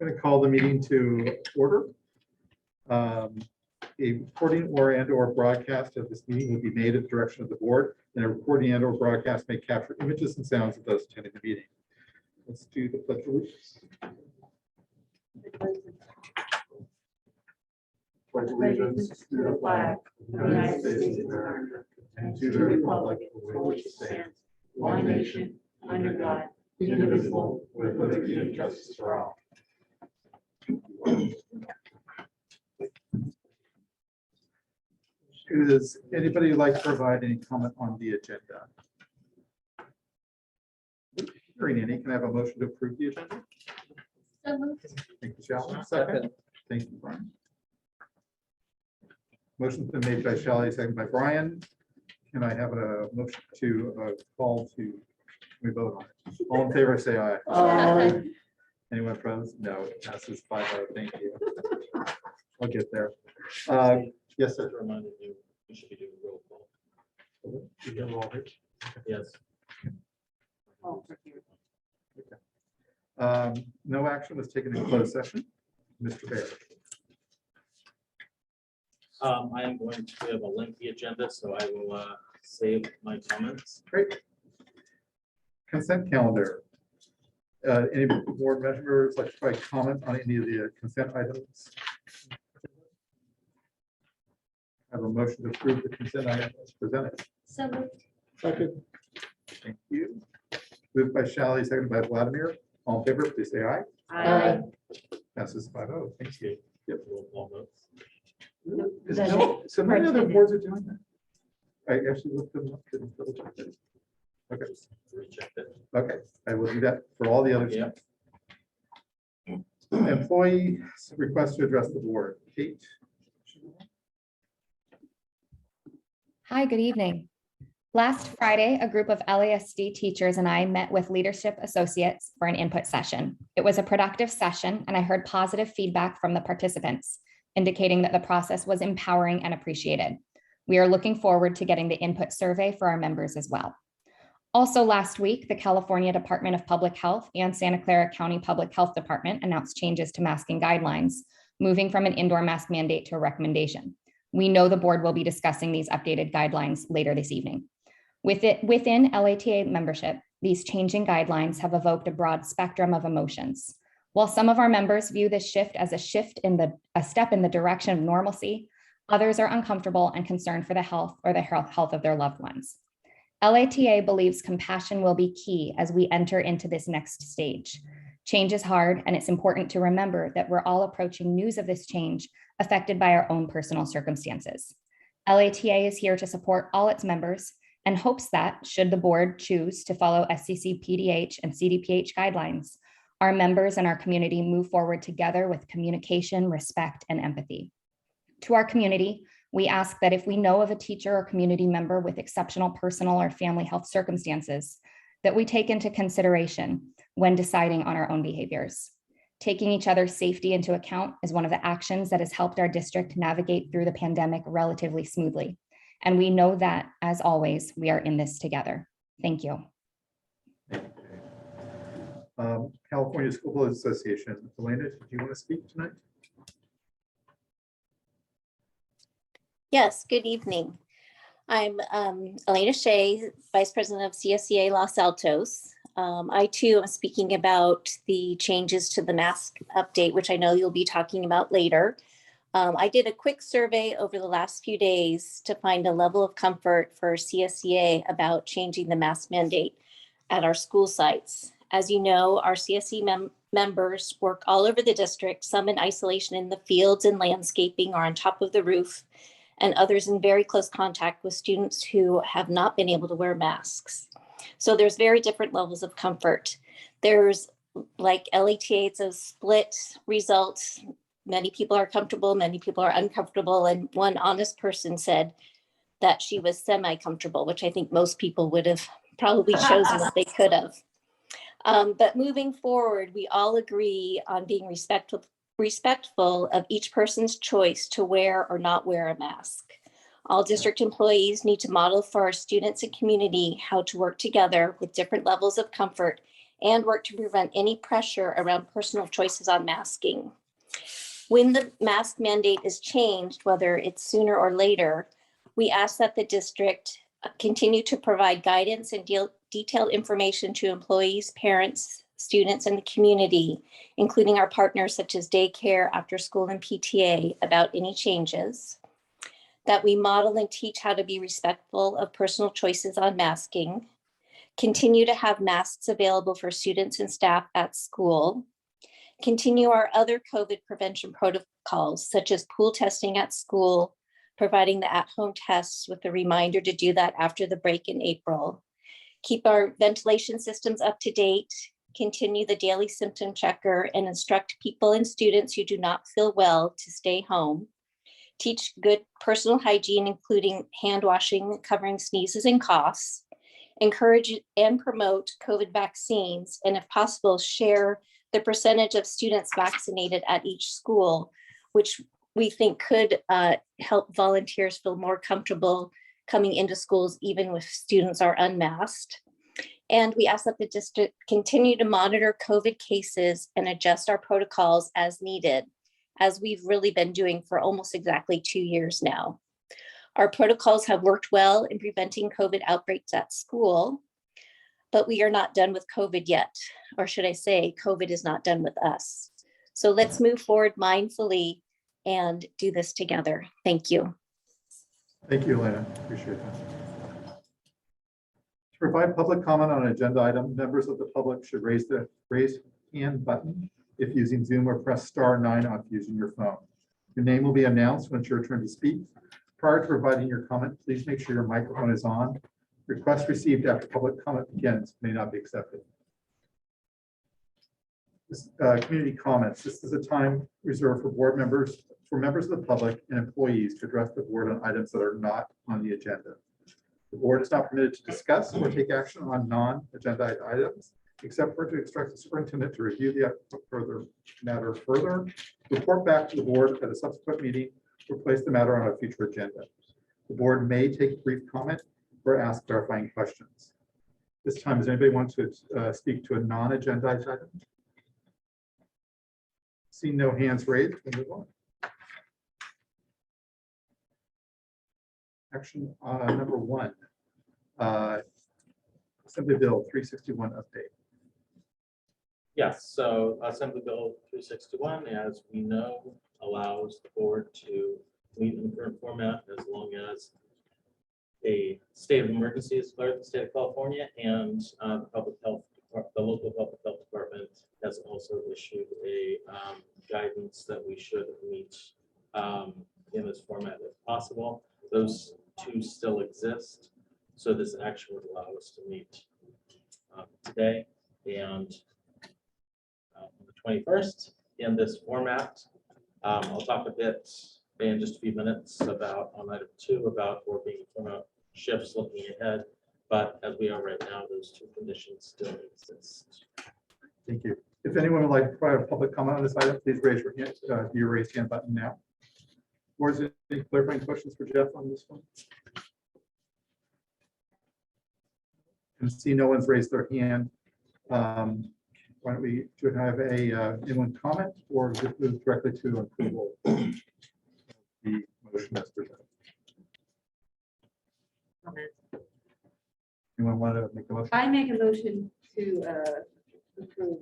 I'm going to call the meeting to order. A recording or broadcast of this meeting will be made at the direction of the board, and a recording and or broadcast may capture images and sounds of those attending the meeting. Let's do the pledge of allegiance. Pledge allegiance to the flag of the United States of America and to the republic for which it stands, one nation, under God, indivisible, with liberty and justice for all. Does anybody like to provide any comment on the agenda? Hearing any, can I have a motion to approve the agenda? So moved. Thank you, Shelley. Second. Thank you, Brian. Motion's been made by Shelley, second by Brian. Can I have a motion to call to, we vote on it? All in favor, say aye. Aye. Anyone opposed? No, it passes 5-0. Thank you. I'll get there. Yes, sir. Reminded you, we should be doing roll call. You can roll it. Yes. No action was taken in closed session. Mr. Baird. I am going to have a lengthy agenda, so I will save my comments. Great. Consent calendar. Any board members like to provide comment on any of the consent items? Have a motion to approve the consent items as presented. So moved. Second. Thank you. Moved by Shelley, seconded by Vladimir. All in favor, please say aye. Aye. Passes 5-0. Thank you. Yep. Roll call votes. Is it no- So many other boards are doing that. I actually looked them up. to double check it. Okay, Just recheck it. okay. I will do that for all the others. Yeah. Employee request to address the board. Kate. Hi, good evening. Last Friday, a group of LASD teachers and I met with leadership associates for an input session. It was a productive session, and I heard positive feedback from the participants, indicating that the process was empowering and appreciated. We are looking forward to getting the input survey for our members as well. Also last week, the California Department of Public Health and Santa Clara County Public Health Department announced changes to masking guidelines, moving from an indoor mask mandate to a recommendation. We know the board will be discussing these updated guidelines later this evening. Within LATA membership, these changing guidelines have evoked a broad spectrum of emotions. While some of our members view this shift as a step in the direction of normalcy, others are uncomfortable and concerned for the health or the health of their loved ones. LATA believes compassion will be key as we enter into this next stage. Change is hard, and it's important to remember that we're all approaching news of this change affected by our own personal circumstances. LATA is here to support all its members and hopes that, should the board choose to follow SCC PDH and CDPH guidelines, our members and our community move forward together with communication, respect, and empathy. To our community, we ask that if we know of a teacher or community member with exceptional personal or family health circumstances, that we take into consideration when deciding on our own behaviors. Taking each other's safety into account is one of the actions that has helped our district navigate through the pandemic relatively smoothly. And we know that, as always, we are in this together. Thank you. California School Board Association. Elena, do you want to speak tonight? Yes, good evening. I'm Elena Shea, Vice President of CSEA Los Altos. I too am speaking about the changes to the mask update, which I know you'll be talking about later. I did a quick survey over the last few days to find a level of comfort for CSEA about changing the mask mandate at our school sites. As you know, our CSE members work all over the district, some in isolation in the fields and landscaping or on top of the roof, and others in very close contact with students who have not been able to wear masks. So there's very different levels of comfort. There's, like LATA, it's a split result. Many people are comfortable, many people are uncomfortable. And one honest person said that she was semi-comfortable, which I think most people would have probably chosen if they could have. But moving forward, we all agree on being respectful of each person's choice to wear or not wear a mask. All district employees need to model for our students and community how to work together with different levels of comfort and work to prevent any pressure around personal choices on masking. When the mask mandate is changed, whether it's sooner or later, we ask that the district continue to provide guidance and detailed information to employees, parents, students, and the community, including our partners such as daycare, after school, and PTA about any changes. That we model and teach how to be respectful of personal choices on masking. Continue to have masks available for students and staff at school. Continue our other COVID prevention protocols, such as pool testing at school, providing the at-home tests with a reminder to do that after the break in April. Keep our ventilation systems up to date, continue the daily symptom checker, and instruct people and students who do not feel well to stay home. Teach good personal hygiene, including hand washing, covering sneezes and coughs. Encourage and promote COVID vaccines, and if possible, share the percentage of students vaccinated at each school, which we think could help volunteers feel more comfortable coming into schools, even if students are unmasked. And we ask that the district continue to monitor COVID cases and adjust our protocols as needed, as we've really been doing for almost exactly 2 years now. Our protocols have worked well in preventing COVID outbreaks at school, but we are not done with COVID yet, or should I say, COVID is not done with us. So let's move forward mindfully and do this together. Thank you. Thank you, Elena. Appreciate that. To provide public comment on an agenda item, members of the public should raise the raise hand button if using Zoom, or press *9 on using your phone. Your name will be announced when it's your turn to speak. Prior to providing your comment, please make sure your microphone is on. Requests received after public comment begins may not be accepted. Community comments. This is a time reserved for board members, members of the public and employees to address the board on items that are not on the agenda. The board is not permitted to discuss or take action on non-agenda items, except for to instruct the superintendent to review the matter further, report back to the board at a subsequent meeting, or place the matter on a future agenda. The board may take brief comment or ask clarifying questions. This time, does anybody want to speak to a non-agenda item? Seeing no hands raised, we'll move on. Action number 1, Assembly Bill 361 update. Yes, so Assembly Bill 361, as we know, allows the board to meet in the current format as long as a state of emergency is declared in the state of California, and the local public health department has also issued a guidance that we should meet in this format if possible. Those two still exist, so this action would allow us to meet today and on the 21st in this format. I'll talk a bit in just a few minutes about on item 2 about or being promote shifts looking ahead, but as we are right now, those two conditions still exist. Thank you. If anyone would like to provide a public comment on this item, please raise your hand, your raised hand button now. Or is there any clarifying questions for Jeff on this one? And see no one's raised their hand. Why don't we have anyone comment or just move directly to approval of the motion as presented? Anyone want to make a motion? I make a motion to approve.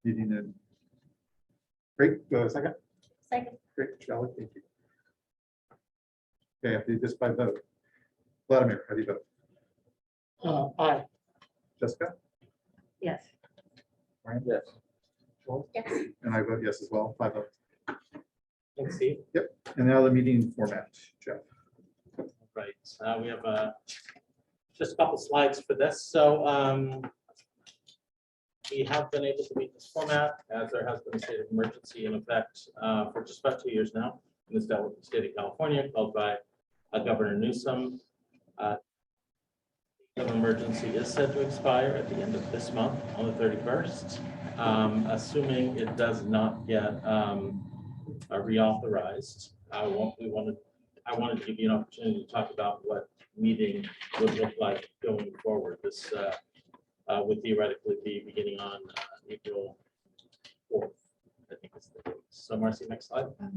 Needing it. Great. Go a second. Second. Great, Shelley, thank you. Okay, I have to do this by vote. Vladimir, how do you vote? Aye. Jessica? Yes. Ryan? Yes. Joel? Yes. And I vote yes as well, 5 votes. Thanks, Steve. And now the meeting format, Jeff. Right, we have just a couple slides for this. So we have been able to meet this format as there has been a state of emergency in effect for just about 2 years now in the state of California, called by Governor Newsom. The emergency is set to expire at the end of this month on the 31st, assuming it does not get reauthorized. I wanted to give you an opportunity to talk about what meeting would look like going forward. This would theoretically be beginning on April 4th, I think is the date. So Marcy, next slide. A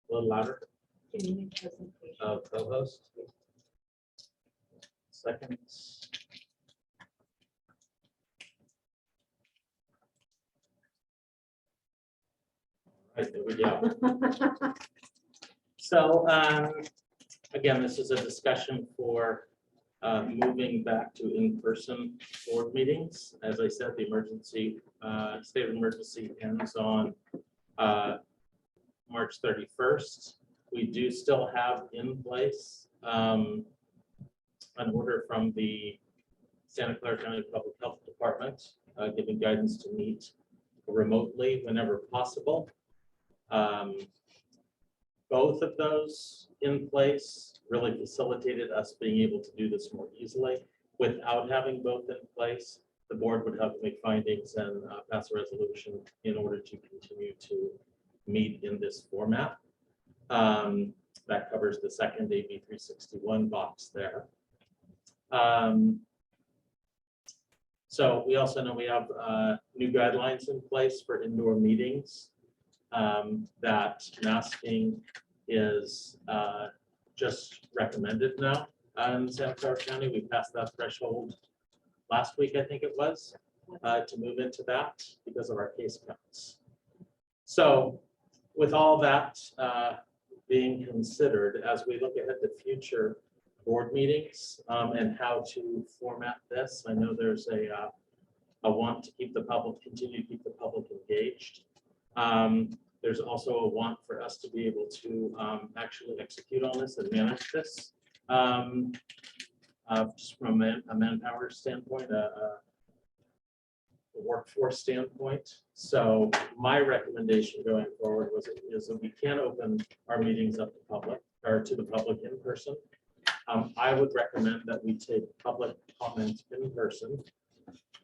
little louder, co-host. Seconds. All right, there we go. So again, this is a discussion for moving back to in-person board meetings. As I said, the emergency, state of emergency ends on March 31st. We do still have in place an order from the Santa Clara County Public Health Department giving guidance to meet remotely whenever possible. Both of those in place really facilitated us being able to do this more easily. Without having both in place, the board would have to make findings and pass a resolution in order to continue to meet in this format. That covers the second AB 361 box there. So we also know we have new guidelines in place for indoor meetings, that masking is just recommended now in Santa Clara County. We passed that threshold last week, I think it was, to move into that because of our case counts. So with all that being considered, as we look ahead to future board meetings and how to format this, I know there's a want to keep the public, continue to keep the public engaged. There's also a want for us to be able to actually execute on this and manage this just from a manpower standpoint, a workforce standpoint. So my recommendation going forward is that we can open our meetings up to public or to the public in person. I would recommend that we take public comment in person,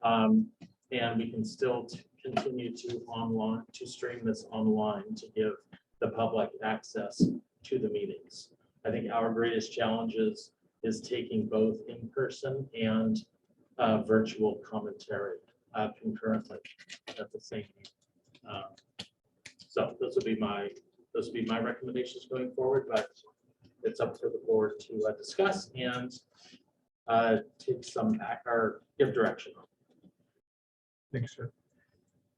and we can still continue to stream this online to give the public access to the meetings. I think our greatest challenge is taking both in person and virtual commentary concurrently at the same time. So those would be my recommendations going forward, but it's up to the board to discuss and take some back or give direction on. Thanks, sir.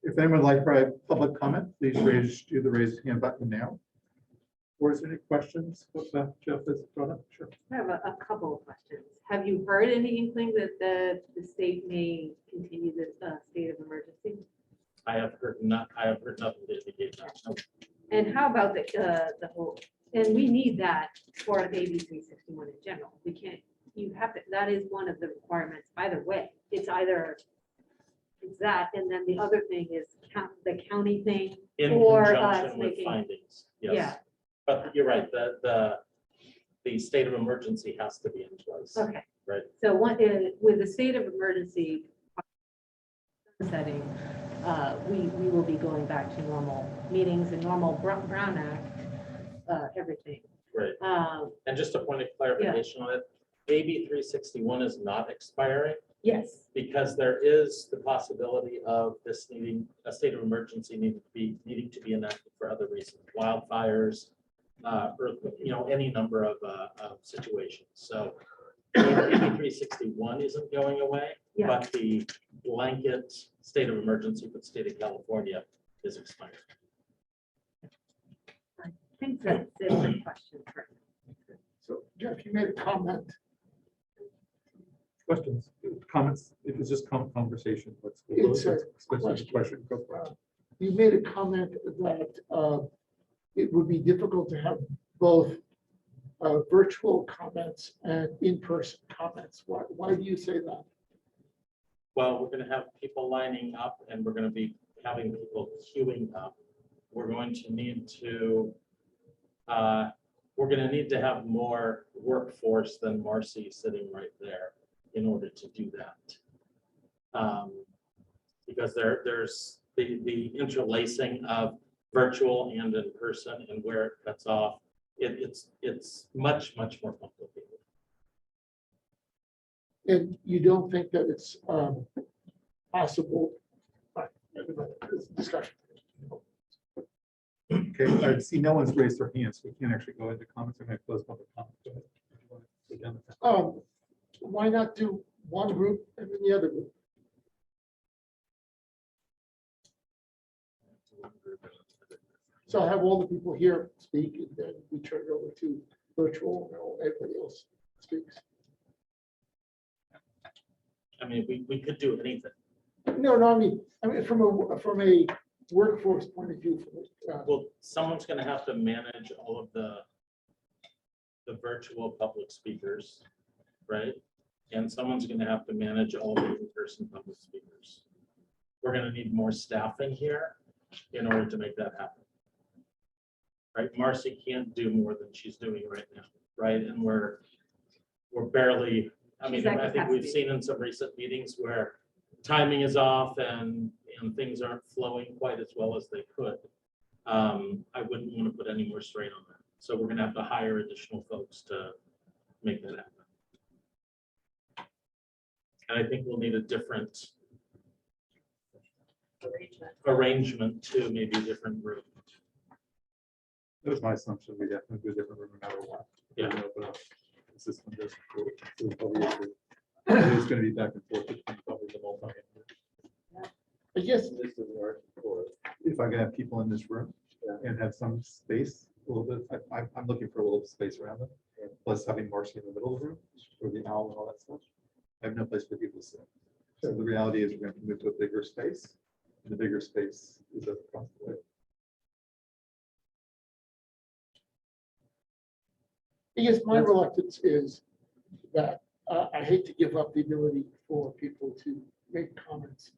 If anyone would like to public comment, please do the raise hand button now. Or is there any questions? What Jeff has brought up? Sure. I have a couple of questions. Have you heard any inkling that the state may continue this state of emergency? I have heard nothing to indicate that. And how about the whole, and we need that for AB 361 in general. We can't, you have to, that is one of the requirements either way. It's either, it's that, and then the other thing is the county thing. In or conjunction with making- findings, yes. Yeah. But you're right, the state of emergency has to be in place. Okay. Right. So with the state of emergency setting, we will be going back to normal meetings and normal Brown Act, everything. Right. And just a point of clarification on it, AB 361 is not expiring Yes. because there is the possibility of this needing a state of emergency needing to be enacted for other reasons, wildfires, earthquake, any number of situations. So AB 361 isn't going away, Yeah. but the blanket state of emergency for the state of California is expired. I think that's it for questions. So Jeff, you made a comment. Questions, comments? It was just conversation. It's a Question. Go for it. You made a comment that it would be difficult to have both virtual comments and in-person comments. Why do you say that? Well, we're going to have people lining up and we're going to be having people queuing up. We're going to need to have more workforce than Marcy sitting right there in order to do that. Because there's the interlacing of virtual and in person and where it cuts off. It's much more complicated. And you don't think that it's possible? This discussion. Okay, I see no one's raised their hands, so we can't actually go into comments. I'm going to close public comment. Go ahead. If you want to go down the path. Why not do one group and then the other group? So have all the people here speak, and then we turn it over to virtual, and everybody else speaks. I mean, we could do anything. No, I mean, from a workforce point of view, Well, someone's gonna have to manage all of the virtual public speakers, right? And someone's gonna have to manage all the in-person public speakers. We're gonna need more staffing here in order to make that happen. Right, Marcy can't do more than she's doing right now, right? And we're barely, I mean, She's at I think we've capacity. seen in some recent meetings where timing is off and things aren't flowing quite as well as they could. I wouldn't want to put any more strain on that. So we're gonna have to hire additional folks to make that happen. And I think we'll need a different arrangement to maybe a different room. That was my assumption. We definitely do a different room no matter what. Yeah. We're gonna open up the system just for- so probably it's going to be back and forth between probably the multi. I guess, This is work for, if I can have people in this room and have some space, a little bit, I'm looking for a little space around them. Plus having Marcy in the middle of the room for the owl and all that stuff. I have no place for people to sit. So the reality is we're going to move to a bigger space, and the bigger space is across the way. I guess my reluctance is that I hate to give up the ability for people to make comments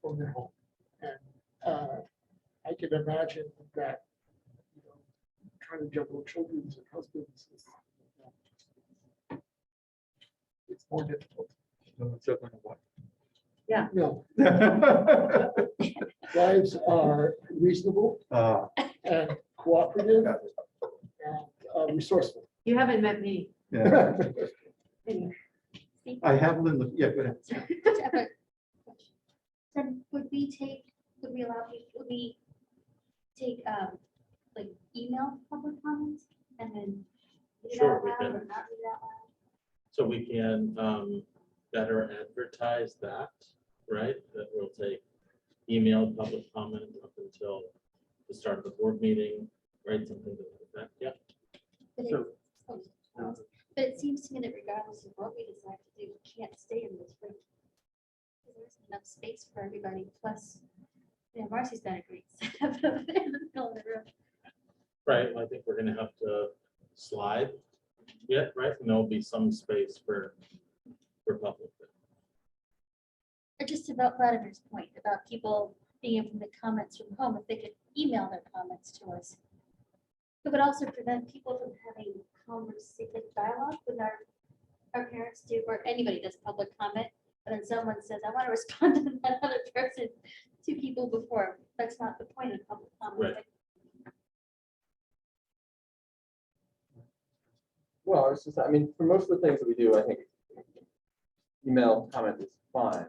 from their home. And I can imagine that, you know, trying to juggle children's and husbands is, it's more difficult. No, it's definitely not No, one. wives are reasonable and cooperative and resourceful. You haven't met me. Yeah, Anyway. I have Linda, yeah, go ahead. Then would we take, like, email public comments and then read it Sure, out we loud can. or not read it out loud? So we can better advertise that, right? That we'll take email public comment up until the start of the board meeting, right? Something to that effect, yeah. But So- but it seems to me that regardless of what we decide to do, we can't stay in this room. There's enough space for everybody, plus, you know, Marcy's done a great setup over there in the middle of the room. Right, I think we're gonna have to slide. Yeah, right, and there'll be some space for public. Or just about Vladimir's point about people being able to make comments from home, if they could email their comments to us. It would also prevent people from having conversative dialogue when our parents do, or anybody does public comment, and then someone says, I want to respond to that other person, two people before. That's not the point of public comment. Right. Well, it's just, I mean, for most of the things that we do, I think email comment is fine.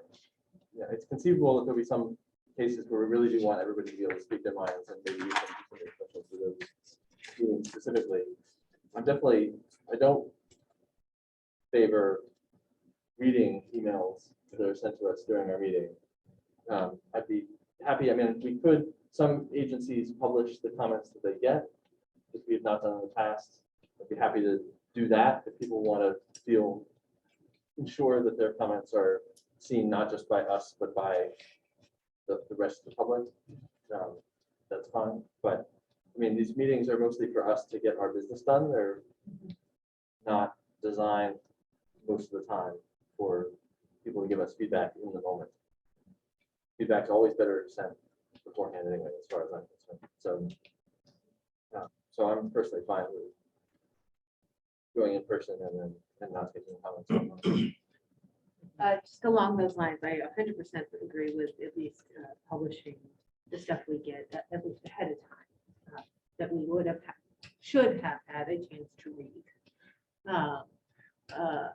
Yeah, it's conceivable that there'll be some cases where we really do want everybody to be able to speak their minds and maybe use something special for those meetings specifically. I don't favor reading emails that are sent to us during our meeting. I'd be happy, I mean, we could, some agencies publish the comments that they get, which we have not done in the past. I'd be happy to do that if people want to ensure that their comments are seen not just by us, but by the rest of the public. That's fine, but I mean, these meetings are mostly for us to get our business done. They're not designed most of the time for people to give us feedback in the moment. Feedback's always better sent beforehand anyway, as far as I'm concerned. So I'm personally fine with going in person and not taking comments online. Just along those lines, I 100% agree with at least publishing the stuff we get at least ahead of time, that we should have had a chance to read.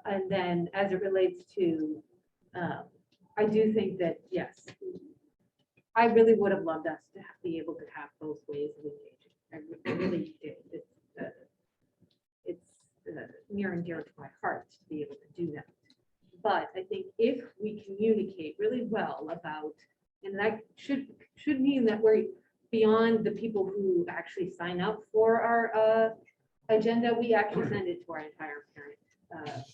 And then as it relates to, I do think that, yes, I really would have loved us to be able to have both ways of engaging. I really did. It's near and dear to my heart to be able to do that. But I think if we communicate really well about, and that should mean that we're beyond the people who actually sign up for our agenda, we actually send it to our entire parent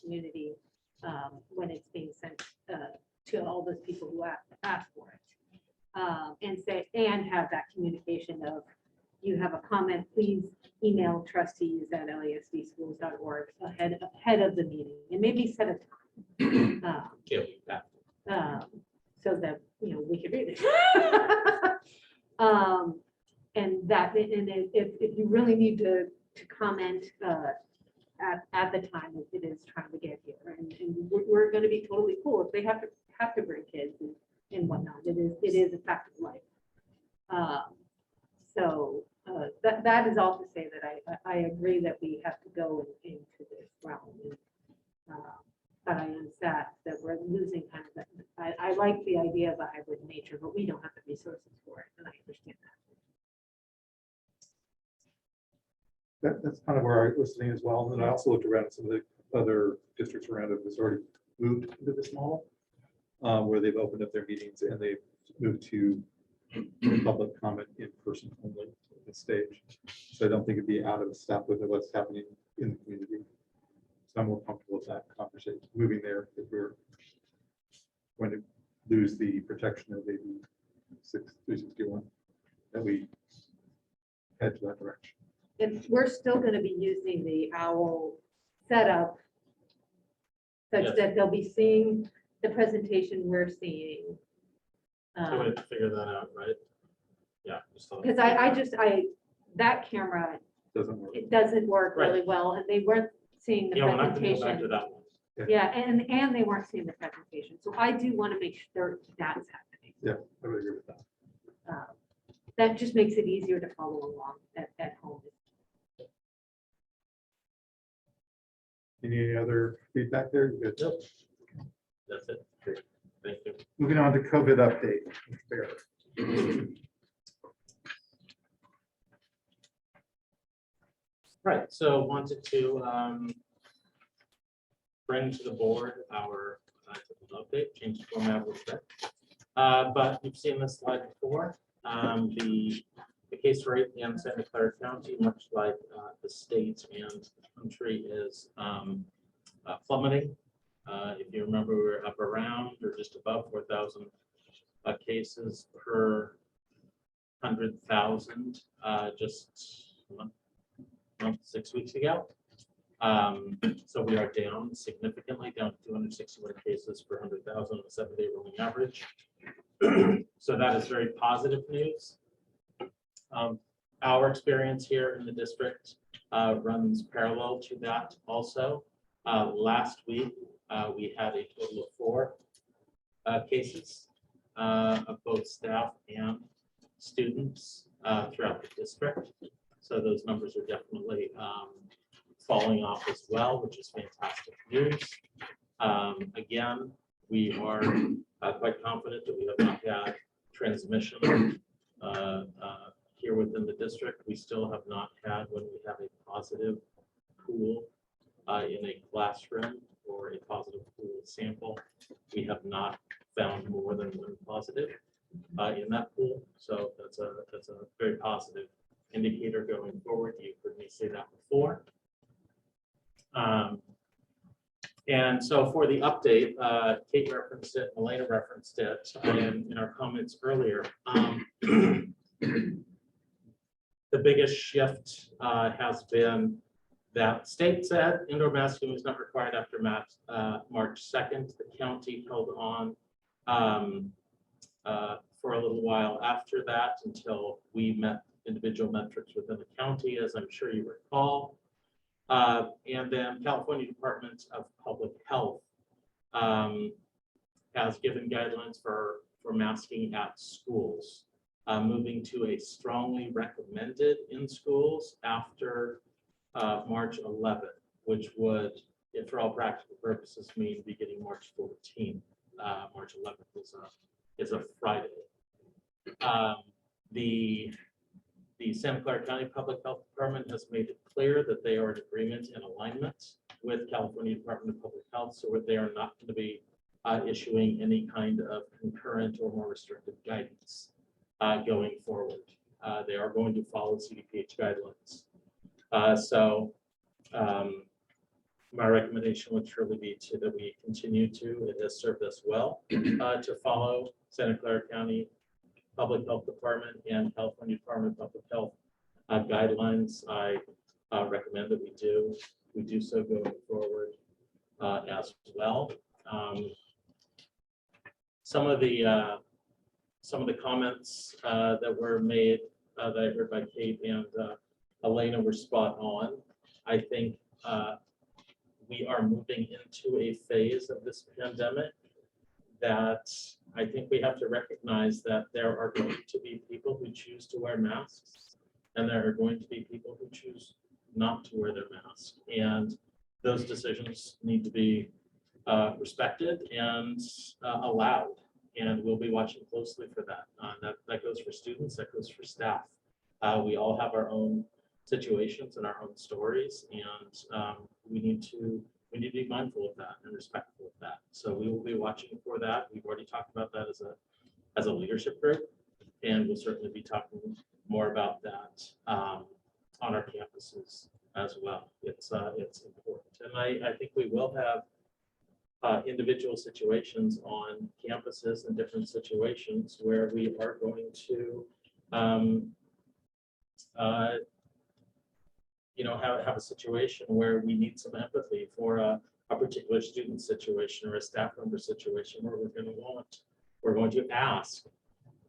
community when it's being sent to all those people who ask for it. And say, and have that communication of, you have a comment, please email trustees@lasdschools.org ahead of the meeting, and maybe set a time. So that, we could read it. And that, and if you really need to comment at the time it is trying to get here, and we're going to be totally cool if they have to bring kids and whatnot. It is a fact of life. So that is all to say that I agree that we have to go into this realm. But I am sad that we're losing kind of that. I like the idea of a hybrid nature, but we don't have the resources for it, and I understand that. That's kind of where I was sitting as well. And then I also looked around at some of the other districts around it that's already moved into this model, where they've opened up their meetings and they've moved to public comment in person only at this stage. So I don't think it'd be out of step with what's happening in the community. So I'm more comfortable with that conversation, moving there if we're going to lose the protection of AB 361, that we head to that direction. And we're still going to be using the OWL setup such Yes. that they'll be seeing the presentation we're seeing. So we have to figure that out, right? Yeah. Because that camera, Doesn't work. it doesn't work Right. really well, and they weren't seeing the Yeah, we're not going to go back to presentation. that one. Yeah, and they weren't seeing the presentation. So I do want to make sure that's happening. Yeah, I would agree with that. That just makes it easier to follow along at home. Any other feedback there? Good. Nope. That's it. Great. Thank you. Moving on to COVID update. Right, so wanted to bring to the board our typical update, change the format a little bit. But you've seen this slide before. The case rate in Santa Clara County, much like the state and the country, is plummeting. If you remember, we were up around or just above 4,000 cases per 100,000 just 6 weeks ago. So we are down significantly, down to 261 cases per 100,000 on a 7-day rolling average. So that is very positive news. Our experience here in the district runs parallel to that also. Last week, we had a total of 4 cases of both staff and students throughout the district. So those numbers are definitely falling off as well, which is fantastic news. Again, we are quite confident that we have not had transmission here within the district. We still have not had, when we have a positive pool in a classroom or a positive pool sample, we have not found more than 1 positive in that pool. So that's a very positive indicator going forward. You've heard me say that before. And so for the update, Kate referenced it, Elena referenced it in our comments earlier. The biggest shift has been that state said indoor masking was not required after March 2nd. The county held on for a little while after that until we met individual metrics within the county, as I'm sure you recall. And then California Department of Public Health has given guidelines for masking at schools, moving to a strongly recommended in schools after March 11th, which would it for all practical purposes mean beginning March 14th. March 11th is a Friday. The Santa Clara County Public Health Department has made it clear that they are in agreement and alignment with California Department of Public Health, so they are not going to be issuing any kind of concurrent or more restrictive guidance going forward. They are going to follow CDPH guidelines. My recommendation would surely be that we continue to, it has served us well, to follow Santa Clara County Public Health Department and California Department of Public Health guidelines. I recommend that we do so going forward as well. Some of the comments that were made that I heard by Kate and Elena were spot on. I think we are moving into a phase of this pandemic that I think we have to recognize that there are going to be people who choose to wear masks, and there are going to be people who choose not to wear their mask. And those decisions need to be respected and allowed. And we'll be watching closely for that. That goes for students, that goes for staff. We all have our own situations and our own stories, and we need to be mindful of that and respectful of that. So we will be watching for that. We've already talked about that as a leadership group, and we'll certainly be talking more about that on our campuses as well. It's important, and I think we will have individual situations on campuses and different situations where we are going to have a situation where we need some empathy for a particular student situation or a staff member situation where we're going to ask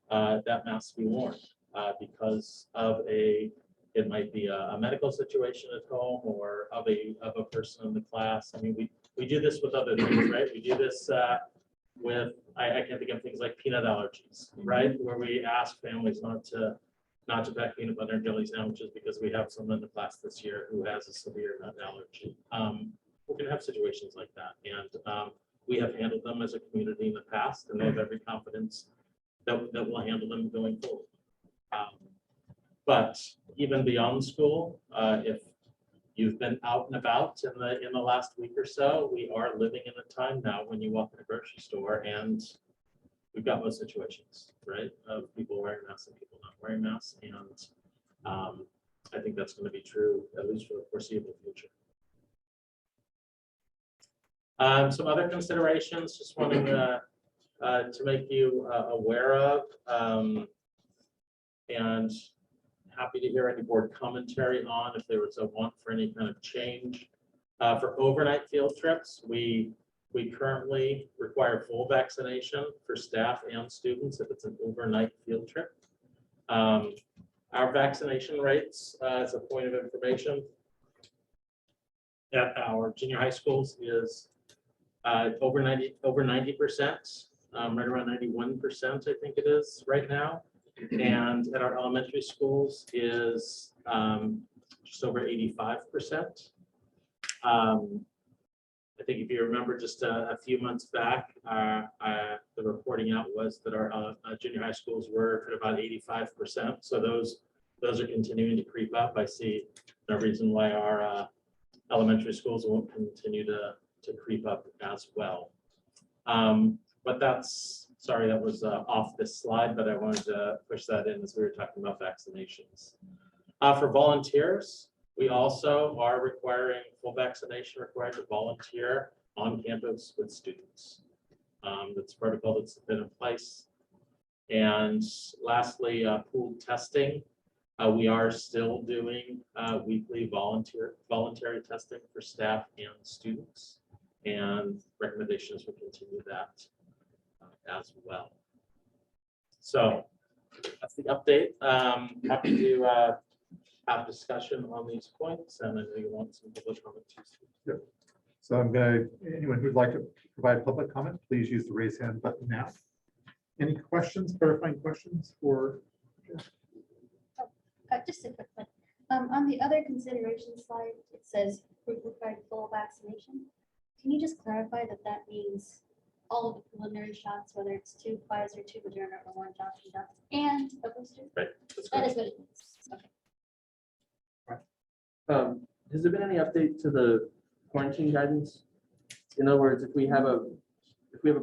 that mask be worn because of it might be a medical situation at home or of a person in the class. I mean, we do this with other things, right? We do this with, I can't think of things like peanut allergies, right? Where we ask families not to pack peanut butter and jelly sandwiches because we have someone in the class this year who has a severe nut allergy. We're going to have situations like that. And we have handled them as a community in the past, and I have every confidence that we'll handle them going forward. But even beyond school, if you've been out and about in the last week or so, we are living in a time now when you walk in a grocery store and we've got those situations, right? Of people wearing masks and people not wearing masks. And I think that's going to be true, at least for the foreseeable future. Some other considerations, just wanting to make you aware of, and happy to hear any board commentary on if there was a want for any kind of change. For overnight field trips, we currently require full vaccination for staff and students if it's an overnight field trip. Our vaccination rates, as a point of information, at our junior high schools is over 90%, right around 91%, I think it is right now. And at our elementary schools is just over 85%. I think if you remember just a few months back, the reporting out was that our junior high schools were at about 85%. So those are continuing to creep up. I see no reason why our elementary schools won't continue to creep up as well. But that's, sorry, that was off this slide, but I wanted to push that in as we were talking about vaccinations. For volunteers, we also are requiring full vaccination required to volunteer on campus with students. That's a protocol that's been in place. And lastly, pooled testing. We are still doing weekly voluntary testing for staff and students, and recommendations will continue that as well. So that's the update. Happy to have discussion on these points, and I know you want some public comment too. So anyone who'd like to provide public comment, please use the raise hand button now. Any questions, clarifying questions for? Just a quick one. On the other consideration slide, it says required full vaccination. Can you just clarify that that means all of the preliminary shots, whether it's 2 Pfizer, 2 Moderna, or 1 Johnson & Johnson, and a booster? Right. That's That correct. is what it means. Okay. Has there been any update to the quarantine guidance? In other words, if we have a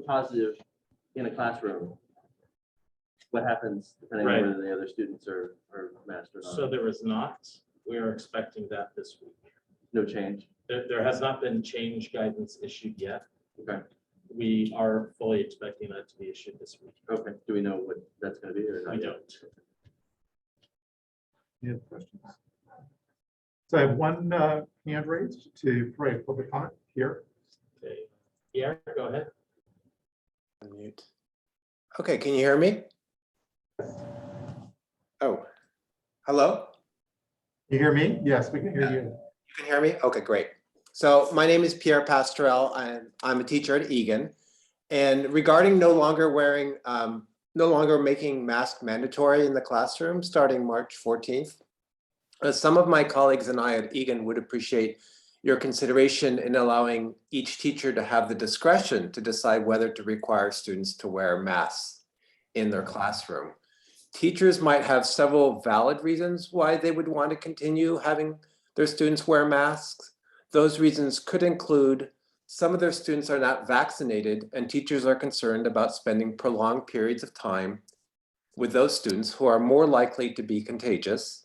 positive in a classroom, what happens depending Right. on whether the other students are masked or not? So there is not. We are expecting that this week. No change. There has not been change guidance issued yet. Okay. We are fully expecting that to be issued this week. Okay. Do we know what that's going to be or not? We yet? don't. Any other questions? So I have one hand raised to provide public comment here. Okay. Yeah, go ahead. Unmute. Okay, can you hear me? Oh, hello? You hear me? Yes, we can hear you. You can hear me? Okay, great. So my name is Pierre Pastorell, and I'm a teacher at Egan. And regarding no longer making masks mandatory in the classroom starting March 14th, some of my colleagues and I at Egan would appreciate your consideration in allowing each teacher to have the discretion to decide whether to require students to wear masks in their classroom. Teachers might have several valid reasons why they would want to continue having their students wear masks. Those reasons could include some of their students are not vaccinated and teachers are concerned about spending prolonged periods of time with those students who are more likely to be contagious.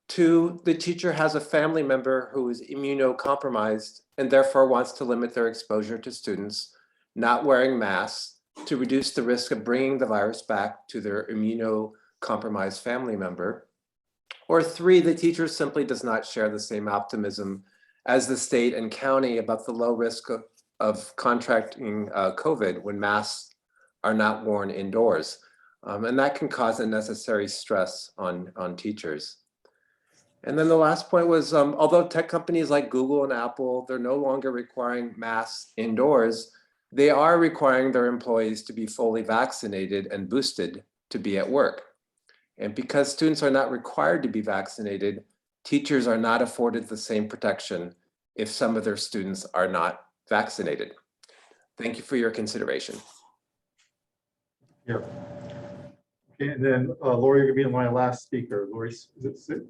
2, the teacher has a family member who is immunocompromised and therefore wants to limit their exposure to students not wearing masks to reduce the risk of bringing the virus back to their immunocompromised family member. Or 3, the teacher simply does not share the same optimism as the state and county about the low risk of contracting COVID when masks are not worn indoors. And that can cause unnecessary stress on teachers. And then the last point was, although tech companies like Google and Apple, they're no longer requiring masks indoors, they are requiring their employees to be fully vaccinated and boosted to be at work. And because students are not required to be vaccinated, teachers are not afforded the same protection if some of their students are not vaccinated. Thank you for your consideration. Here. Okay, and then Lori, you're gonna be my last speaker. Lori, is it Sue?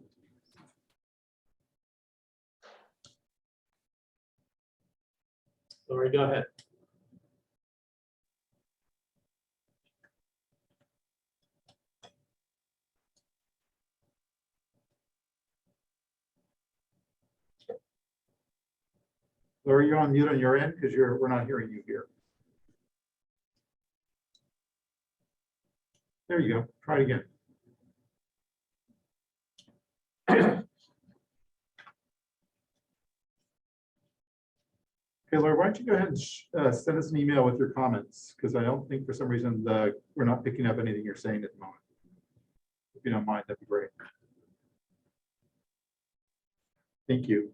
Lori, go ahead. Lori, you're on mute on your end because we're not hearing you here. There you go. Try it again. Okay, Lori, why don't you go ahead and send us an email with your comments, because I don't think for some reason we're not picking up anything you're saying at the moment. If you don't mind, that'd be great. Thank you.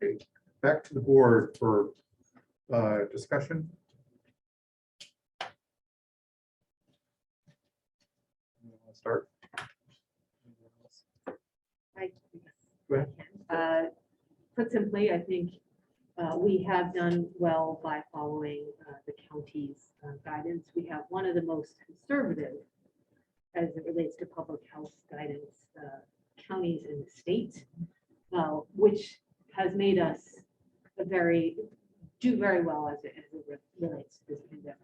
Okay, back to the board for discussion. You wanna start? Go ahead. Put simply, I think we have done well by following the county's guidance. We have one of the most conservative as it relates to public health guidance counties in the state, which has made us do very well as it relates to this pandemic.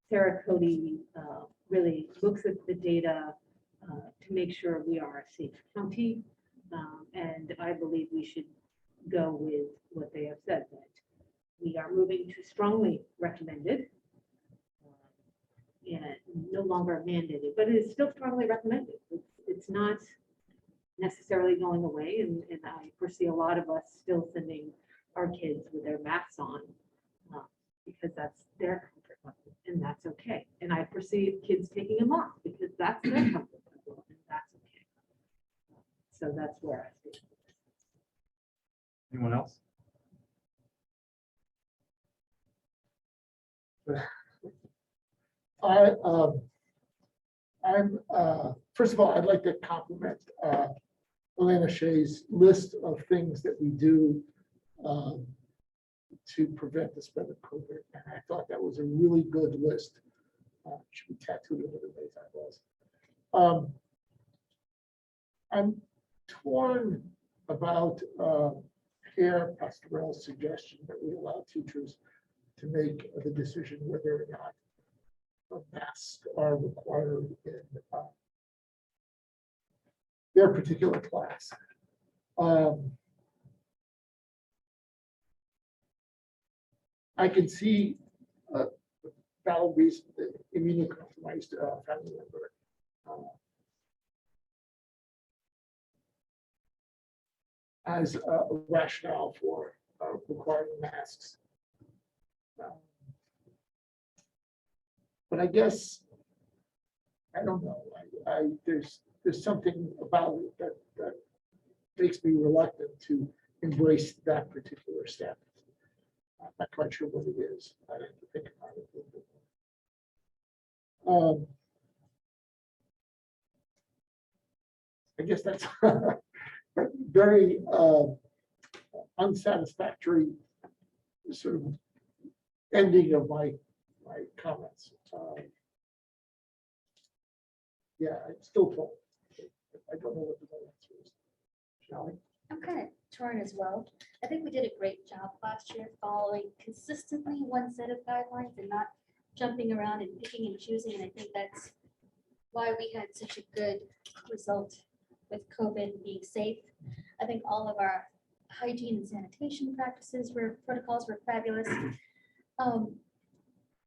Sarah Cody really looks at the data to make sure we are a safe county. And I believe we should go with what they have said, that we are moving to strongly recommended and no longer mandated, but it is still strongly recommended. It's not necessarily going away. And I foresee a lot of us still sending our kids with their masks on because that's their comfort level, and that's okay. And I foresee kids taking them off because that's their comfort level, and that's okay. So that's where I stand. Anyone else? First of all, I'd like to compliment Elena Shea's list of things that we do to prevent the spread of COVID. And I thought that was a really good list. Should be tattooed on everybody's eyeballs. I'm torn about Pierre Pastorell's suggestion that we allow teachers to make the decision whether or not masks are required in their particular class. I can see a valid reason that immunocompromised family member as a rationale for requiring masks. But I guess, I don't know, there's something about it that makes me reluctant to embrace that particular step. I'm not quite sure what it is. I have to think about it a little bit more. I guess that's very unsatisfactory sort of ending of my comments. Yeah, I'm still told. I don't know what the right answer is. Shall I'm kind of torn as well. I think we did a great job last year following consistently one set of guidelines and not jumping around and picking and choosing. And I think that's why we had such a good result with COVID being safe. I think all of our hygiene and sanitation protocols were fabulous.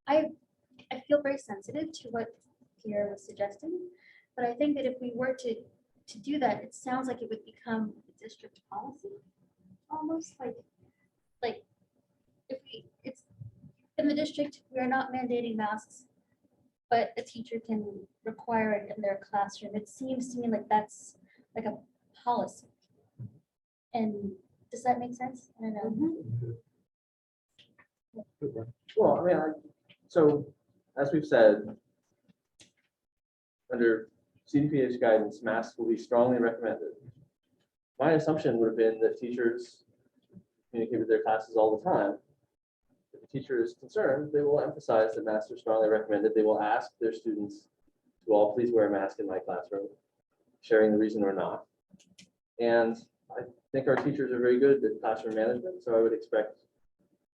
I feel very sensitive to what Pierre was suggesting, but I think that if we were to do that, it sounds like it would become a district policy, almost like if it's in the district, we are not mandating masks, but a teacher can require it in their classroom. It seems to me like that's like a policy. And does that make sense? I don't know. Well, I mean, so as we've said, under CDPH guidance, masks will be strongly recommended. My assumption would have been that teachers communicate with their classes all the time. If a teacher is concerned, they will emphasize that masks are strongly recommended. They will ask their students to all please wear a mask in my classroom, sharing the reason or not. And I think our teachers are very good at classroom management, so I would expect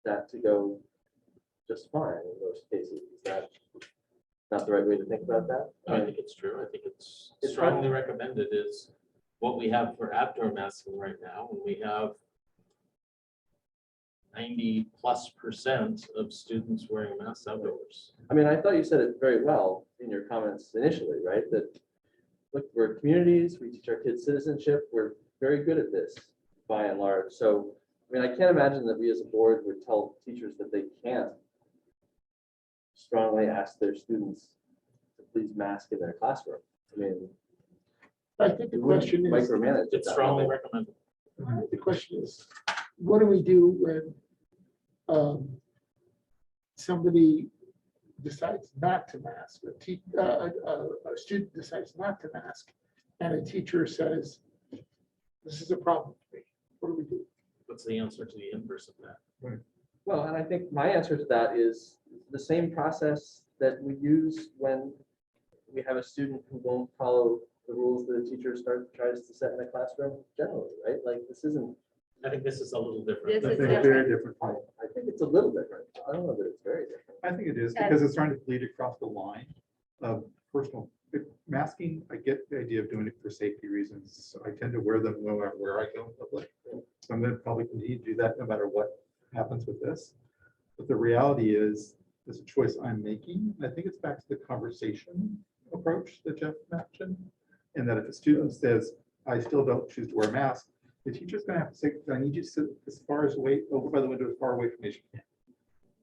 that to go just fine in most cases. Is that not the right way to think about that? I think it's true. I think it's It's strongly recommended is what we have for outdoor masking right now. And we have 90+% of students wearing masks outdoors. I mean, I thought you said it very well in your comments initially, right? That look, we're communities, we teach our kids citizenship, we're very good at this by and large. So, I mean, I can't imagine that we as a board would tell teachers that they can't strongly ask their students to please mask in their classroom. I mean, I think the question is, micromanage. at It's that strongly level. recommended. the question is, what do we do when somebody decides not to mask? A student decides not to mask, and a teacher says, "This is a problem for me." What do we do? What's the answer to the inverse of that? Well, and I think my answer to that is the same process that we use when we have a student who won't follow the rules that a teacher tries to set in a classroom generally, right? Like this isn't, I think this is a little different. This I is think very different. I think it's a little different. I don't know that it's very different. I think it is because it's starting to bleed across the line of personal masking. I get the idea of doing it for safety reasons. I tend to wear them where I go in public. So I'm going to probably continue to do that no matter what happens with this. But the reality is, it's a choice I'm making. I think it's back to the conversation approach that Jeff mentioned. And that if a student says, I still don't choose to wear a mask, the teacher's going to have to say, I need you to sit as far as away over by the window, as far away from me as you can.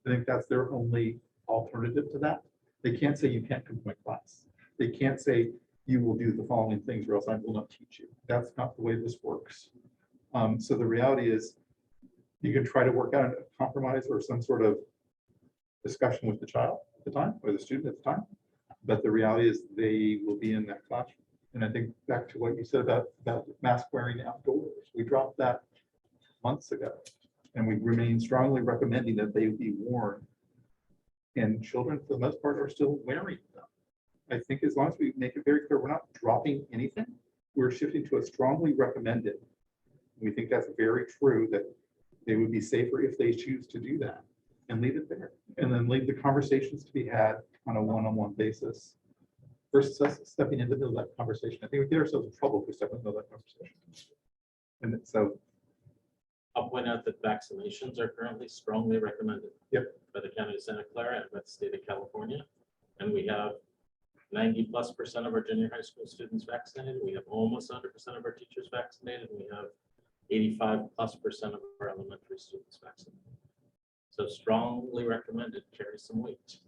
I think that's their only alternative to that. They can't say you can't come to my class. They can't say you will do the following things or else I will not teach you. That's not the way this works. So the reality is you can try to work out a compromise or some sort of discussion with the child at the time or the student at the time. But the reality is they will be in that classroom. And I think back to what you said about mask wearing outdoors, we dropped that months ago. And we remain strongly recommending that they be worn. And children, for the most part, are still wearing them. I think as long as we make it very clear, we're not dropping anything. We're shifting to a strongly recommended. We think that's very true, that they would be safer if they choose to do that and leave it there. And then leave the conversations to be had on a one-on-one basis versus us stepping into the middle of that conversation. I think we get ourselves in trouble if we step into that conversation. And so I'll point out that vaccinations are currently strongly recommended. Yep. By the county of Santa Clara and by the state of California. And we have 90+% of our junior high school students vaccinated. We have almost 100% of our teachers vaccinated. We have 85+% of our elementary students vaccinated. So strongly recommended, carry some weight.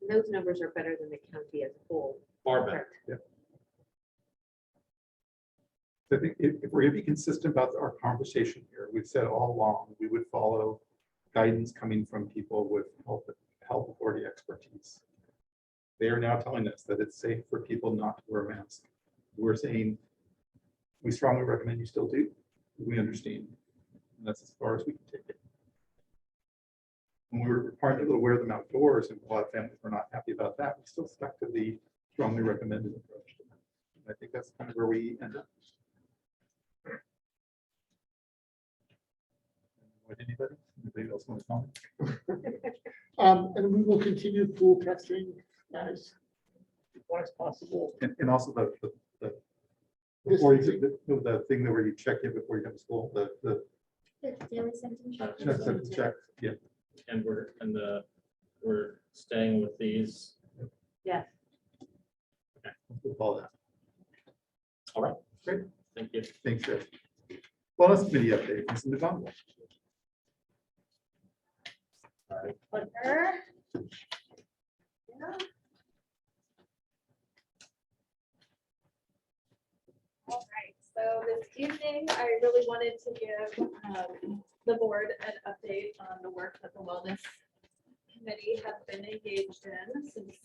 Those numbers are better than the county as a whole. Far better. I think if we're going to be consistent about our conversation here, we've said all along, we would follow guidance coming from people with health authority expertise. They are now telling us that it's safe for people not to wear a mask. We're saying, we strongly recommend you still do. We understand. And that's as far as we can take it. When we were requiring people to wear them outdoors and a lot of families were not happy about that, we still stuck to the strongly recommended approach to that. And I think that's kind of where we end up. Anybody else want to comment? And we will continue pool testing as far as possible. And also before you, the thing that where you check in before you come to school, the Daily symptom check. check, yeah. And we're staying with these. Yes. We'll follow that. All right. Great. Thank you. Thanks, Chris. Wellness committee update, Mr. McDonald. Clicker. Yeah. All right, so this evening, I really wanted to give the board an update on the work that the Wellness Committee has been engaged in since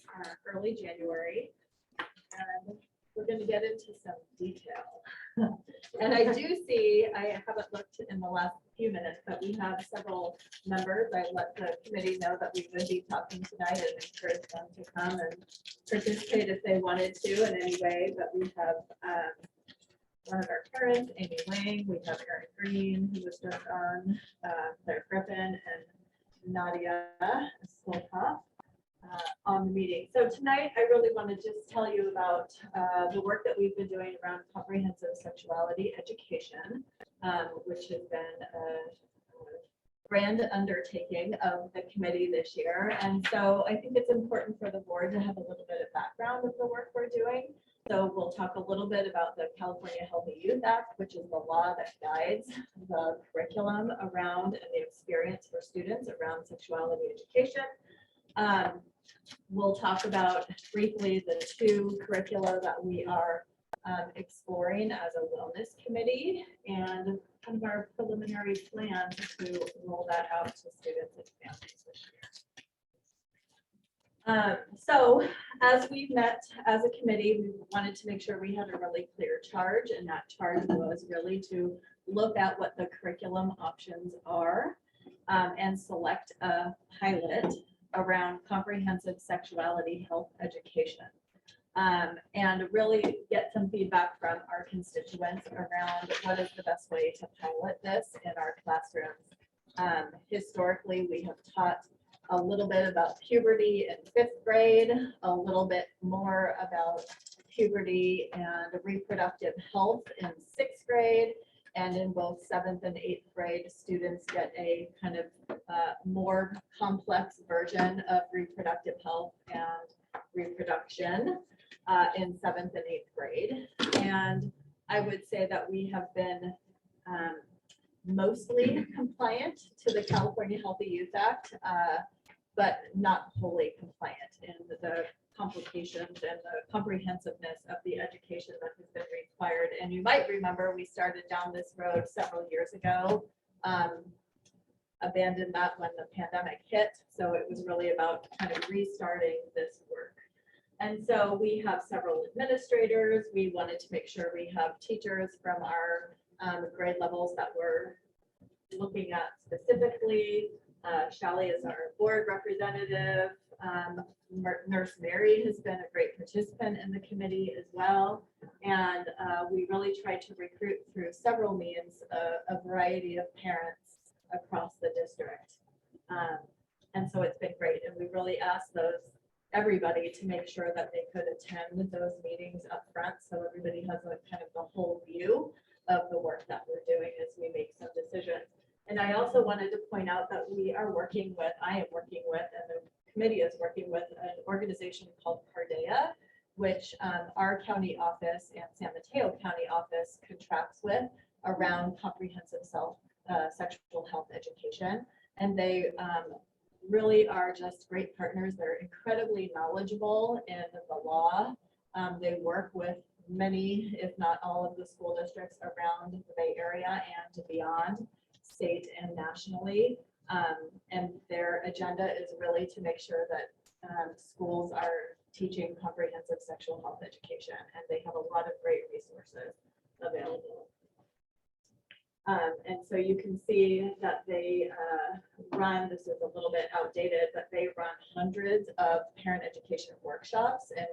early January. And we're going to get into some detail. And I do see, I haven't looked in the last few minutes, but we have several members. I let the committee know that we would be talking tonight and encourage them to come and participate if they wanted to in any way. But we have one of our parents, Amy Wang, we have Erin Green, who was just on, Claire Griffin, and Nadia Solkoff on the meeting. So tonight, I really want to just tell you about the work that we've been doing around comprehensive sexuality education, which has been a grand undertaking of the committee this year. And so I think it's important for the board to have a little bit of background of the work we're doing. So we'll talk a little bit about the California Healthy Youth Act, which is the law that guides the curriculum around and the experience for students around sexuality education. We'll talk about briefly the two curricula that we are exploring as a wellness committee and kind of our preliminary plan to roll that out to students and families this year. So as we've met as a committee, we wanted to make sure we had a really clear charge, and that charge was really to look at what the curriculum options are and select a pilot around comprehensive sexuality health education. And really get some feedback from our constituents around what is the best way to pilot this in our classrooms. Historically, we have taught a little bit about puberty in 5th grade, a little bit more about puberty and reproductive health in 6th grade. And in both 7th and 8th grade, students get a kind of more complex version of reproductive health and reproduction in 7th and 8th grade. And I would say that we have been mostly compliant to the California Healthy Youth Act, but not wholly compliant in the complications and the comprehensiveness of the education that has been required. And you might remember we started down this road several years ago, abandoned that when the pandemic hit. So it was really about kind of restarting this work. And so we have several administrators. We wanted to make sure we have teachers from our grade levels that we're looking at specifically. Shally is our board representative. Nurse Mary has been a great participant in the committee as well. And we really tried to recruit through several means a variety of parents across the district. And so it's been great. And we really asked everybody to make sure that they could attend those meetings up front. So everybody has a kind of the whole view of the work that we're doing as we make some decisions. And I also wanted to point out that I am working with, and the committee is working with an organization called Pardea, which our county office and San Mateo County office contracts with around comprehensive sexual health education. And they really are just great partners. They're incredibly knowledgeable in the law. They work with many, if not all, of the school districts around the Bay Area and beyond, state and nationally. And their agenda is really to make sure that schools are teaching comprehensive sexual health education, and they have a lot of great resources available. And so you can see that they run, this is a little bit outdated, but they run hundreds of parent education workshops and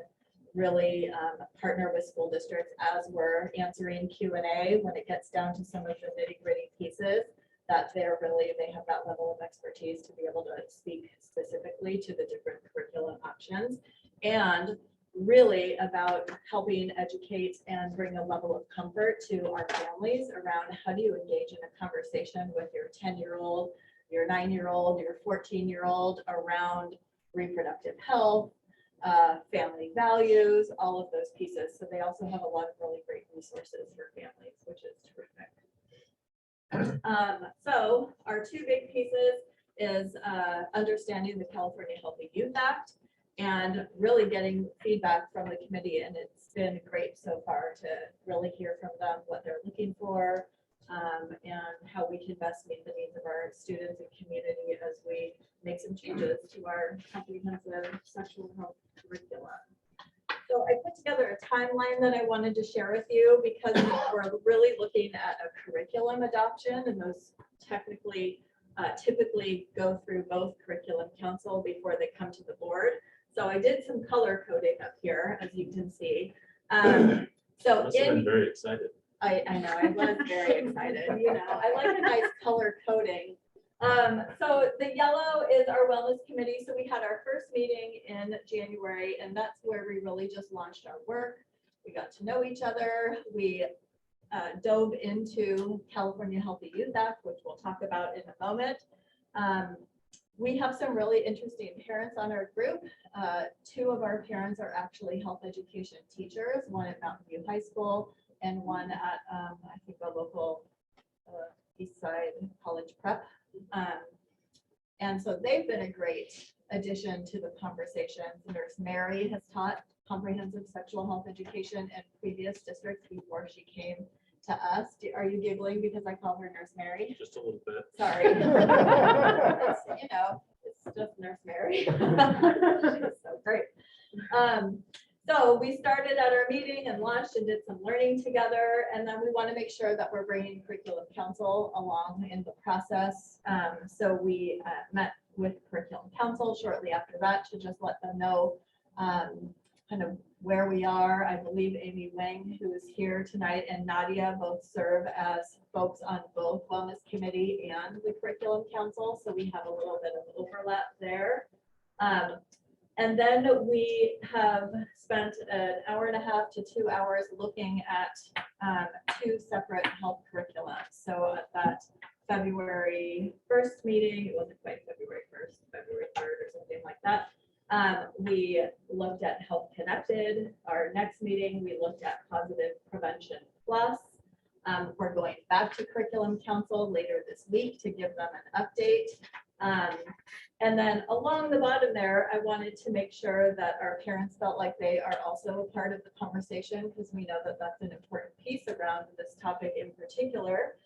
really partner with school districts as we're answering Q&A when it gets down to some of the nitty-gritty pieces, that they have that level of expertise to be able to speak specifically to the different curriculum options, and really about helping educate and bring a level of comfort to our families around how do you engage in a conversation with your 10-year-old, your 9-year-old, your 14-year-old around reproductive health, family values, all of those pieces. So they also have a lot of really great resources for families, which is terrific. So our two big pieces is understanding the California Healthy Youth Act and really getting feedback from the committee. And it's been great so far to really hear from them what they're looking for and how we can best meet the needs of our students and community as we make some changes to our comprehensive sexual health curriculum. So I put together a timeline that I wanted to share with you because we're really looking at a curriculum adoption, and those typically go through both curriculum council before they come to the board. So I did some color coding up here, as you can see. So Must have been very excited. I know, I was very excited. You know, I like a nice color coding. So the yellow is our wellness committee. So we had our first meeting in January, and that's where we really just launched our work. We got to know each other. We dove into California Healthy Youth Act, which we'll talk about in a moment. We have some really interesting parents on our group. Two of our parents are actually health education teachers, one at Mountain View High School and one at, I think, a local East Side College Prep. And so they've been a great addition to the conversations. Nurse Mary has taught comprehensive sexual health education in previous districts before she came to us. Are you giggling because I call her Nurse Mary? Just a little bit. Sorry. It's, you know, it's just Nurse Mary. She's so great. So we started at our meeting and launched and did some learning together. And then we want to make sure that we're bringing curriculum council along in the process. So we met with curriculum council shortly after that to just let them know kind of where we are. I believe Amy Wang, who is here tonight, and Nadia both serve as folks on both wellness committee and the curriculum council. So we have a little bit of overlap there. And then we have spent an hour and a half to 2 hours looking at two separate health curricula. So at that February 1st meeting, it wasn't quite February 1st, February 3rd or something like that. We looked at Health Connected. Our next meeting, we looked at Positive Prevention Plus. We're going back to Curriculum Council later this week to give them an update. And then along the bottom there, I wanted to make sure that our parents felt like they are also a part of the conversation, because we know that that's an important piece around this topic in particular.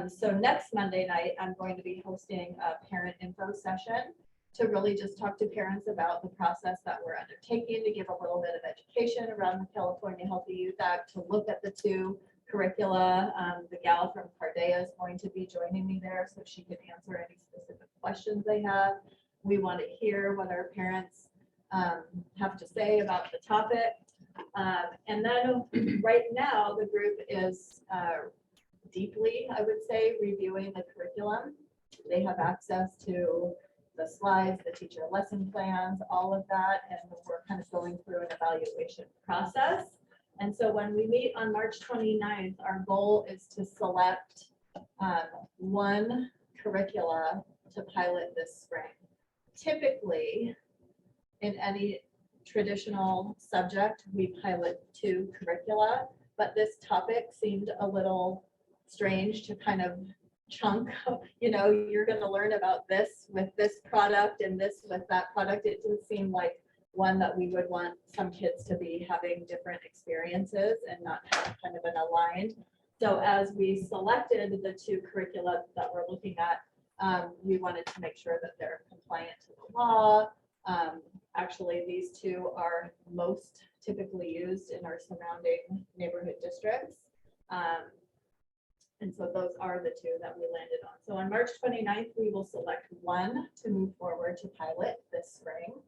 So next Monday night, I'm going to be hosting a parent info session. to really just talk to parents about the process that we're undertaking, to give a little bit of education around the California Healthy Youth Act, to look at the two curricula. The gal from Cardea is going to be joining me there so she can answer any specific questions they have. We want to hear what our parents have to say about the topic. And then right now, the group is deeply, I would say, reviewing the curriculum. They have access to the slides, the teacher lesson plans, all of that, and we're kind of going through an evaluation process. And so when we meet on March 29th, our goal is to select one curricula to pilot this spring. Typically, in any traditional subject, we pilot 2 curricula, but this topic seemed a little strange to kind of chunk. You know, you're going to learn about this with this product and this with that product. It didn't seem like one that we would want some kids to be having different experiences and not have kind of an aligned. So as we selected the 2 curricula that we're looking at, we wanted to make sure that they're compliant to the law. Actually, these 2 are most typically used in our surrounding neighborhood districts. And so those are the 2 that we landed on. So on March 29th, we will select one to move forward to pilot this spring.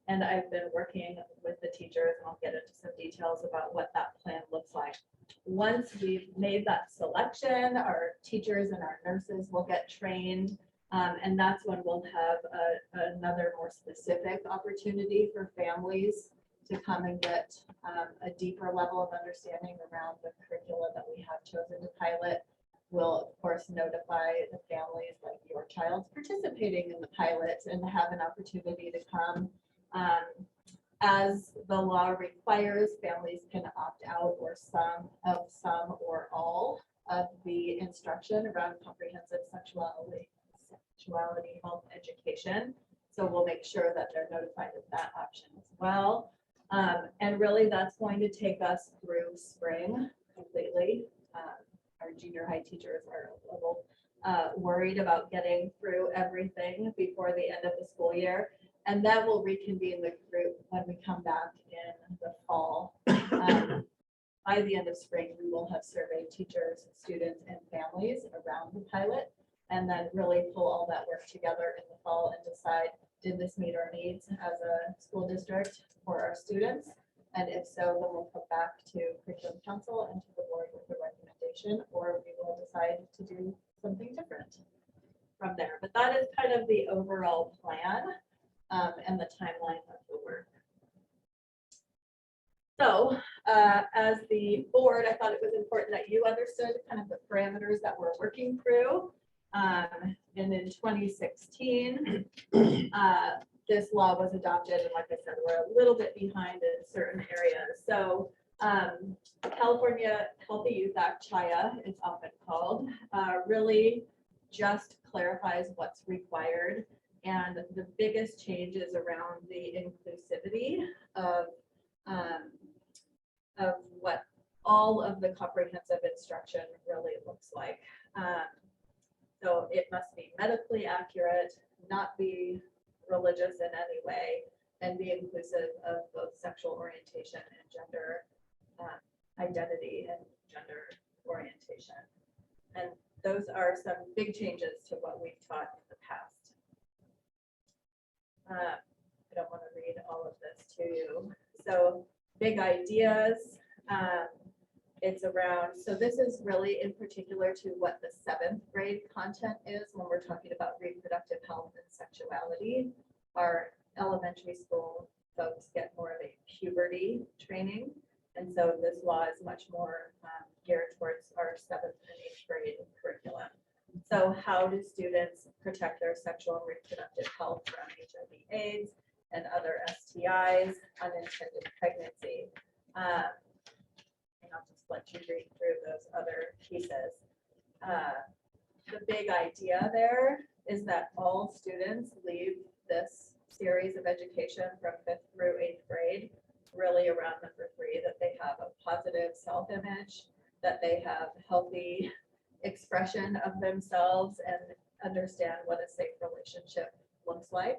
And I've been working with the teachers, and I'll get into some details about what that plan looks like. Once we've made that selection, our teachers and our nurses will get trained. And that's when we'll have another more specific opportunity for families to come and get a deeper level of understanding around the curricula that we have chosen to pilot. We'll, of course, notify the families like your child's participating in the pilot and have an opportunity to come. As the law requires, families can opt out or some or all of the instruction around comprehensive sexuality health education. So we'll make sure that they're notified of that option as well. And really that's going to take us through spring completely. Our junior high teachers are a little worried about getting through everything before the end of the school year. And then we'll reconvene the group when we come back in the fall. By the end of spring, we will have surveyed teachers, students, and families around the pilot, and then really pull all that work together in the fall and decide, did this meet our needs as a school district for our students? And if so, then we'll come back to curriculum council and to the board with the recommendation, or we will decide to do something different from there. But that is kind of the overall plan and the timeline of the work. So as the board, I thought it was important that you understood kind of the parameters that we're working through. And in 2016, this law was adopted. And like I said, we're a little bit behind in certain areas. So California Healthy Youth Act, CHIA, it's often called, really just clarifies what's required. And the biggest change is around the inclusivity of what all of the comprehensive instruction really looks like. So it must be medically accurate, not be religious in any way, and be inclusive of both sexual orientation and gender identity and gender orientation. And those are some big changes to what we've taught in the past. I don't want to read all of this to you. So big ideas. It's around, so this is really in particular to what the 7th grade content is when we're talking about reproductive health and sexuality. Our elementary school folks get more of a puberty training. And so this law is much more geared towards our 7th and 8th grade curriculum. So how do students protect their sexual and reproductive health from HIV/AIDS and other STIs, unintended pregnancy? And I'll just let you read through those other pieces. The big idea there is that all students leave this series of education from 5th through 8th grade really around number 3, that they have a positive self-image, that they have healthy expression of themselves and understand what a safe relationship looks like.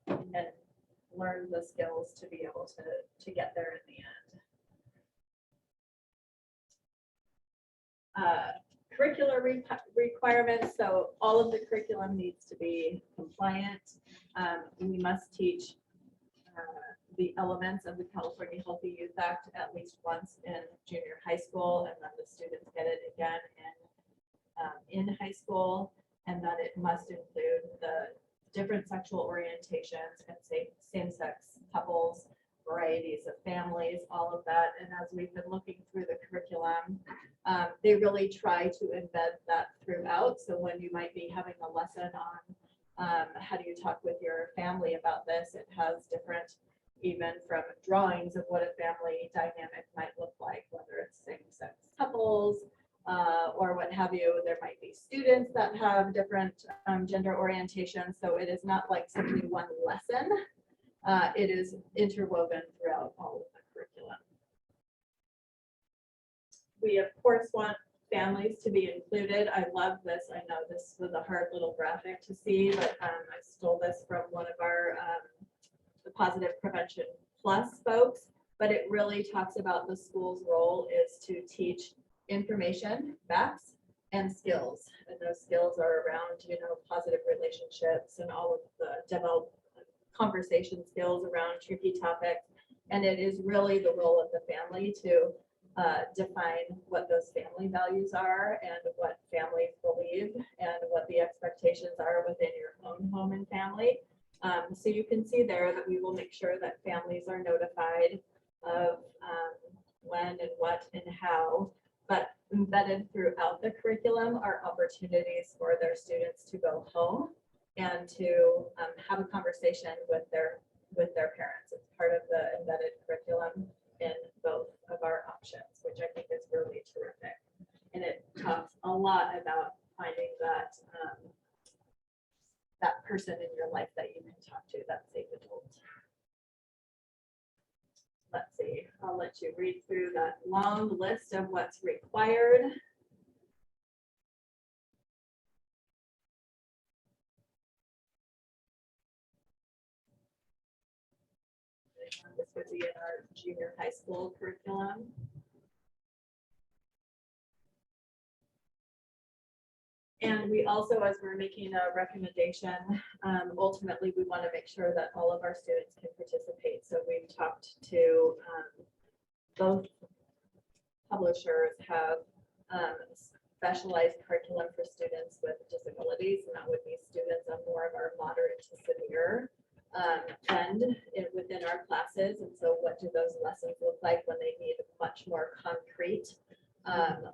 and learn the skills to be able to get there in the end. Curricular requirements, so all of the curriculum needs to be compliant. We must teach the elements of the California Healthy Youth Act at least once in junior high school, and then the students get it again in high school, and that it must include the different sexual orientations and same-sex couples, varieties of families, all of that. And as we've been looking through the curriculum, they really try to embed that throughout. So when you might be having a lesson on how do you talk with your family about this, it has different, even from drawings of what a family dynamic might look like, whether it's same-sex couples, or what have you. There might be students that have different gender orientations. So it is not like simply one lesson. It is interwoven throughout all of the curriculum. We, of course, want families to be included. I love this. I know this was a hard little graphic to see, but I stole this from one of our the Positive Prevention Plus folks, but it really talks about the school's role is to teach information, facts, and skills. And those skills are around, positive relationships and all of the developed conversation skills around tricky topics. And it is really the role of the family to define what those family values are and what families believe and what the expectations are within your own home and family. So you can see there that we will make sure that families are notified of when and what and how, but embedded throughout the curriculum are opportunities for their students to go home and to have a conversation with their parents. It's part of the embedded curriculum in both of our options, which I think is really terrific. And it talks a lot about finding that that person in your life that you can talk to, that safe adult. Let's see, I'll let you read through that long list of what's required. This would be in our junior high school curriculum. And we also, as we're making a recommendation, ultimately, we want to make sure that all of our students can participate. So we've talked to both publishers have specialized curriculum for students with disabilities, and that would be students on more of our moderate to severe end within our classes. And so what do those lessons look like when they need much more concrete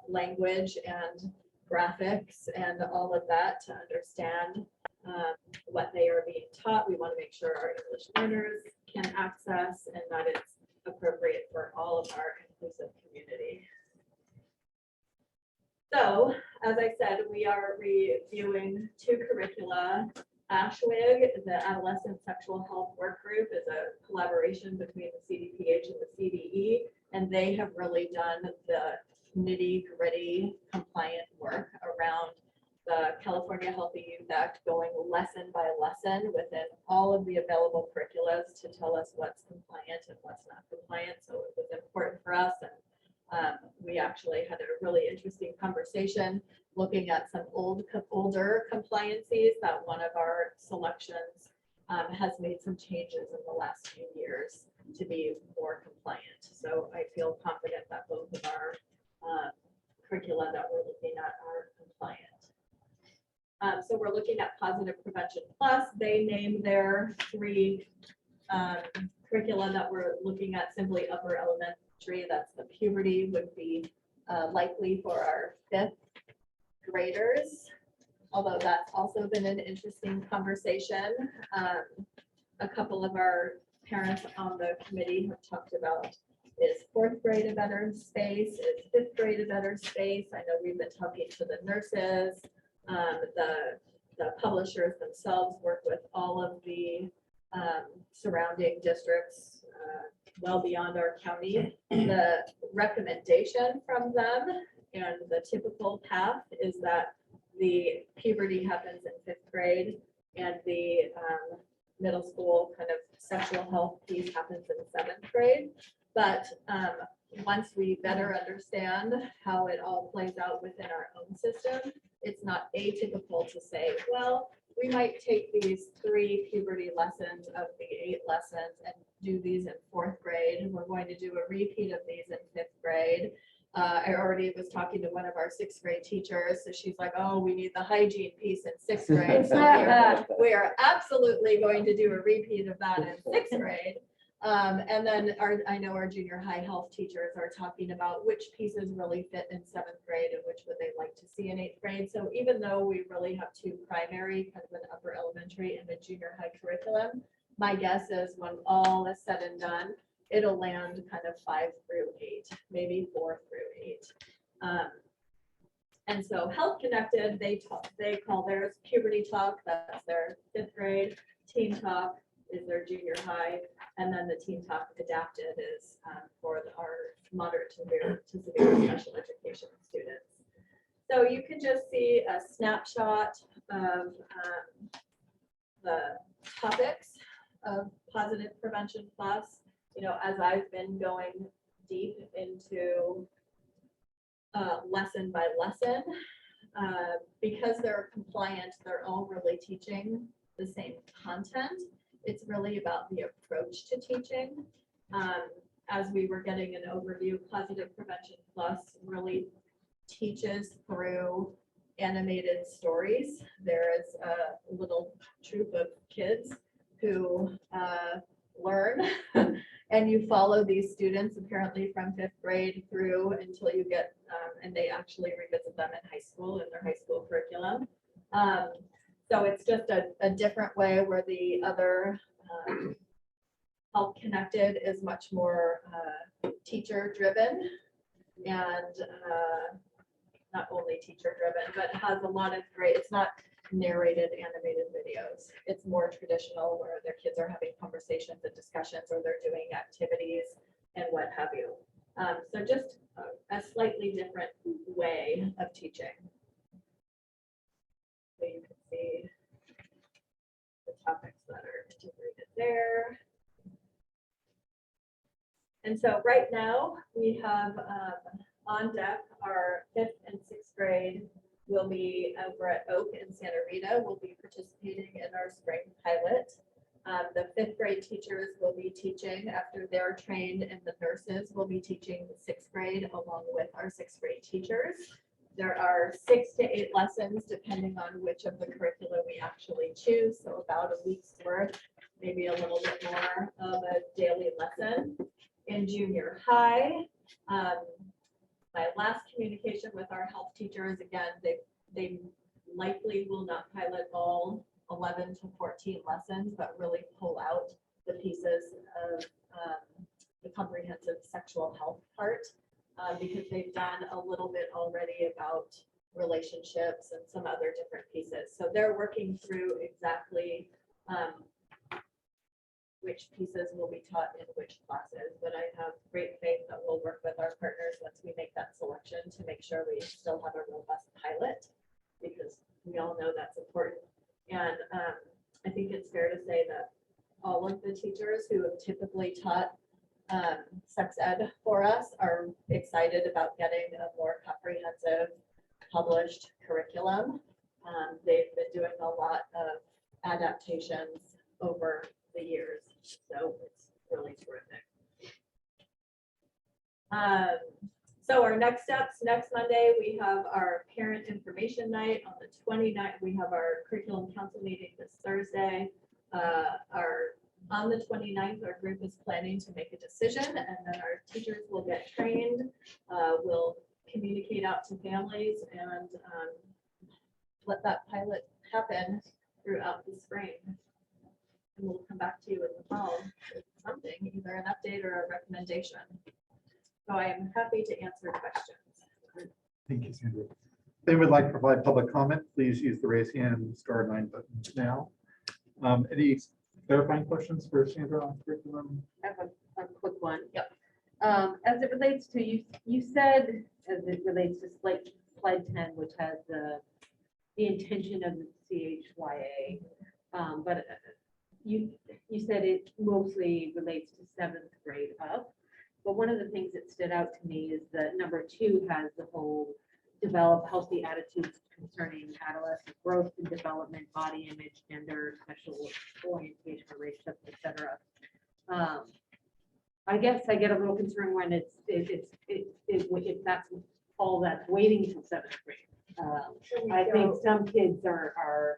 language and graphics and all of that to understand what they are being taught? We want to make sure our English learners can access and that it's appropriate for all of our inclusive community. So, as I said, we are reviewing 2 curricula. ASHWIG, the Adolescent Sexual Health Work Group, is a collaboration between the CDPH and the CDE, and they have really done the nitty-gritty compliant work around the California Healthy Youth Act, going lesson by lesson within all of the available curriculums to tell us what's compliant and what's not compliant. So it was important for us, and we actually had a really interesting conversation looking at some older compliances that one of our selections has made some changes in the last few years to be more compliant. So I feel confident that both of our curricula that we're looking at are compliant. So we're looking at Positive Prevention Plus. They name their 3 curricula that we're looking at simply upper elementary. That's the puberty would be likely for our 5th graders, although that's also been an interesting conversation. A couple of our parents on the committee have talked about, is 4th grade a better space? Is 5th grade a better space? I know we've been talking to the nurses. The publishers themselves work with all of the surrounding districts well beyond our county. The recommendation from them and the typical path is that the puberty happens in 5th grade and the middle school kind of sexual health piece happens in 7th grade. But once we better understand how it all plays out within our own system, it's not atypical to say, well, we might take these 3 puberty lessons of the 8 lessons and do these in 4th grade. And we're going to do a repeat of these in 5th grade. I already was talking to one of our 6th grade teachers. So she's like, oh, we need the hygiene piece in 6th grade. So we are absolutely going to do a repeat of that in 6th grade. And then I know our junior high health teachers are talking about which pieces really fit in 7th grade and which would they like to see in 8th grade. So even though we really have 2 primary, kind of an upper elementary and a junior high curriculum, my guess is when all is said and done, it'll land kind of 5 through 8, maybe 4 through 8. And so Health Connected, they call theirs Puberty Talk. That's their 5th grade. Teen Talk is their junior high. And then the Teen Talk Adapted is for our moderate to severe special education students. So you can just see a snapshot of the topics of Positive Prevention Plus. You know, as I've been going deep into lesson by lesson, because they're compliant, they're all really teaching the same content. It's really about the approach to teaching. As we were getting an overview, Positive Prevention Plus really teaches through animated stories. There is a little troop of kids who learn and you follow these students apparently from 5th grade through until you get, and they actually revisit them in high school in their high school curriculum. So it's just a different way where the other Health Connected is much more teacher driven and not only teacher driven, but has a lot of great, it's not narrated animated videos. It's more traditional where their kids are having conversations and discussions or they're doing activities and what have you. So just a slightly different way of teaching. So you can see the topics that are integrated there. And so right now we have on deck our 5th and 6th grade will be over at Oak and Santa Rita. We'll be participating in our spring pilot. The 5th grade teachers will be teaching after they're trained, and the nurses will be teaching the 6th grade along with our 6th grade teachers. There are 6 to 8 lessons depending on which of the curricula we actually choose. So about a week's worth, they a little bit more of a daily lesson. In junior high, my last communication with our health teachers, again, they likely will not pilot all 11 to 14 lessons, but really pull out the pieces of the comprehensive sexual health part, because they've done a little bit already about relationships and some other different pieces. So they're working through exactly which pieces will be taught in which classes, but I have great faith that we'll work with our partners once we make that selection to make sure we still have a robust pilot, because we all know that's important. And I think it's fair to say that all of the teachers who have typically taught sex ed for us are excited about getting a more comprehensive published curriculum. They've been doing a lot of adaptations over the years, so it's really terrific. So our next steps, next Monday, we have our parent information night. On the 29th, we have our curriculum council meeting this Thursday. On the 29th, our group is planning to make a decision, and then our teachers will get trained. We'll communicate out to families and let that pilot happen throughout the spring. And we'll come back to you in the fall with something, either an update or a recommendation. So I am happy to answer questions. Thank you, Sandra. If anyone would like to provide public comment, please use the raise hand and star 9 button now. Any clarifying questions for Sandra on curriculum? I have a quick one. Yep. As it relates to, you said, as it relates to slide 10, which has the intention of the CHYA, but you said it mostly relates to seventh grade up. But one of the things that stood out to me is that number 2 has the whole develop healthy attitudes concerning adolescent growth and development, body image, gender, sexual orientation, relationships, etc. I guess I get a little concerned when if that's all that's waiting until seventh grade. I think some kids are,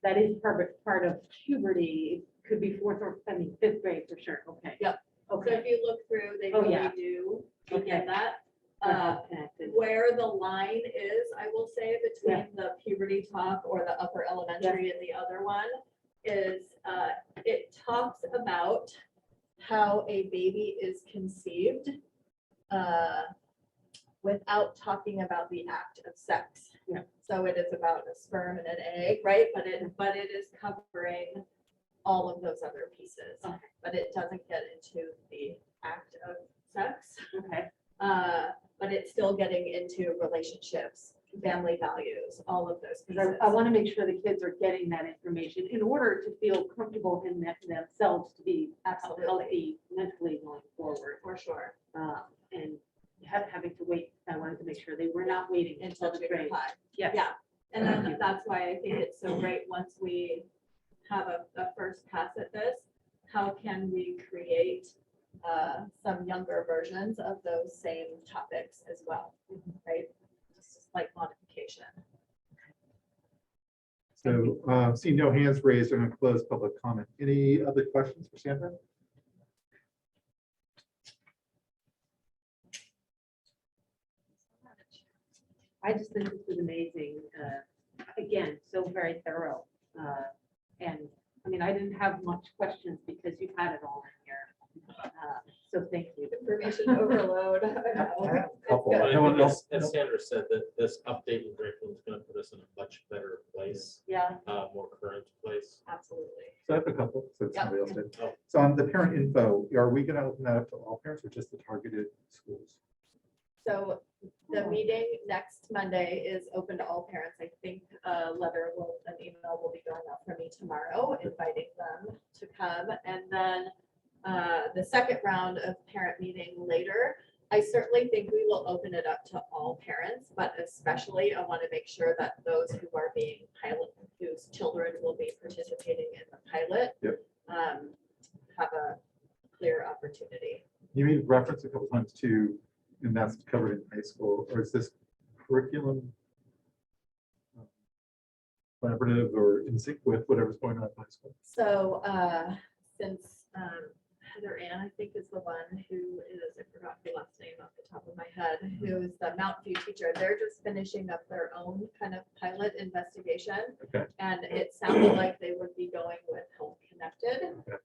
that is part of puberty, it could be fifth grade for sure, okay. Yep. So Okay. if you look through, they Oh, really yeah. do Okay. begin that. They're all connected. Where the line is, I will say, between the puberty talk or the upper elementary and the other one is, it talks about how a baby is conceived without talking about the act of sex. Yeah. So it is about a sperm and an egg, right? But it is covering all of those other pieces, Okay. but it doesn't get into the act of sex. Okay. But it's still getting into relationships, family values, all of those pieces. Because I want to make sure the kids are getting that information in order to feel comfortable in themselves to be Absolutely, healthy mentally going forward. for sure. And having to wait, I wanted to make sure they were not waiting Until until the junior grade. high. Yes. Yeah, and then that's why I think it's so great once we have a first pass at this, how can we create some younger versions of those same topics as well, right? Just like modification. So seeing no hands raised, I'm going to close public comment. Any other questions for Sandra? I just think this is amazing. Again, so very thorough. And I mean, I didn't have much questions because you've had it all in here. So thank you. Information overload. I know. I have a couple. It's But good. No I one think else? as Sandra said, that this update in curriculum is going to put us in a much better place, Yeah, more current place. absolutely. So I have a couple, so Yep. somebody else did. Oh. So on the parent info, are we going to open that up to all parents or just the targeted schools? So the meeting next Monday is open to all parents. I think a letter will, an email will be going out for me tomorrow, inviting them to come. And then the second round of parent meeting later, I certainly think we will open it up to all parents, but especially I want to make sure that those who are being pilot, whose children will be participating in the pilot, Yep. have a clear opportunity. You made reference a couple times to, and that's covered in high school, or is this curriculum collaborative or in sync with whatever's going on in high school? So since Heather Ann, I think is the one who is, I forgot the last name off the top of my head, who is the Mountain View teacher. They're just finishing up their own kind of pilot investigation. Okay. And it sounded like they would be going with Health Connected. Okay.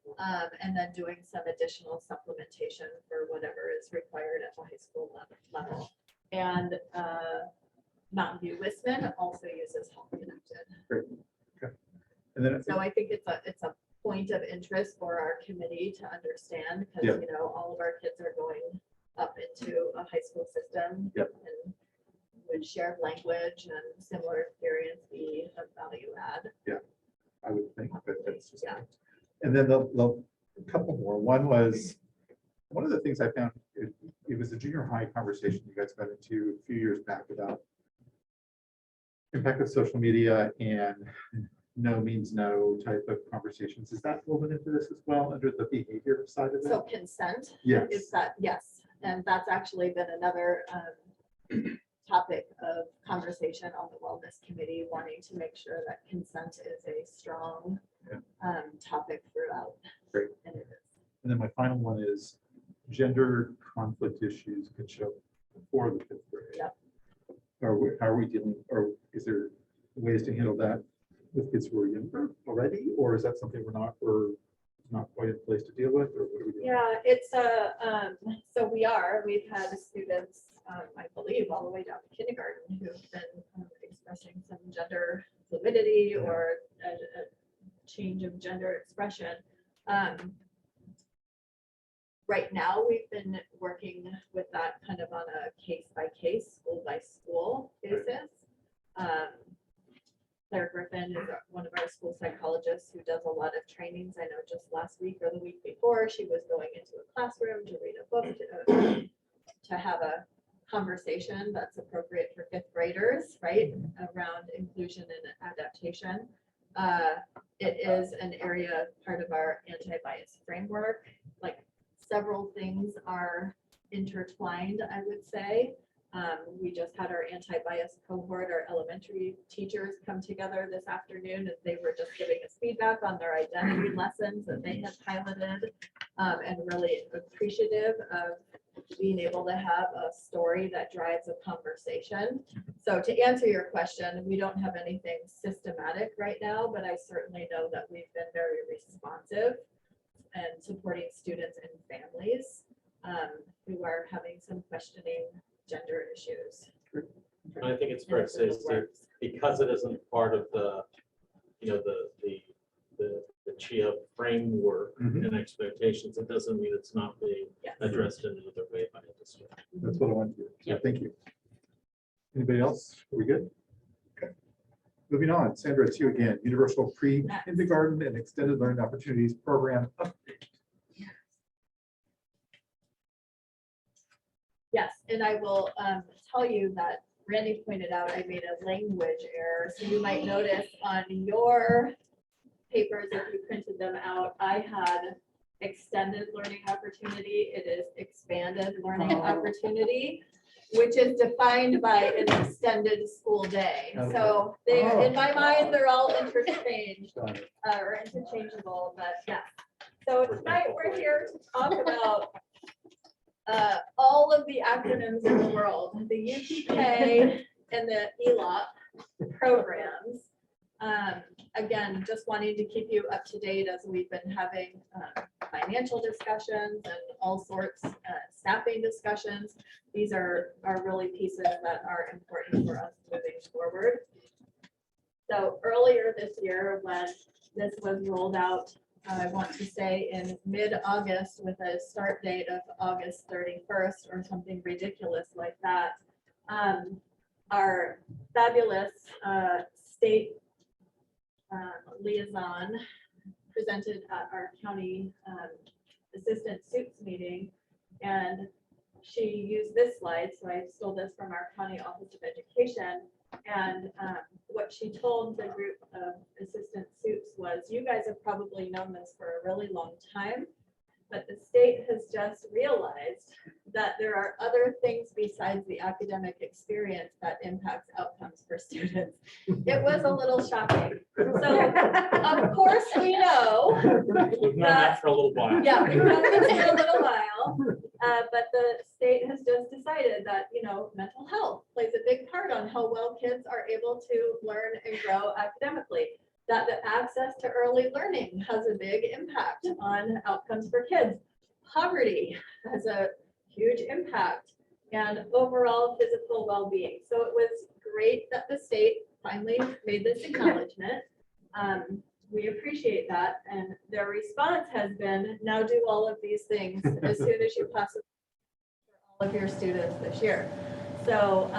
And then doing some additional supplementation for whatever is required at the high school level. And Mountain View Wisman also uses Health Connected. Great. Okay. And then So I think it's a point of interest for our committee to understand, because, Yeah. you know, all of our kids are going up into a high school system. Yep. And would shared language and similar experience be a value add? I would think, but that's just. Yeah. And then the couple more. One was, one of the things I found, it was a junior high conversation you guys got into a few years back about impact of social media and no means no type of conversations. Is that woven into this as well under the behavior side of So it? consent Yes. is that, yes, and that's actually been another topic of conversation on the wellness committee, wanting to make sure that consent is a strong topic throughout. Great. And it is. And then my final one is gender conflict issues could show up before the fifth grade. Yep. How are we dealing, or is there ways to handle that with kids who are younger already? Or is that something we're not quite in place to deal with, or what are we doing? Yeah, it's so we've had students, I believe, all the way down to kindergarten who've been expressing some gender fluidity or a change of gender expression. Right now, we've been working with that kind of on a case by case, school by school basis. Claire Griffin is one of our school psychologists who does a lot of trainings. I know just last week or the week before, she was going into a classroom to read a book, to have a conversation that's appropriate for fifth graders, right? Around inclusion and adaptation. It is an area, part of our anti-bias framework. Like several things are intertwined, I would say. We just had our anti-bias cohort, our elementary teachers come together this afternoon and they were just giving us feedback on their identity lessons that they had piloted, and really appreciative of being able to have a story that drives a conversation. So to answer your question, we don't have anything systematic right now, but I certainly know that we've been very responsive and supporting students and families who are having some questioning gender issues. And I think it's fair to say, Steve, because it isn't part of the, you know, the CHIA framework Mhm. and expectations, it doesn't mean it's not being Yes. addressed in another way by the district. That's what I wanted to do. So Yeah. thank you. Anybody else? Are we good? Okay. Moving on, Sandra, it's you again. Universal pre-kindergarten and extended learning opportunities program update. Yes, and I will tell you that Randy pointed out I made a language error. So you might notice on your papers, if you printed them out, I had extended learning opportunity. It is expanded learning opportunity, which is defined by an extended school day. So they, in my mind, they're all interchanged or interchangeable, but yeah. So tonight we're here to talk about all of the acronyms in the world, the UPK and the ELOP programs. Again, just wanting to keep you up to date as we've been having financial discussions and all sorts, staffing discussions. These are really pieces that are important for us moving forward. So earlier this year, when this was rolled out, I want to say in mid-August with a start date of August 31st or something ridiculous like that. Our fabulous state liaison presented at our county assistant suits meeting, and she used this slide. So I stole this from our county office of education. And what she told the group of assistant suits was, you guys have probably known this for a really long time, but the state has just realized that there are other things besides the academic experience that impacts outcomes for students. It was a little shocking. So of course we know, We've known that for a little while. yeah, we've known this for a little while, but the state has just decided that, you know, mental health plays a big part on how well kids are able to learn and grow academically. That the access to early learning has a big impact on outcomes for kids. Poverty has a huge impact, and overall physical well-being. So it was great that the state finally made this acknowledgement. We appreciate that, and their response has been, now do all of these things as soon as you possibly can for all of your students this year. So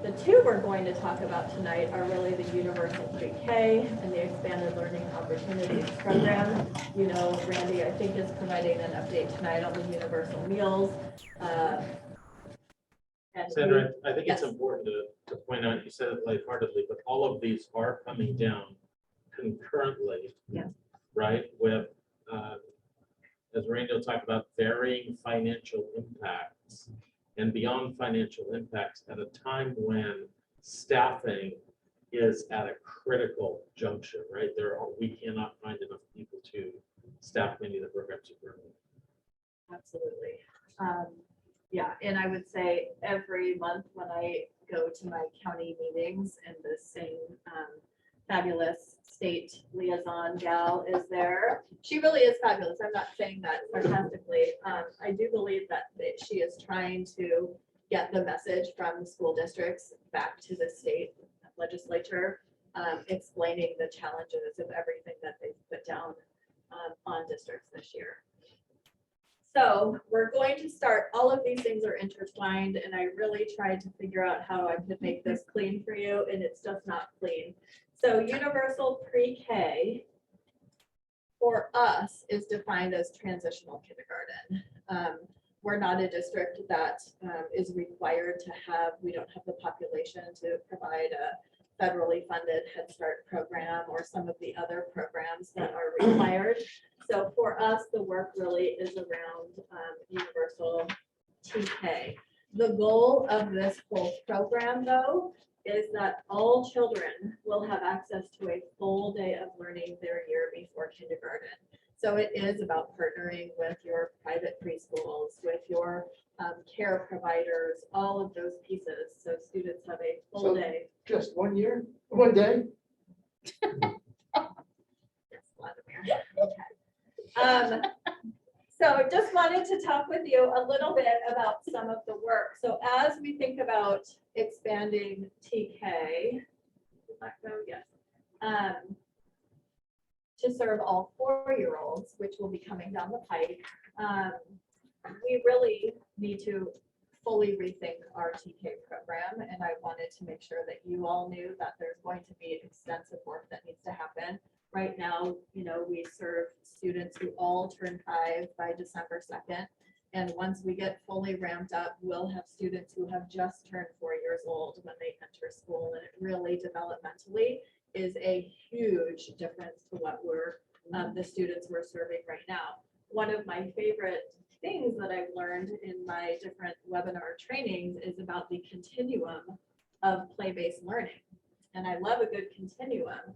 the two we're going to talk about tonight are really the Universal Pre-K and the Expanded Learning Opportunities Program. You know, Randy, I think, is providing an update tonight on the universal meals. And Sandra, I think it's Yes. important to point out, you said it lightheartedly, but all of these are coming down concurrently. Yeah. Right, with, as Randy will talk about, varying financial impacts. And beyond financial impacts, at a time when staffing is at a critical juncture, right? We cannot find enough people to staff many of the programs we're running. Absolutely. Yeah, and I would say every month when I go to my county meetings and the same fabulous state liaison gal is there. She really is fabulous. I'm not saying that sarcastically. I do believe that she is trying to get the message from the school districts back to the state legislature, explaining the challenges of everything that they've put down on districts this year. So we're going to start, all of these things are intertwined, and I really tried to figure out how I could make this clean for you, and it's just not clean. So universal pre-K for us is defined as transitional kindergarten. We're not a district that is required to have, we don't have the population to provide a federally funded Head Start program or some of the other programs that are required. So for us, the work really is around universal TK. The goal of this whole program, though, is that all children will have access to a full day of learning their year before kindergarten. So it is about partnering with your private preschools, with your care providers, all of those pieces. So students have a full So- day. Just 1 year, 1 day? Yes, Vladimir. Okay. So just wanted to talk with you a little bit about some of the work. So as we think about expanding TK, does that go? Yes. To serve all 4-year-olds, which will be coming down the pike, we really need to fully rethink our TK program. And I wanted to make sure that you all knew that there's going to be extensive work that needs to happen. Right now, we serve students who all turn 5 by December 2nd. And once we get fully ramped up, we'll have students who have just turned 4 years old when they enter school. And it really developmentally is a huge difference to what we're, the students we're serving right now. One of my favorite things that I've learned in my different webinar trainings is about the continuum of play-based learning. And I love a good continuum.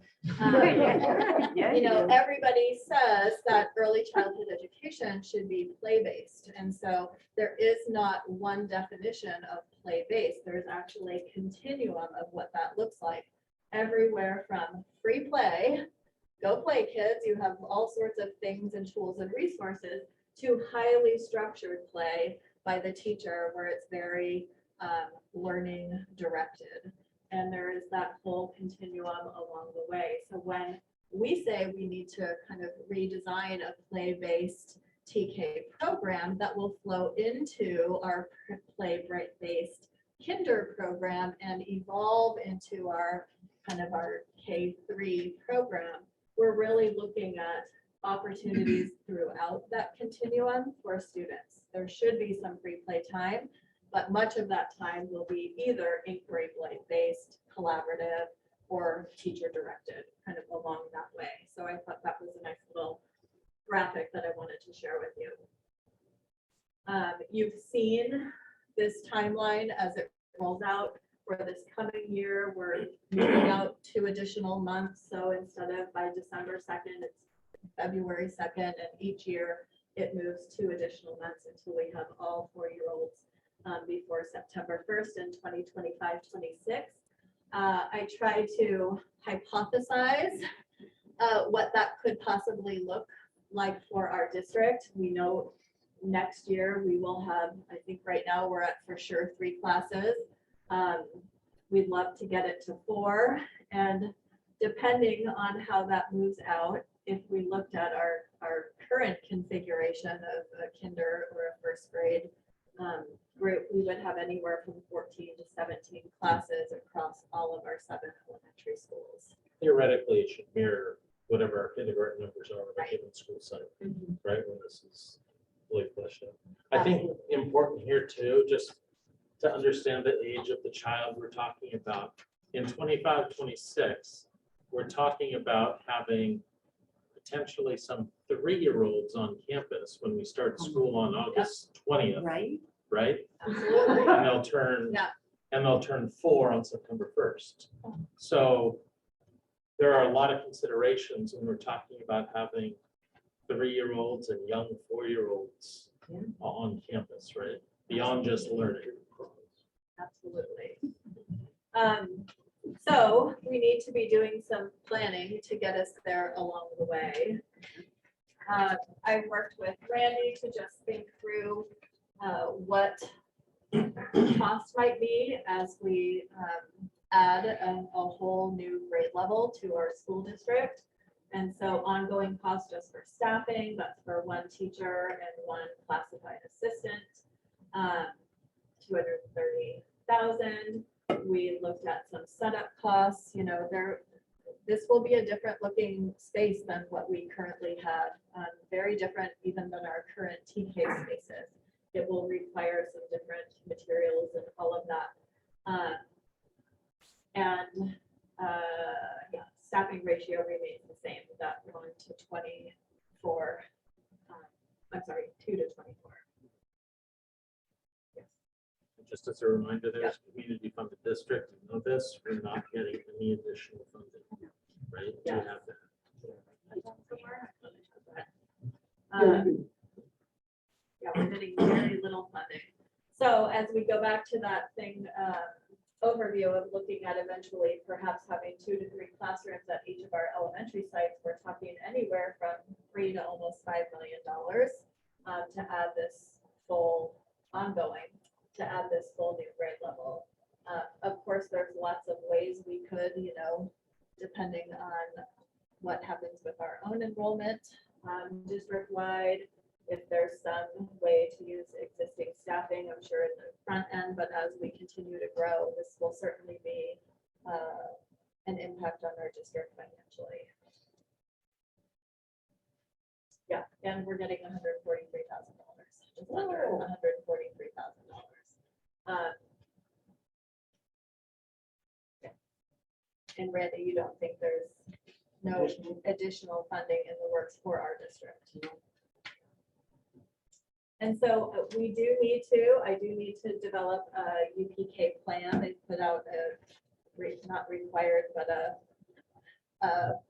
Everybody says that early childhood education should be play-based. And so there is not one definition of play-based. There's actually a continuum of what that looks like. Everywhere from free play, go play kids, you have all sorts of things and tools and resources, to highly structured play by the teacher where it's very learning directed. And there is that whole continuum along the way. So when we say we need to kind of redesign a play-based TK program that will flow into our play-based kinder program and evolve into our kind of our K3 program, we're really looking at opportunities throughout that continuum for students. There should be some free play time, but much of that time will be either inquiry based, collaborative, or teacher directed, kind of along that way. So I thought that was a nice little graphic that I wanted to share with you. You've seen this timeline as it rolls out. For this coming year, we're moving out 2 additional months. So instead of by December 2nd, it's February 2nd, and each year it moves 2 additional months until we have all 4-year-olds before September 1st in 2025-26. I tried to hypothesize what that could possibly look like for our district. We know next year we will have, I think right now we're at for sure 3 classes. We'd love to get it to 4, and depending on how that moves out, if we looked at our current configuration of a kinder or a first grade group, we would have anywhere from 14 to 17 classes across all of our 7 elementary schools. Theoretically, it should mirror whatever our kindergarten numbers are at a given school site, Mhm. right, when this is fully fleshed out. I think important here too, just to understand the age of the child we're talking about. In 25-26, we're talking about having potentially some 3-year-olds on campus when we start school on August 20th, Right? right? Absolutely. And they'll turn, Yeah. and they'll turn 4 on September 1st. So there are a lot of considerations when we're talking about having 3-year-olds and young 4-year-olds Yeah. on campus, right? Beyond just learning. Absolutely. So we need to be doing some planning to get us there along the way. I worked with Randy to just think through what cost might be as we add a whole new grade level to our school district. And so ongoing cost just for staffing, that's for 1 teacher and 1 classified assistant, 230,000. We looked at some setup costs, this will be a different looking space than what we currently have. Very different even than our current TK spaces. It will require some different materials and all of that. Yeah, staffing ratio remains the same, that 1 to 24. I'm sorry, 2 to 24. Yes. Just as a reminder, there's community funded district, you know this, we're not getting any additional funding, right? We Yeah. have that. Yeah, we're getting very little funding. So as we go back to that thing, overview of looking at eventually perhaps having 2 to 3 classrooms at each of our elementary sites, we're talking anywhere from $3 to almost $5 million to add this full ongoing, to add this full new grade level. Of course, there's lots of ways we could, depending on what happens with our own enrollment district-wide. If there's some way to use existing staffing, I'm sure in the front end, but as we continue to grow, this will certainly be an impact on our district financially. Yeah, and we're getting $143,000, just under $143,000. And Randy, you don't think there's no additional funding in the works for our district? And so I do need to develop a UPK plan. They put out not required, but a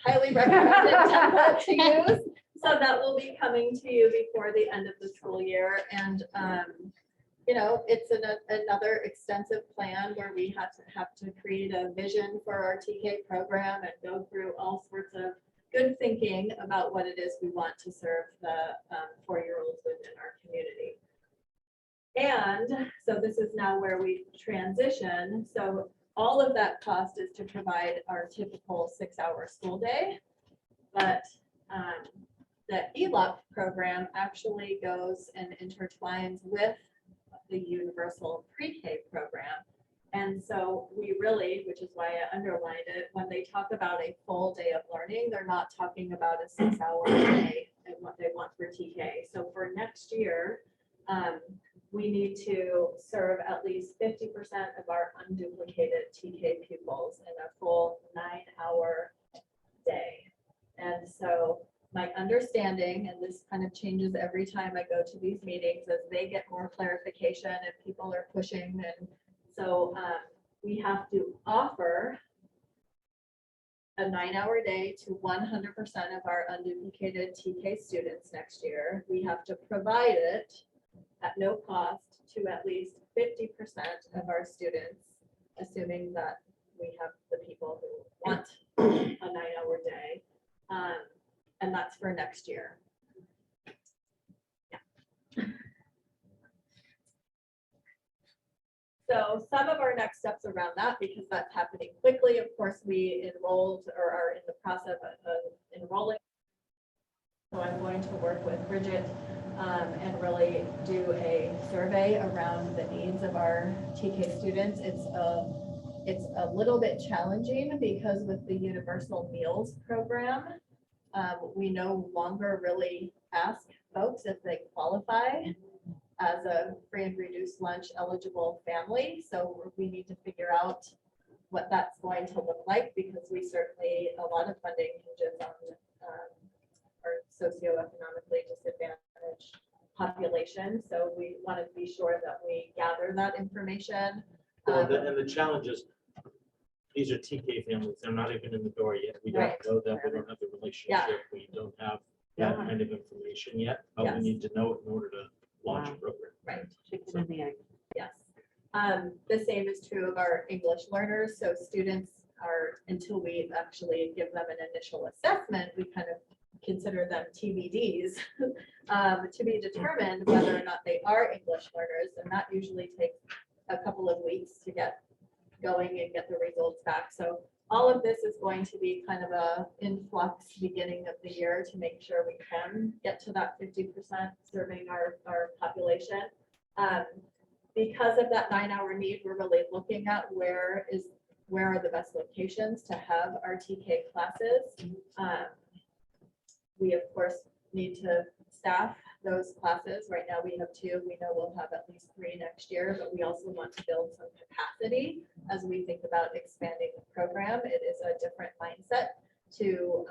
highly recommended template to use. So that will be coming to you before the end of the school year. And, it's another extensive plan where we have to create a vision for our TK program and go through all sorts of good thinking about what it is we want to serve the 4-year-olds within our community. And so this is now where we transition. So all of that cost is to provide our typical 6-hour school day. But the ELOP program actually goes and intertwines with the universal pre-K program. And so we really, which is why I underlined it, when they talk about a full day of learning, they're not talking about a 6-hour day and what they want for TK. So for next year, we need to serve at least 50% of our unduplicated TK pupils in a full 9-hour day. And so my understanding, and this kind of changes every time I go to these meetings as they get more clarification and people are pushing, and so we have to offer a 9-hour day to 100% of our unduplicated TK students next year. We have to provide it at no cost to at least 50% of our students, assuming that we have the people who want a 9-hour day. And that's for next year. Yeah. So some of our next steps around that, because that's happening quickly, of course, we enrolled or are in the process of enrolling. So I'm going to work with Bridget and really do a survey around the needs of our TK students. It's a little bit challenging because with the Universal Meals program, we no longer really ask folks if they qualify as a free and reduced lunch eligible family. So we need to figure out what that's going to look like, because we certainly, a lot of funding hinges on our socioeconomically disadvantaged population. So we want to be sure that we gather that information. Well, and the challenge is, these are TK families. They're not even in the door yet. We don't Right. know them. We don't have the relationship. We don't have that kind of information yet, but we Yes. need to know it in order to launch a program. Right. Chicken and the egg. Yes. The same is true of our English learners. So students are, until we actually give them an initial assessment, we kind of consider them TBDs to be determined whether or not they are English learners. And that usually takes a couple of weeks to get going and get the results back. So all of this is going to be kind of a influx beginning of the year to make sure we can get to that 50% serving our population. Because of that 9-hour need, we're really looking at where is where are the best locations to have our TK classes. We, of course, need to staff those classes. Right now, we have 2. We know we'll have at least 3 next year, but we also want to build some capacity as we think about expanding the program. It is a different mindset to,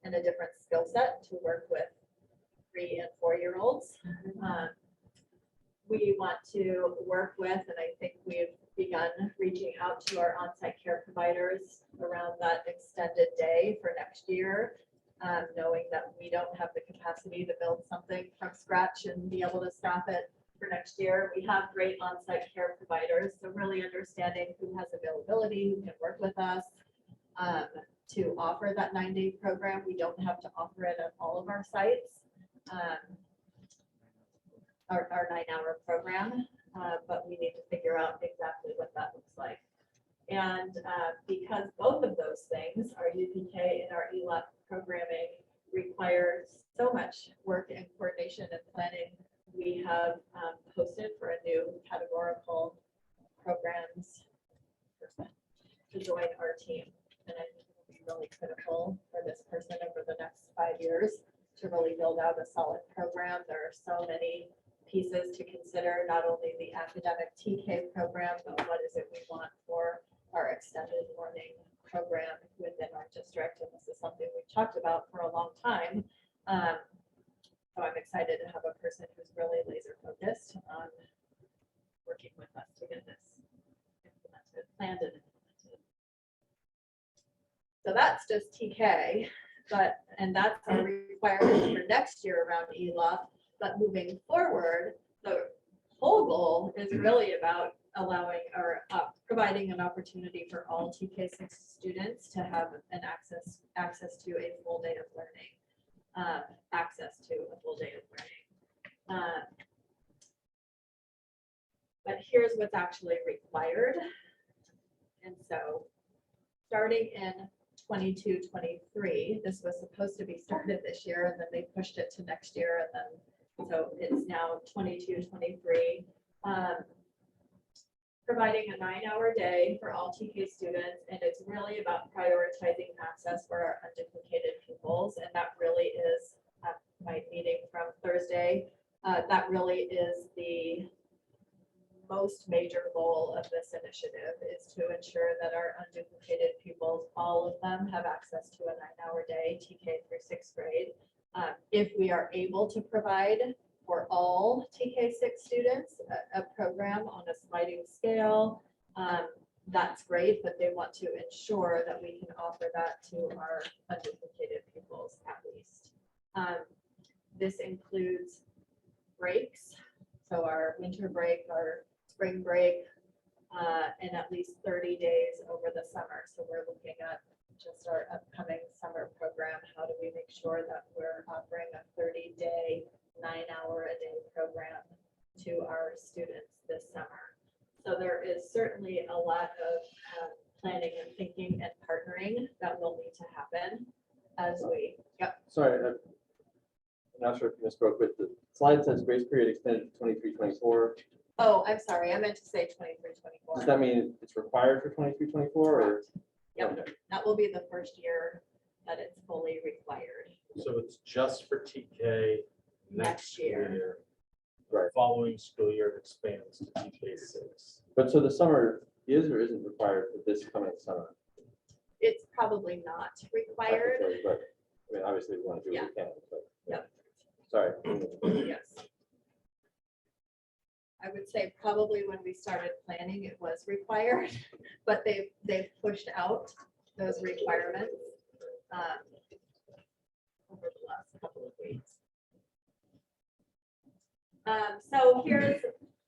and a different skill set to work with 3 and 4-year-olds. We want to work with, and I think we've begun reaching out to our on-site care providers around that extended day for next year, knowing that we don't have the capacity to build something from scratch and be able to staff it for next year. We have great on-site care providers, so really understanding who has availability, who can work with us to offer that 9-day program. We don't have to offer it at all of our sites. Our 9-hour program, but we need to figure out exactly what that looks like. And because both of those things, our UPK and our ELAP programming, require so much work and coordination and planning, we have posted for a new categorical programs person to join our team. And I think it will be really critical for this person over the next 5 years to really build out a solid program. There are so many pieces to consider, not only the academic TK program, but what is it we want for our extended learning program within our district. And this is something we've talked about for a long time. So I'm excited to have a person who's really laser focused on working with us to get this implemented, planned and implemented. So that's just TK, and that's our requirement for next year around ELA. But moving forward, the whole goal is really about allowing or providing an opportunity for all TK6 students to have an access to a full day of learning, but here's what's actually required. And so starting in 22-23, this was supposed to be started this year, and then they pushed it to next year, and then so it's now 22-23. Providing a 9-hour day for all TK students, and it's really about prioritizing access for our unduplicated pupils, and that really is my meeting from Thursday. That really is the most major goal of this initiative, is to ensure that our unduplicated pupils, all of them, have access to a 9-hour day, TK through 6th grade. If we are able to provide for all TK6 students a program on a sliding scale, that's great, but they want to ensure that we can offer that to our unduplicated pupils at least. This includes breaks, so our winter break, our spring break, and at least 30 days over the summer. So we're looking at just our upcoming summer program. How do we make sure that we're offering a 30-day, 9-hour-a-day program to our students this summer? So there is certainly a lot of planning and thinking and partnering that will need to happen as we, Sorry, I'm not sure if you misspoke, but the slide says grace period extended to 23-24. Oh, I'm sorry, I meant to say 23-24. Does that mean it's required for 23-24 or? Yep. Okay. That will be the first year that it's fully required. So it's just for TK next year. year. Right. Following school year it expands to TK6. But so the summer is or isn't required for this coming summer? It's probably not required. But I mean, obviously we want to do what we can, but. Yep. Sorry. Yes. I would say probably when we started planning, it was required, but they've pushed out those requirements over the last couple of weeks. So here's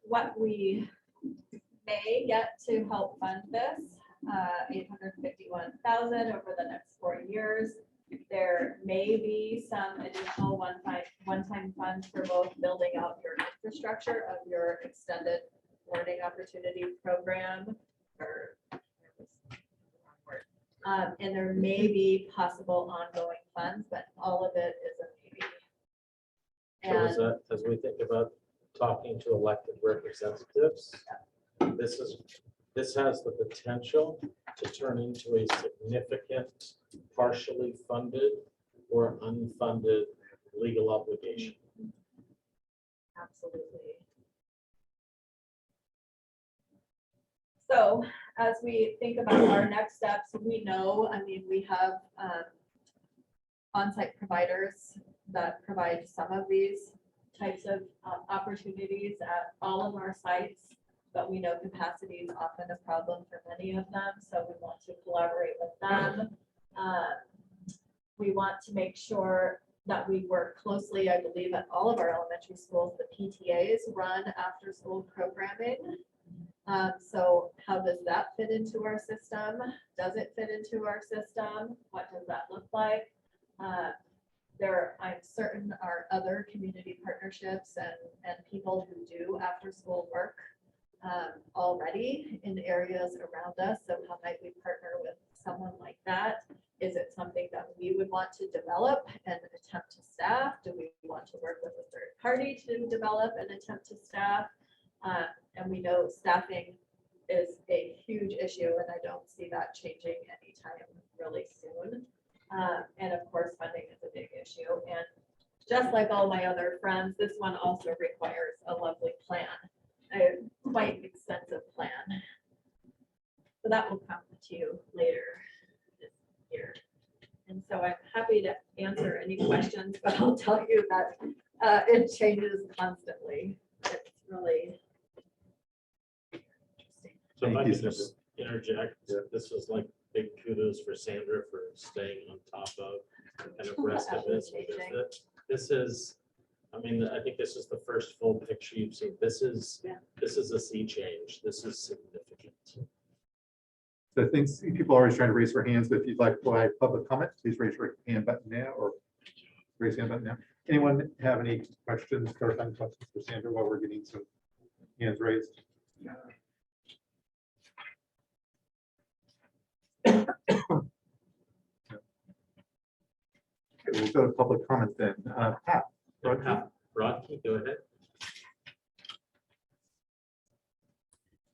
what we may get to help fund this, $851,000 over the next 4 years. There may be some additional one-time funds for both building out your infrastructure of your extended learning opportunity program, and there may be possible ongoing funds, but all of it is a maybe. So is that, as we think about talking to elected representatives, this is This has the potential to turn into a significant partially funded or unfunded legal obligation. Absolutely. So as we think about our next steps, we know, I mean, we have on-site providers that provide some of these types of opportunities at all of our sites, but we know capacity is often a problem for many of them, so we want to collaborate with them. We want to make sure that we work closely, I believe, at all of our elementary schools, the PTAs run after-school programming. So how does that fit into our system? Does it fit into our system? What does that look like? There, I'm certain, are other community partnerships and people who do after-school work already in areas around us. So how might we partner with someone like that? Is it something that we would want to develop and attempt to staff? Do we want to work with a third party to develop and attempt to staff? And we know staffing is a huge issue, and I don't see that changing anytime really soon. And of course, funding is a big issue. And just like all my other friends, this one also requires a lovely plan, a quite extensive plan. So that will come to you later this year. And so I'm happy to answer any questions, but I'll tell you that it changes constantly. It's really interesting. So if I Thank you, could just interject, this was like big kudos for Sandra for staying on top of and abreast of this. Because this is, I mean, I think this is the first full picture you've seen. This is a sea change. This is significant. So things, people are always trying to raise their hands, but if you'd like to provide public comment, please raise your hand button now or raise your hand button now. Anyone have any questions, clarifying questions for Sandra while we're getting some hands raised? Okay, we'll go to public comment then. Pat, Rodney, go ahead.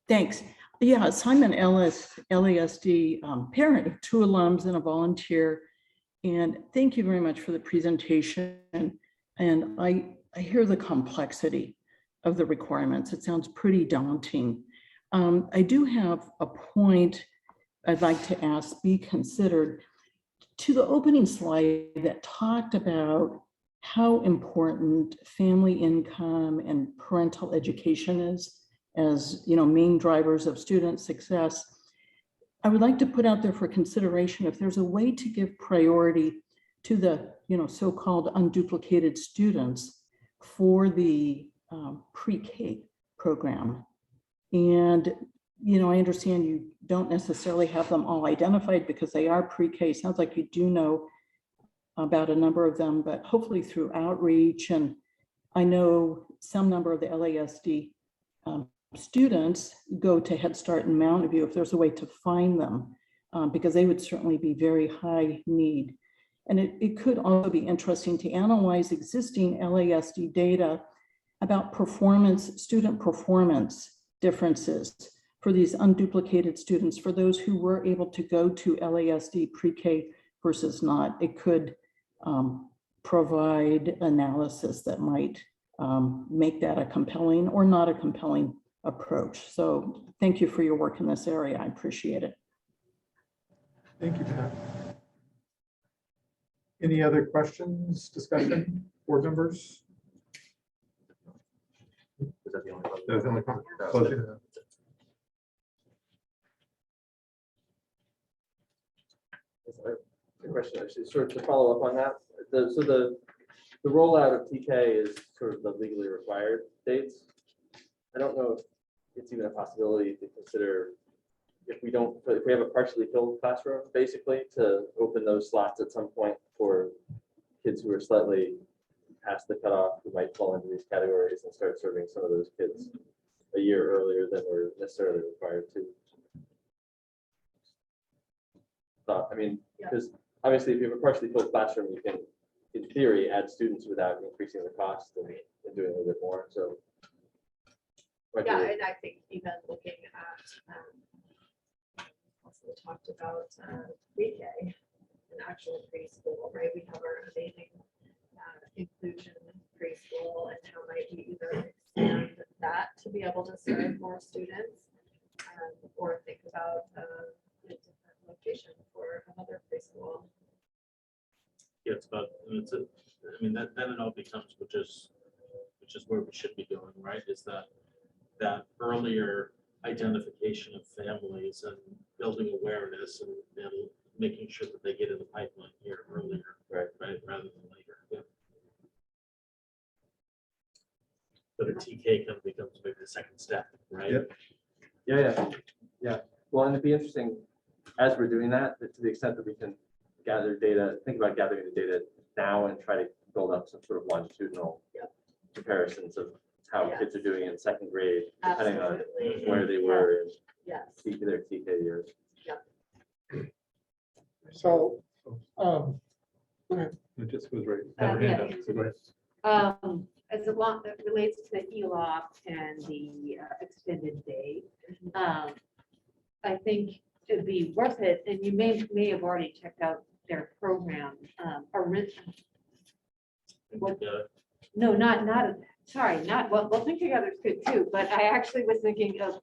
Thanks. Yes, I'm an LASD parent of 2 alums and a volunteer. And thank you very much for the presentation. And I hear the complexity of the requirements. It sounds pretty daunting. I do have a point I'd like to ask be considered. To the opening slide that talked about how important family income and parental education is as, you know, main drivers of student success. I would like to put out there for consideration if there's a way to give priority to the, you know, so-called unduplicated students for the pre-K program. And, you know, I understand you don't necessarily have them all identified because they are pre-K. Sounds like you do know about a number of them, but hopefully through outreach. And I know some number of the LASD students go to Head Start in Mountain View if there's a way to find them, because they would certainly be very high need. And it could also be interesting to analyze existing LASD data about performance, student performance differences for these unduplicated students, for those who were able to go to LASD pre-K versus not. It could provide analysis that might make that a compelling or not a compelling approach. So thank you for your work in this area. I appreciate it. thank you, Pat. Any other questions, discussion, board members? Is that the only one? That's the only comment. Closing. Good question, actually, sort of to follow up on that. So the rollout of TK is sort of the legally required dates. I don't know if it's even a possibility to consider if we have a partially filled classroom, basically, to open those slots at some point for kids who are slightly past the cutoff, who might fall into these categories, and start serving some of those kids a year earlier than we're necessarily required to. I mean, because obviously if you have a partially filled classroom, you can, in theory, add students without increasing the cost and doing a little bit more, so. Yeah, and I think even looking at we talked about pre-K and actual preschool, right? We have our amazing inclusion preschool, and how might we either expand that to be able to serve more students, or think about a different location for another preschool. Yeah, it's about, I mean, then it all becomes, which is where we should be going, right? Is that earlier identification of families and building awareness and making sure that they get in the pipeline here earlier, right, rather than later. Yeah. But a TK kind of becomes maybe the second step, right? Yep. Yeah. Well, and it'd be interesting as we're doing that, to the extent that we can gather data, think about gathering the data now and try to build up some sort of longitudinal comparisons of how kids are doing in second grade, depending Absolutely. on where they were Yes. in their TK years. So, It just was right. Yeah. So go ahead. As a lot that relates to the ELOP and the extended day, I think it'd be worth it, and you may have already checked out their program. No, sorry, well, Think Together is good too, but I actually was thinking of,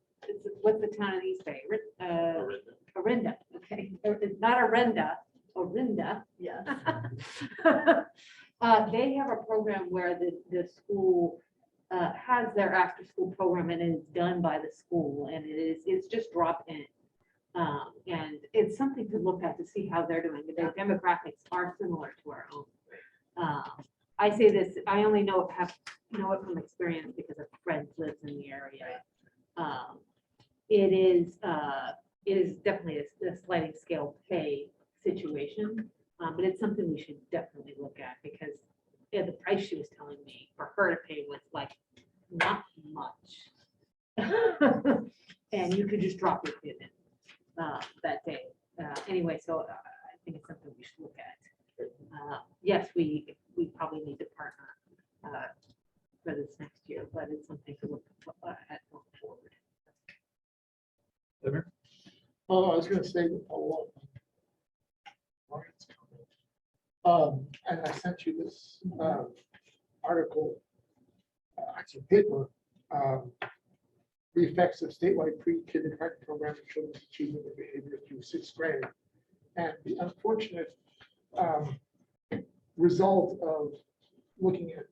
what's the town in East Bay? Orinda, okay, it's not Orinda, Orinda. Yes. They have a program where the school has their after-school program, and it's done by the school, and it's just drop in. And it's something to look at to see how they're doing. Their demographics are similar to our own. I say this, I only know it from experience because a friend lives in the area. It is definitely a sliding scale pay situation, but it's something we should definitely look at, because the price she was telling me for her to pay was like not much. And you could just drop your kid in that day. Anyway, so I think it's something we should look at. Yes, we probably need to partner for this next year, but it's something to look at going forward. I was gonna say to follow up on Ryan's comment. And I sent you this article, actually paper, the effects of statewide pre-kindergarten program on children's achievement and behavior through sixth grade. And the unfortunate result of looking at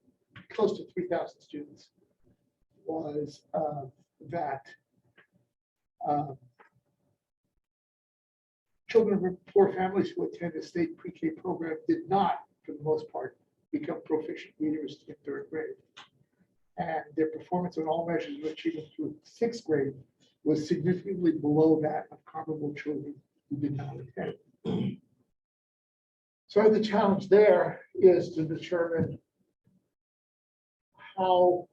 close to 3,000 students was that children from poor families who attend a state pre-K program did not, for the most part, become proficient readers in third grade. And their performance on all measures of achievement through sixth grade was significantly below that of comparable children who did not attend. So the challenge there is to determine how,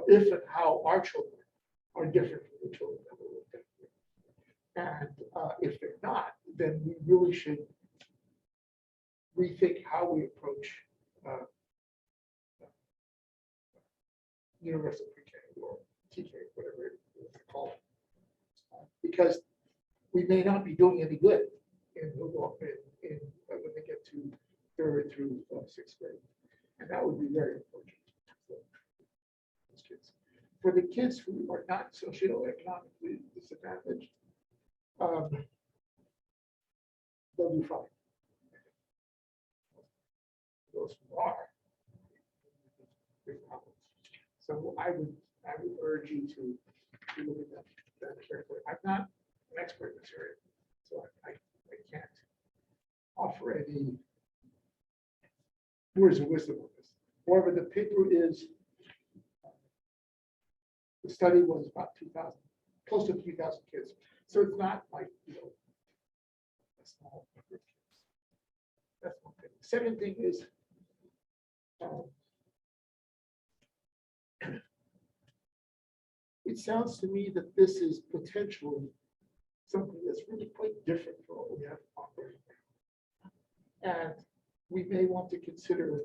if and how our children are different from the children that we're looking at. And if they're not, then we really should rethink how we approach universal pre-K or TK, whatever you want to call it. Because we may not be doing any good in when they get to third through sixth grade. And that would be very important for those kids. For the kids who are not socioeconomically disadvantaged, they'll do fine. Those who are, big problems. So I would urge you to look at that carefully. I'm not an expert in this area, so I can't offer any words of wisdom on this. However, the paper is, the study was about 2,000, close to 3,000 kids. So it's not like, a small number of kids. That's one thing. Second thing is, it sounds to me that this is potentially something that's really quite different from what we have operating now. And we may want to consider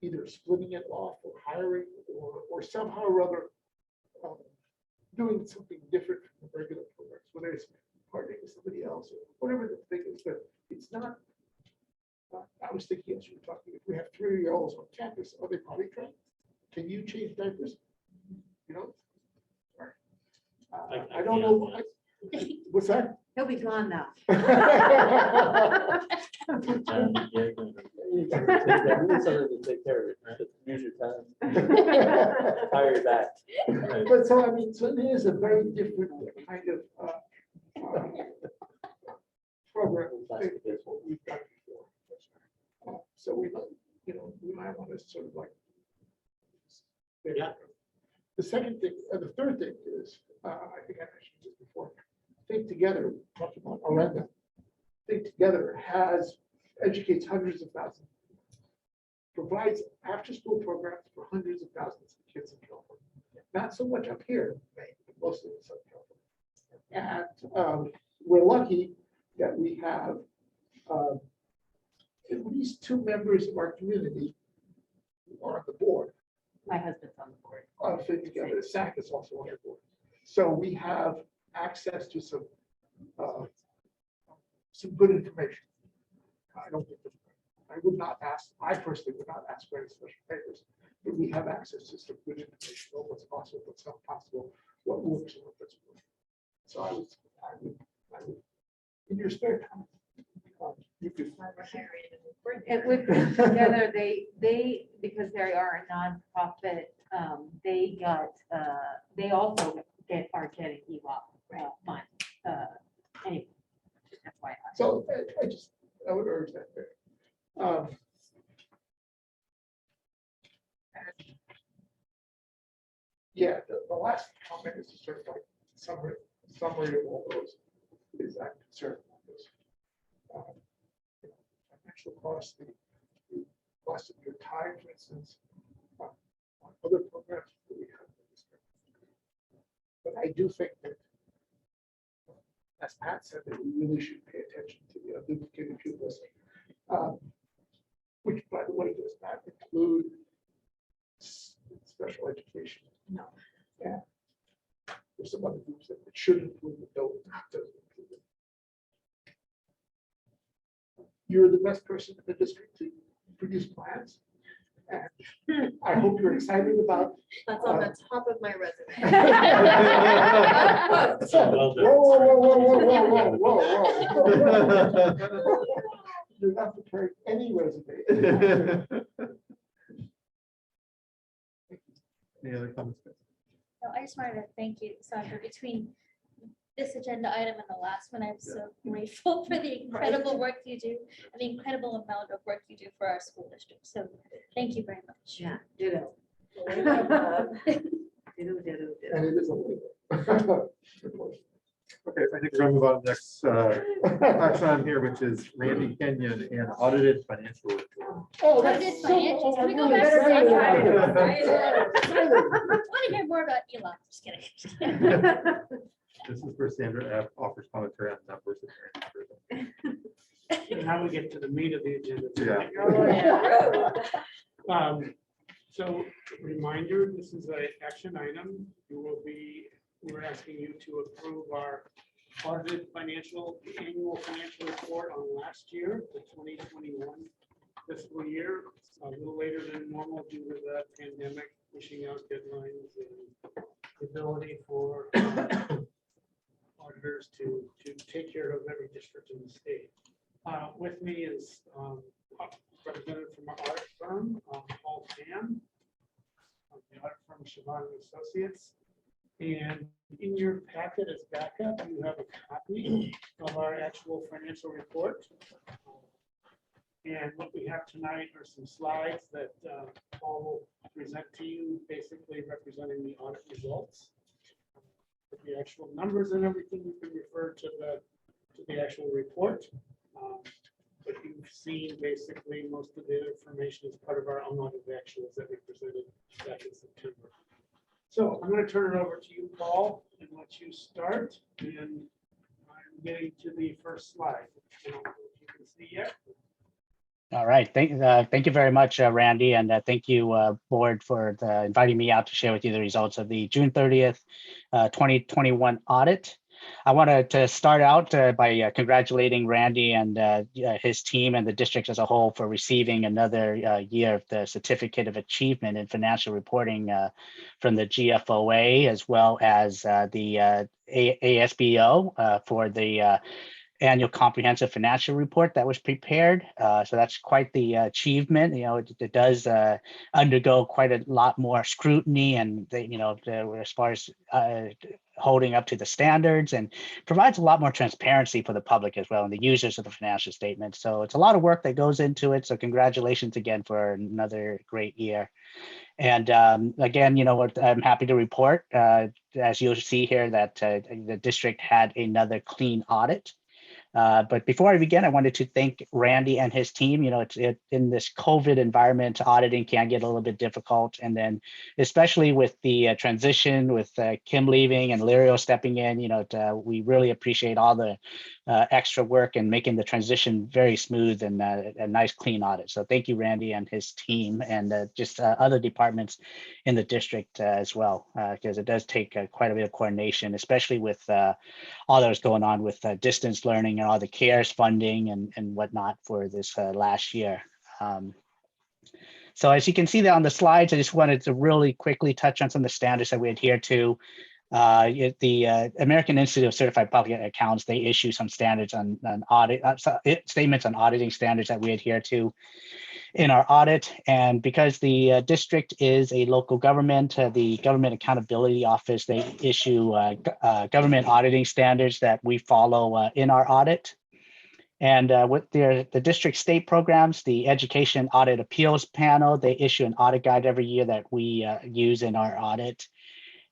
either splitting it off or hiring or somehow or other doing something different from the regular programs, whether it's partnering to somebody else, or whatever the thing is, but it's not. I was thinking, as you were talking, if we have 3-year-olds on campus, are they potty trained? Can you change diapers? You know? Sorry. I don't know. What's that? He'll be gone now. Yeah, You need something to take care of it, right? Use your time. Tire your back. right. But so, I mean, so it is a very different kind of program than what we've done before. So we, you know, we might want to sort of like. Yeah. The second thing, the third thing is, I think I mentioned this before, Think Together, talking about Orenda. Think Together educates hundreds of thousands, provides after-school programs for hundreds of thousands of kids in California. Not so much up here, but mostly in Southern California. And we're lucky that we have at least 2 members of our community who are on the board. My husband's on the board. Think Together, SAC is also on the board. So we have access to some good information. I don't think, I would not ask, I personally would not ask for any special papers, but we have access to some good information on what's possible, what's not possible, what works and what doesn't work. So I would, in your spare time, you could. It would be together, they, because they are a nonprofit, they also are getting EWOP funds. Anyway, that's why. So I would urge that there. And yeah, the last comment is sort of like summary of all those is I'm concerned about this. Financial cost, the cost of your time, for instance, on other programs that we have in this country. But I do think that, as Pat said, that we really should pay attention to the unduplicated pupils, which, by the way, does not include special education. No. Yeah. There's some other groups that it should include, but doesn't include it. You're the best person in the district to produce plans. And I hope you're excited about. That's on the top of my resume. Well done. Whoa. You're not preparing any resume. Any other comments? So I just wanted to thank you, Sandra, between this agenda item and the last one. I'm so grateful for the incredible work you do and the incredible amount of work you do for our school district. So thank you very much. Yeah, ditto. Ditto. And it is a labor. Okay, I think we're gonna move on to the next action item here, which is Randy Kenyon and audited financial report. Oh, What that's is so- financials? Can we go I'm back to really that? excited. I want to hear more about Elon. Just kidding. This is where Sandra F. offers commentary on numbers. Now we get to the meat of the agenda. Yeah. So reminder, this is an action item. We're asking you to approve our audited annual financial report on last year, the 2021 fiscal year, a little later than normal due to the pandemic, pushing out deadlines and the ability for auditors to take care of every district in the state. With me is representative from our audit firm, Paul Tam, the audit firm Siobhan and Associates. And in your packet as backup, you have a copy of our actual financial report. And what we have tonight are some slides that Paul will present to you, basically representing the audit results. The actual numbers and everything, you can refer to the actual report. But you've seen basically most of the information as part of our unaudited actuals that we presented back in September. So I'm going to turn it over to you, Paul, and let you start. And I'm getting to the first slide. I don't know if you can see yet. All right. Thank you very much, Randy. And thank you, board, for inviting me out to share with you the results of the June 30th, 2021 audit. I wanted to start out by congratulating Randy and his team and the district as a whole for receiving another year of the Certificate of Achievement in Financial Reporting from the GFOA, as well as the ASBO for the annual comprehensive financial report that was prepared. So that's quite the achievement. You know, it does undergo quite a lot more scrutiny and, as far as holding up to the standards, and provides a lot more transparency for the public as well and the users of the financial statement. So it's a lot of work that goes into it. So congratulations again for another great year. And again, I'm happy to report, as you'll see here, that the district had another clean audit. But before I begin, I wanted to thank Randy and his team. In this COVID environment, auditing can get a little bit difficult. And then especially with the transition with Kim leaving and Lirio stepping in, we really appreciate all the extra work and making the transition very smooth and a nice clean audit. So thank you, Randy and his team, and just other departments in the district as well, because it does take quite a bit of coordination, especially with all that was going on with distance learning and all the CARES funding and whatnot for this last year. So as you can see there on the slides, I just wanted to really quickly touch on some of the standards that we adhere to. The American Institute of Certified Public Accountants, they issue some standards on audit, statements on auditing standards that we adhere to in our audit. And because the district is a local government, the Government Accountability Office, they issue government auditing standards that we follow in our audit. And with the district state programs, the Education Audit Appeals Panel, they issue an audit guide every year that we use in our audit.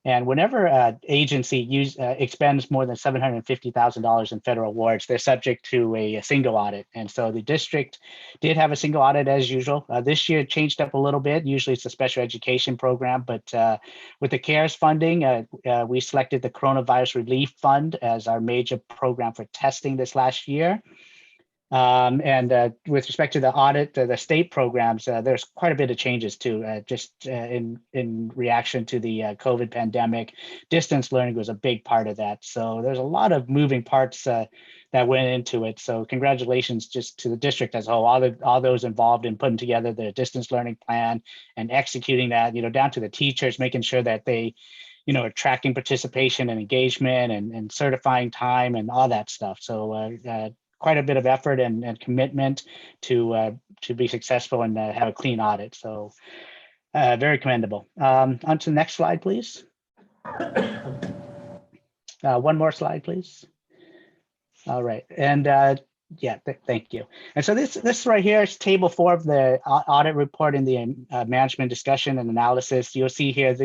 And whenever an agency expends more than $750,000 in federal awards, they're subject to a single audit. And so the district did have a single audit as usual. This year it changed up a little bit. Usually it's a special education program, but with the CARES funding, we selected the Coronavirus Relief Fund as our major program for testing this last year. And with respect to the audit, the state programs, there's quite a bit of changes too, just in reaction to the COVID pandemic. Distance learning was a big part of that. So there's a lot of moving parts that went into it. So congratulations just to the district as a whole, all those involved in putting together the distance learning plan and executing that, down to the teachers, making sure that they, are tracking participation and engagement and certifying time and all that stuff. So quite a bit of effort and commitment to be successful and have a clean audit. So very commendable. On to the next slide, please. One more slide, please. All right, and thank you. And so this right here is table 4 of the audit report in the management discussion and analysis. You'll see here,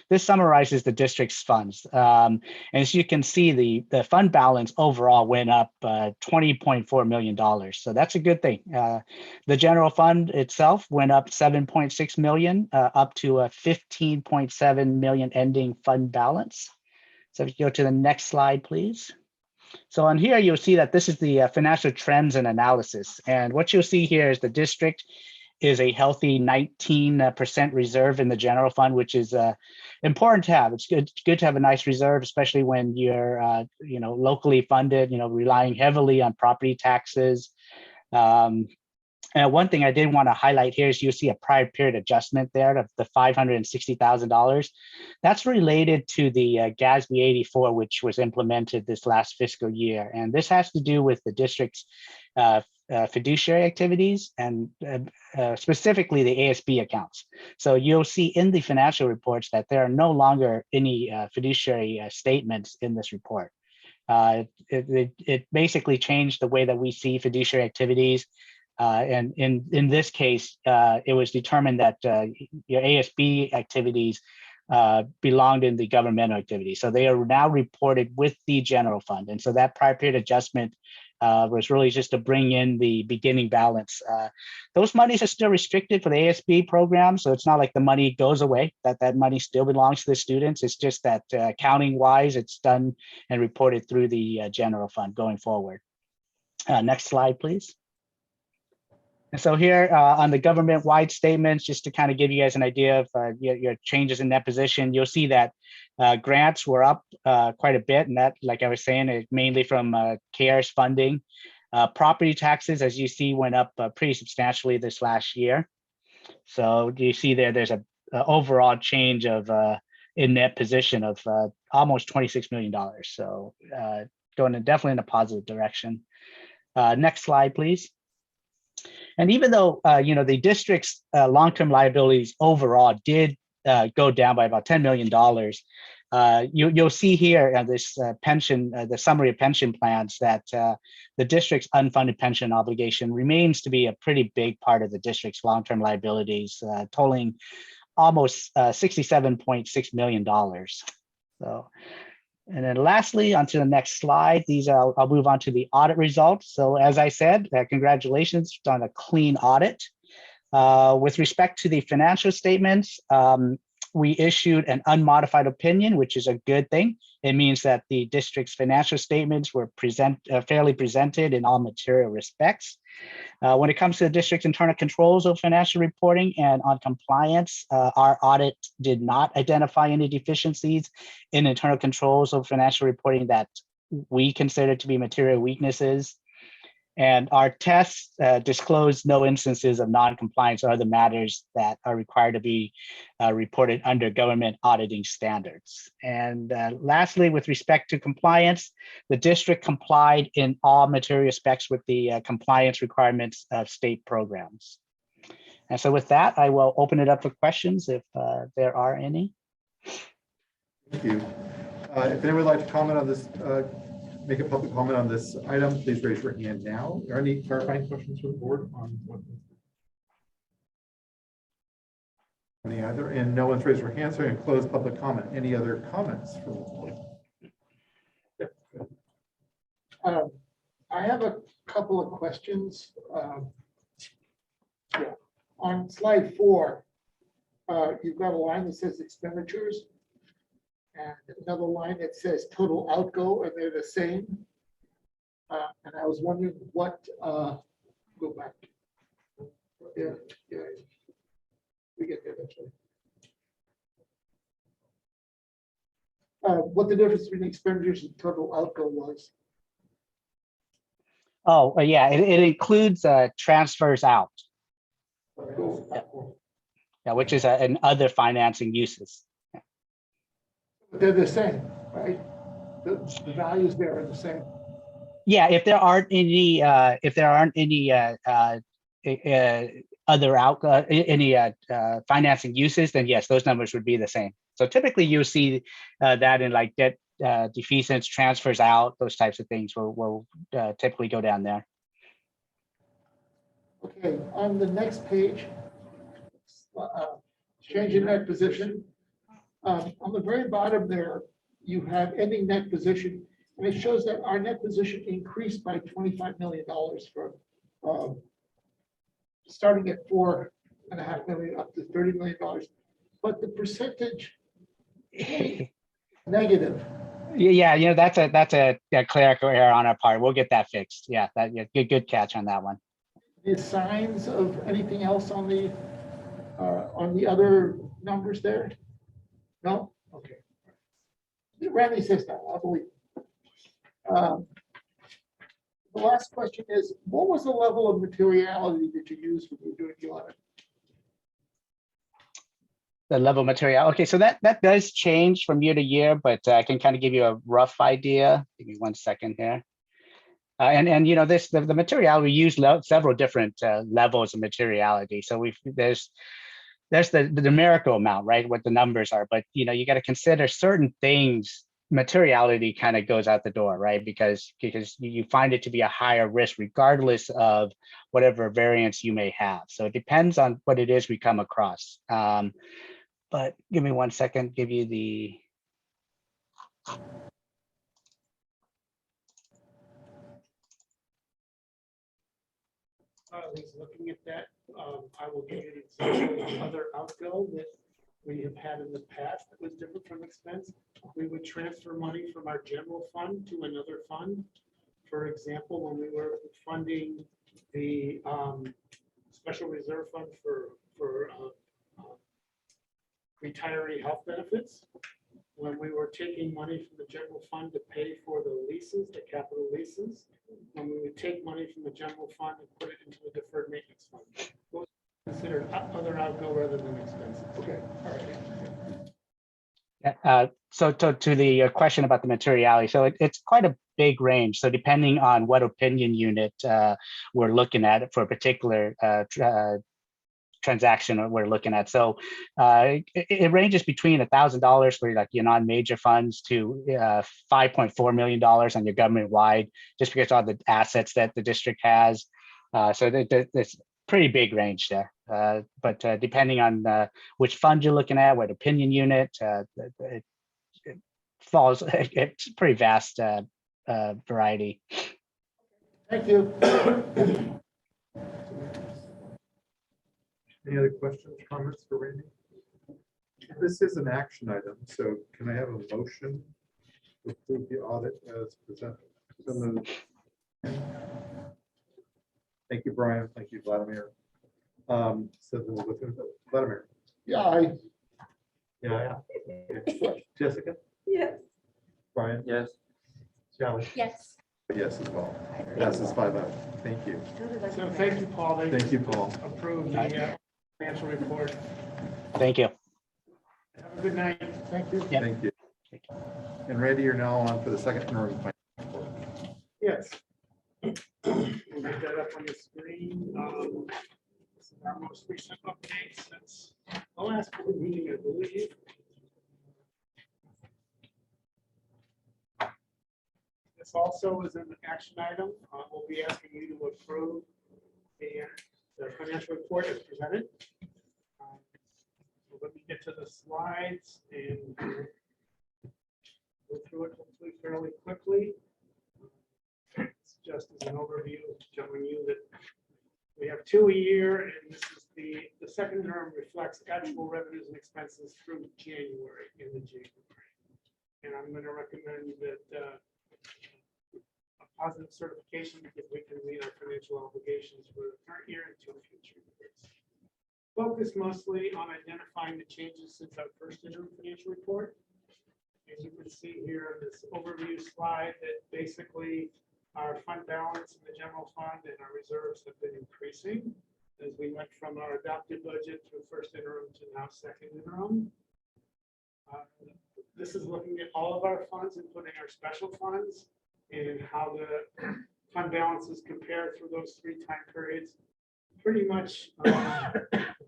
this summarizes the district's funds. And as you can see, the fund balance overall went up $20.4 million. So that's a good thing. The general fund itself went up $7.6 million, up to a $15.7 million ending fund balance. So if you go to the next slide, please. So on here, you'll see that this is the financial trends and analysis. And what you'll see here is the district is a healthy 19% reserve in the general fund, which is important to have. It's good to have a nice reserve, especially when you're locally funded, relying heavily on property taxes. And one thing I did want to highlight here is you see a prior period adjustment there of the $560,000. That's related to the GASB 84, which was implemented this last fiscal year. And this has to do with the district's fiduciary activities and specifically the ASB accounts. So you'll see in the financial reports that there are no longer any fiduciary statements in this report. It basically changed the way that we see fiduciary activities. And in this case, it was determined that your ASB activities belonged in the governmental activities. So they are now reported with the general fund. And so that prior period adjustment was really just to bring in the beginning balance. Those monies are still restricted for the ASB program. So it's not like the money goes away, that money still belongs to the students. It's just that accounting wise, it's done and reported through the general fund going forward. Next slide, please. And so here on the government-wide statements, just to kind of give you guys an idea of your changes in that position, you'll see that grants were up quite a bit, and that, like I was saying, is mainly from CARES funding. Property taxes, as you see, went up pretty substantially this last year. So you see there's a overall change of in net position of almost $26 million. So going definitely in a positive direction. Next slide, please. And even though the district's long-term liabilities overall did go down by about $10 million, you'll see here this pension, the summary of pension plans, that the district's unfunded pension obligation remains to be a pretty big part of the district's long-term liabilities, totaling almost $67.6 million. So, and then lastly, onto the next slide, I'll move on to the audit results. So as I said, congratulations on a clean audit. With respect to the financial statements, we issued an unmodified opinion, which is a good thing. It means that the district's financial statements were fairly presented in all material respects. When it comes to the district's internal controls of financial reporting and on compliance, our audit did not identify any deficiencies in internal controls of financial reporting that we consider to be material weaknesses. And our tests disclosed no instances of non-compliance or other matters that are required to be reported under government auditing standards. And lastly, with respect to compliance, the district complied in all material respects with the compliance requirements of state programs. And so with that, I will open it up for questions if there are any. Thank you. If anyone would like to comment on this, make a public comment on this item, please raise your hand now. Are there any clarifying questions from the board on what? Any other? And no one's raised their hand, so I'm going to close public comment. Any other comments from the board? I have a couple of questions. Yeah. On slide 4, you've got a line that says expenditures and another line that says total outgo, and they're the same. And I was wondering what, go back. Yeah, we get there eventually. What the difference between expenditures and total outgo was. Oh, yeah, it includes transfers out. Yeah, which is an other financing uses. They're the same, right? The values there are the same. Yeah, if there aren't any other financing uses, then yes, those numbers would be the same. So typically you see that in like debt defeasance, transfers out, those types of things will typically go down there. Okay, on the next page, change in net position. On the very bottom there, you have ending net position, and it shows that our net position increased by $25 million from starting at $4.5 million up to $30 million. But the percentage negative. Yeah, that's a clerical error on our part. We'll get that fixed. Yeah, good catch on that one. Any signs of anything else on the other numbers there? No? Okay. Randy says that, I believe. The last question is, what was the level of materiality that you used when you were doing the audit? The level of material. Okay, so that does change from year to year, but I can kind of give you a rough idea. Give me 1 second here. And the materiality, we use several different levels of materiality. So there's the numerical amount, right? What the numbers are, but you got to consider certain things. Materiality kind of goes out the door, right? Because you find it to be a higher risk regardless of whatever variance you may have. So it depends on what it is we come across. But give me 1 second, give you the. I was looking at that. I will give you an example of other outgo that we have had in the past that was different from expense. We would transfer money from our general fund to another fund. For example, when we were funding the special reserve fund for retiree health benefits. When we were taking money from the general fund to pay for the leases, the capital leases, when we would take money from the general fund and put it into the deferred maintenance fund. Those are considered other outgo rather than expenses. Okay, all right. So to the question about the materiality, so it's quite a big range. So depending on what opinion unit we're looking at for a particular transaction that we're looking at. So it ranges between $1,000 for like your non-major funds to $5.4 million on your government wide, just because all the assets that the district has. So there's pretty big range there. But depending on which fund you're looking at, what opinion unit, it falls, it's pretty vast variety. Thank you. Any other questions, comments for Randy? This is an action item, so can I have a motion to approve the audit as presented? So moved. Thank you, Brian. Thank you, Vladimir. So then we'll go through Vladimir. Yeah, Yeah. Okay. Jessica? Yes. Brian? Yes. Sally? Yes. Yes, as well. Passes 5-0. Thank you. So thank you, Paul. They Thank you, Paul. approved the financial report. Thank you. Have a good night. thank you. Yeah. Thank you. And Randy, you're now on for the second interim plan. Yes. We'll get that up on the screen. This is our most recent update since the last board meeting, I believe. This also is an action item. We'll be asking you to approve the financial report as presented. So let me get to the slides and go through it hopefully fairly quickly. It's just as an overview, showing you that we have 2 a year, and this is the second term reflects actual revenues and expenses through January, in the January. And I'm going to recommend that a positive certification because we can meet our financial obligations for the current year and 2 future years. Focus mostly on identifying the changes since our first interim financial report. As you can see here on this overview slide, that basically our fund balance in the general fund and our reserves have been increasing as we went from our adopted budget through first interim to now second interim. This is looking at all of our funds, including our special funds, and how the fund balances compare through those 3 time periods. Pretty much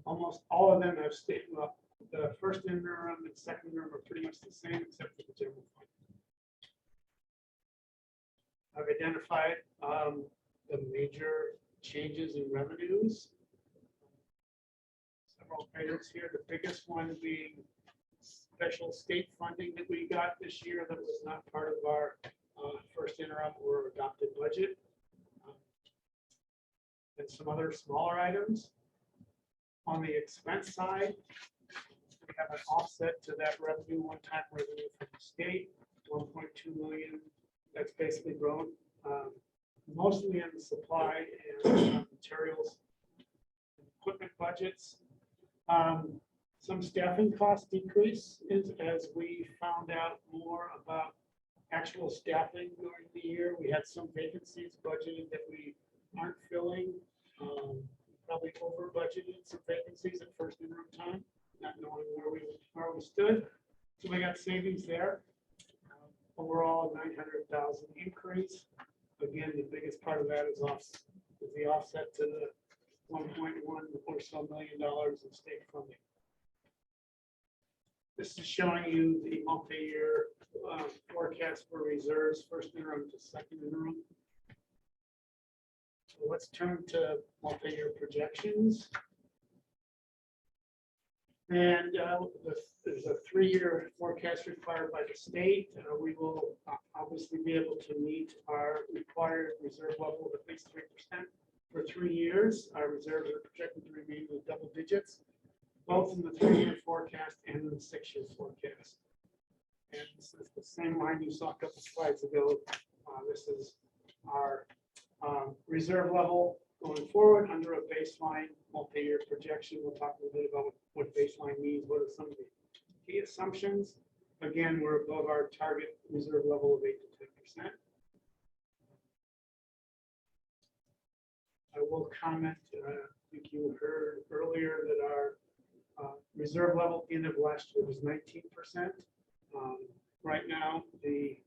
almost all of them have stayed up. The first interim and second interim are pretty much the same except for the general fund. I've identified the major changes in revenues. Several items here, the biggest one being special state funding that we got this year that was not part of our first interim or adopted budget. And some other smaller items. On the expense side, we have an offset to that revenue, one-time revenue from the state, 1.2 million. That's basically grown mostly in the supply and materials and equipment budgets. Some staffing cost decrease is as we found out more about actual staffing during the year. We had some vacancies budgeted that we aren't filling. Probably over budgeted some vacancies at first interim time, not knowing where we stood. So we got savings there. Overall, 900,000 increase. Again, the biggest part of that is the offset to the 1.1 or so million dollars in state funding. This is showing you the multi-year forecast for reserves, first interim to second interim. So let's turn to multi-year projections. And there's a 3-year forecast required by the state. We will obviously be able to meet our required reserve level of at least 3% for 3 years. Our reserves are projected to remain in the double digits, both in the 3-year forecast and in the 6-year forecast. And this is the same line you saw a couple slides ago. This is our reserve level Going forward, under a baseline multi-year projection, we'll talk a little bit about what baseline means, what are some of the key assumptions. Again, we're above our target reserve level of 8 to 10%. I will comment, I think you heard earlier that our reserve level at the end of last year was 19%. Right now, the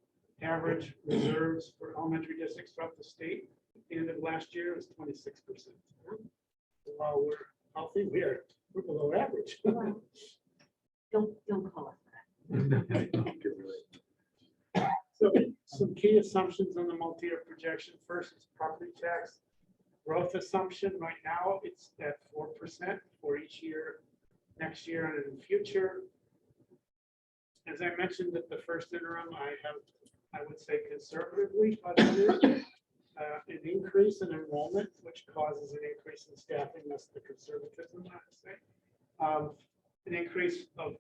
average reserves for elementary districts throughout the state at the end of last year was 26%. While we're healthy, we're below average. Don't call us that. So some key assumptions on the multi-year projection. First is property tax growth assumption. Right now, it's at 4% for each year, next year and in the future. As I mentioned at the first interim, I would say conservatively budgeted an increase in enrollment, which causes an increase in staffing. That's the conservatism, I would say. An increase of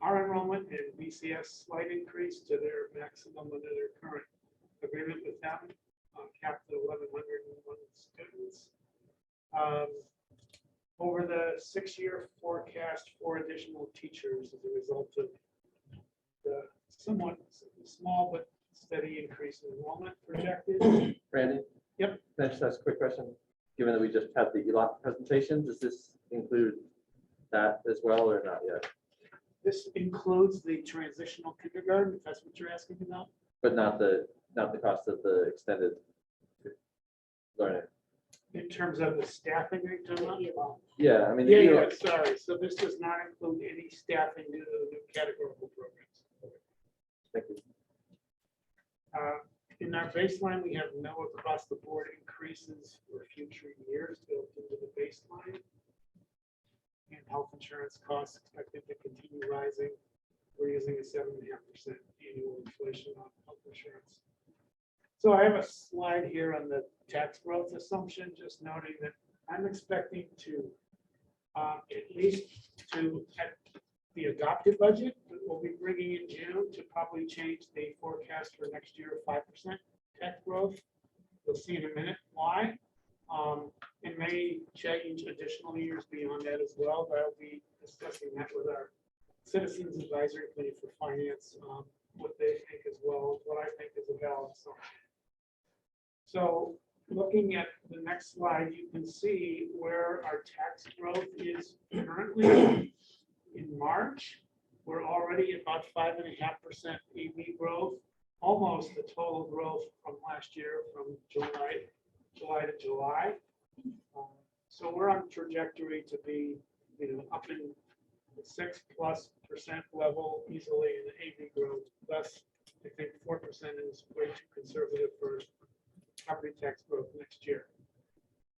our enrollment and BCS slight increase to their maximum under their current agreement with them, capped at 1,101 students. Over the 6-year forecast, 4 additional teachers as a result of the somewhat small but steady increase in enrollment projected. Randy? Yep. Can I just ask a quick question? Given that we just had the ELOC presentation, does this include that as well or not yet? This includes the transitional kindergarten, if that's what you're asking about. But not the cost of the extended learning? In terms of the staffing, you're talking about? Yeah, I mean. Yeah, sorry. So this does not include any staffing due to the new categorical programs. Thank you. In our baseline, we have no across the board increases for future years built into the baseline. And health insurance costs expected to continue rising. We're using a 7.5% annual inflation on health insurance. So I have a slide here on the tax growth assumption, just noting that I'm expecting to at least at the adopted budget that we'll be bringing in June to probably change the forecast for next year of 5% tax growth. You'll see in a minute why. It may change additional years beyond that as well, but I'll be discussing that with our Citizens Advisory Committee for Finance, what they think as well, what I think is a valid assumption. So looking at the next slide, you can see where our tax growth is currently. In March, we're already at about 5.5% AV growth, almost the total growth from last year from July to July. So we're on trajectory to be, up in the 6+% level easily in the AV growth. Thus, I think 4% is way too conservative for property tax growth next year.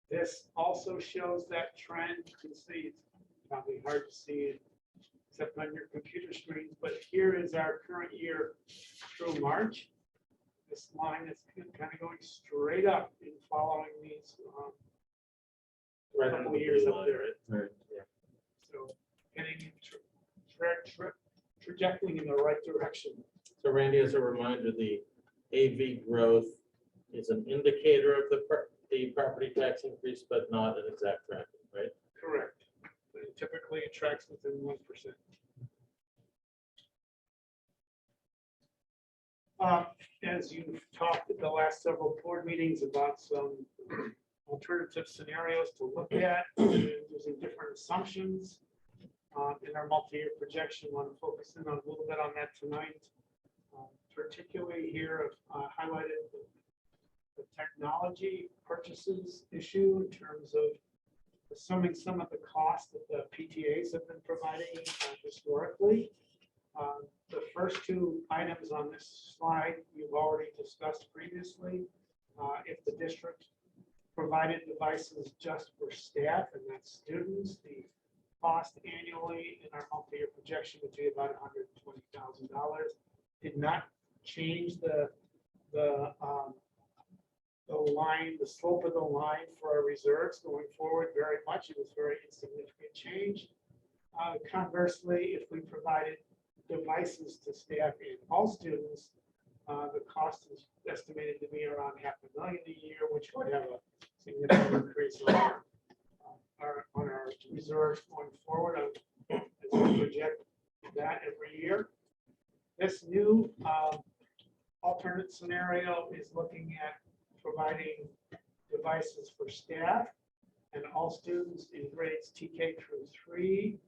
This also shows that trend. You can see it's probably hard to see it except on your computer screens, but here is our current year through March. This line is kind of going straight up in following these couple of years up there. Right. Yeah. So getting trajecting in the right direction. So Randy, as a reminder, the AV growth is an indicator of the property tax increase, but not an exact tracking, right? Correct. Typically it tracks within 1%. As you've talked at the last several board meetings about some alternative scenarios to look at using different assumptions in our multi-year projection, I want to focus in on a little bit on that tonight. Particularly here, highlighted the technology purchases issue in terms of assuming some of the costs that the PTAs have been providing historically. The first 2 items on this slide you've already discussed previously. If the district provided devices just for staff and not students, the cost annually in our multi-year projection would be about $120,000. Did not change the line, the slope of the line for our reserves going forward very much. It was very insignificant change. Conversely, if we provided devices to staff and all students, the cost is estimated to be around $500,000 a year, which would have a significant increase on our reserves going forward as we project that every year. This new alternate scenario is looking at providing devices for staff and all students in grades TK through 3,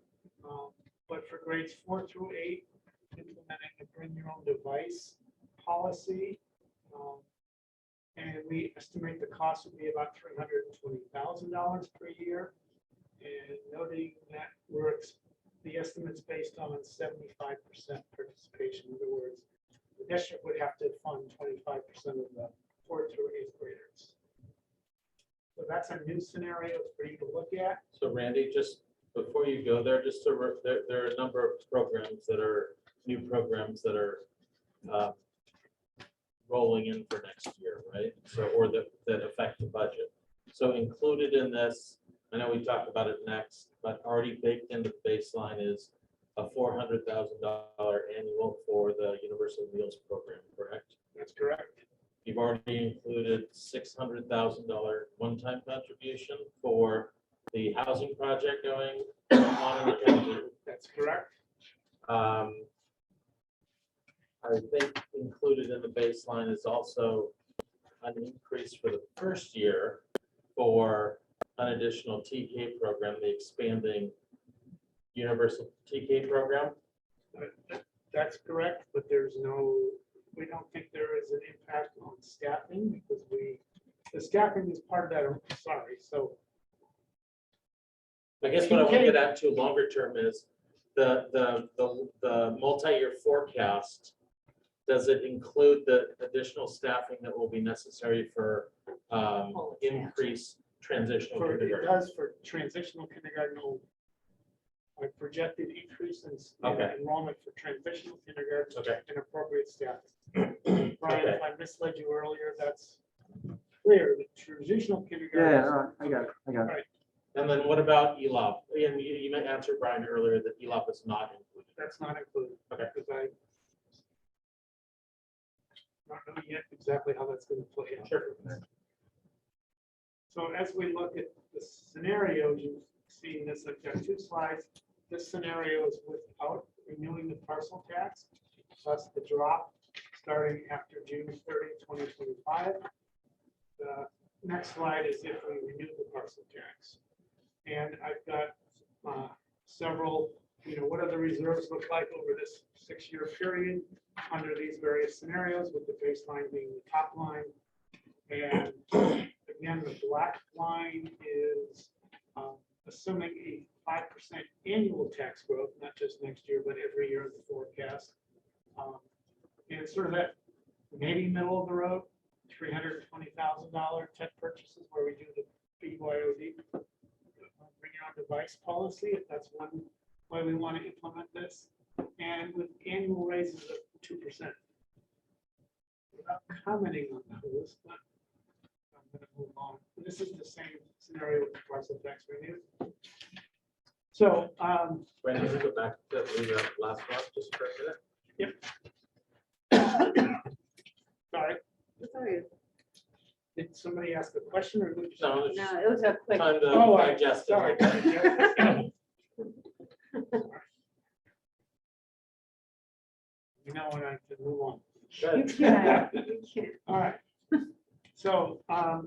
but for grades 4 through 8, implementing a bring your own device policy. And we estimate the cost would be about $320,000 per year. And noting that the estimate's based on 75% participation. In other words, the district would have to fund 25% of the 4th through 8th graders. So that's a new scenario for you to look at. So Randy, just before you go there, there are a number of programs that are new programs that are rolling in for next year, right? So, or that affect the budget. So included in this, I know we talked about it next, but already baked into the baseline is a $400,000 annual for the Universal Meals Program, correct? That's correct. You've already included $600,000 one-time contribution for the housing project going on in the county. That's correct. I think included in the baseline is also an increase for the first year for an additional TK program, the expanding universal TK program. That's correct, but we don't think there is an impact on staffing because the staffing is part of that. I'm sorry. So I guess what I want to get at to longer term is the multi-year forecast. Does it include the additional staffing that will be necessary for increased transitional it kindergarten? does for transitional kindergarten. I projected increase in enrollment for transitional kindergarten Okay. and appropriate staff. Brian, if I misled you earlier, that's clear. The transitional kindergarten. I got it. Right. And then what about ELOP? And you may answer Brian earlier that ELOP is not included. That's not included. Okay. Because I not knowing yet exactly how that's going to play out. Sure. So as we look at the scenarios, you've seen this. I've got 2 slides. This scenario is without renewing the parcel tax, plus the drop starting after June 30, 2025. The next slide is if we renew the parcel tax. And I've got several, what do the reserves look like over this 6-year period under these various scenarios, with the baseline being the top line. And again, the black line is assuming a 5% annual tax growth, not just next year, but every year in the forecast. And sort of that maybe middle of the road, $320,000 tech purchases where we do the BYOD, bring your own device policy, if that's one way we want to implement this, and with annual raises of 2%. Without commenting on those, but I'm going to move on. This is the same scenario with the parcel tax revenue. So, When you go back to the last one, just for a minute. sorry, Sorry. did somebody ask a question or? did you- No, it's No, it was a quick. time to Oh, digest it. sorry. You know when I can move on. Good. Yeah, you can't. All right. So I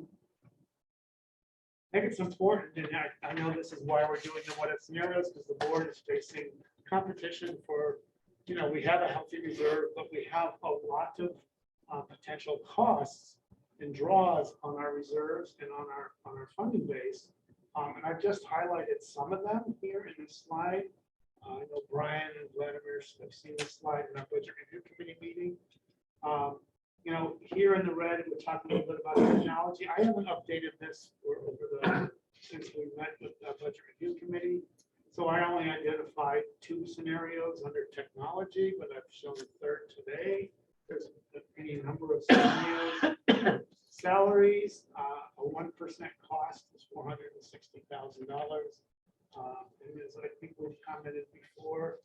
think it's important, and I know this is why we're doing the what if scenarios, because the board is facing competition for, we have a healthy reserve, but we have a lot of potential costs and draws on our reserves and on our funding base. And I've just highlighted some of them here in this slide. I know Brian and Vladimir have seen this slide in our budget review committee meeting. Here in the red, we're talking a little bit about technology. I haven't updated this since we met with the budget review committee. So I only identified 2 scenarios under technology, but I've shown a third today. There's any number of scenarios. Salaries, a 1% cost is $460,000. And as I think we've commented before,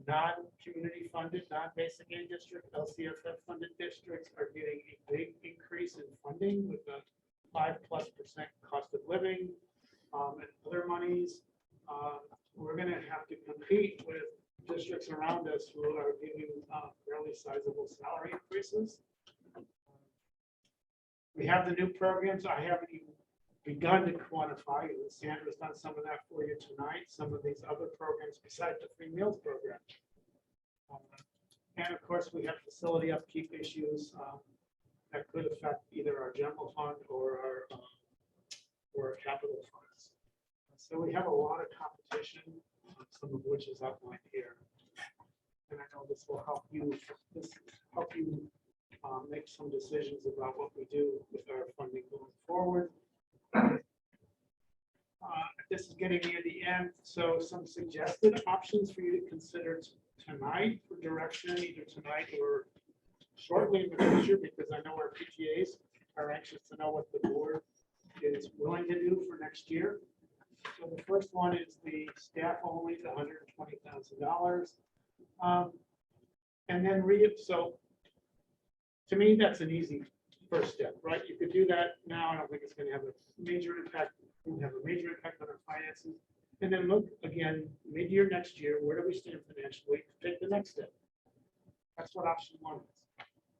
non-community funded, non-basic aid district, LCFF funded districts are getting a big increase in funding with the 5+% cost of living and other monies. We're gonna have to compete with districts around us who are giving fairly sizable salary increases. We have the new programs. I haven't even begun to quantify. Sandra's done some of that for you tonight, some of these other programs besides the free meals program. And of course, we have facility upkeep issues that could affect either our general fund or our capital funds. So we have a lot of competition, some of which is outlined here. And I know this will help you, make some decisions about what we do with our funding going forward. This is getting near the end, so some suggested options for you to consider tonight for direction, either tonight or shortly in the future, because I know our PTAs are anxious to know what the board is willing to do for next year. So the first one is the staff only, the $120,000. And then so to me, that's an easy first step, right? You could do that now. I don't think it's going to have a major impact. It will have a major impact on our finances. And then look again, mid-year next year, where do we stand financially? Take the next step. That's what option one is.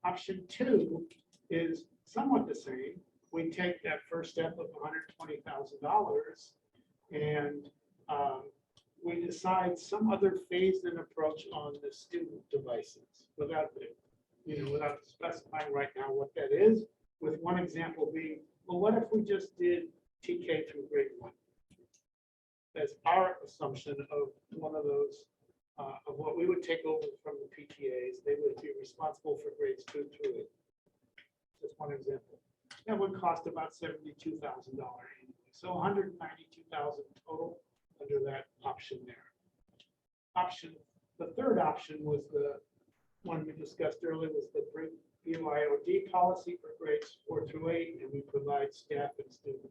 Option two is somewhat the same. We take that first step of $120,000 and we decide some other phased-in approach on the student devices without specifying right now what that is, with one example being, well, what if we just did TK through grade 1? That's our assumption of one of those, of what we would take over from the PTAs. They would be responsible for grades 2 through 8. Just one example. That would cost about $72,000 annually. So $192,000 total under that option there. The third option was the one we discussed earlier, was the BYOD policy for grades 4 through 8, and we provide staff and student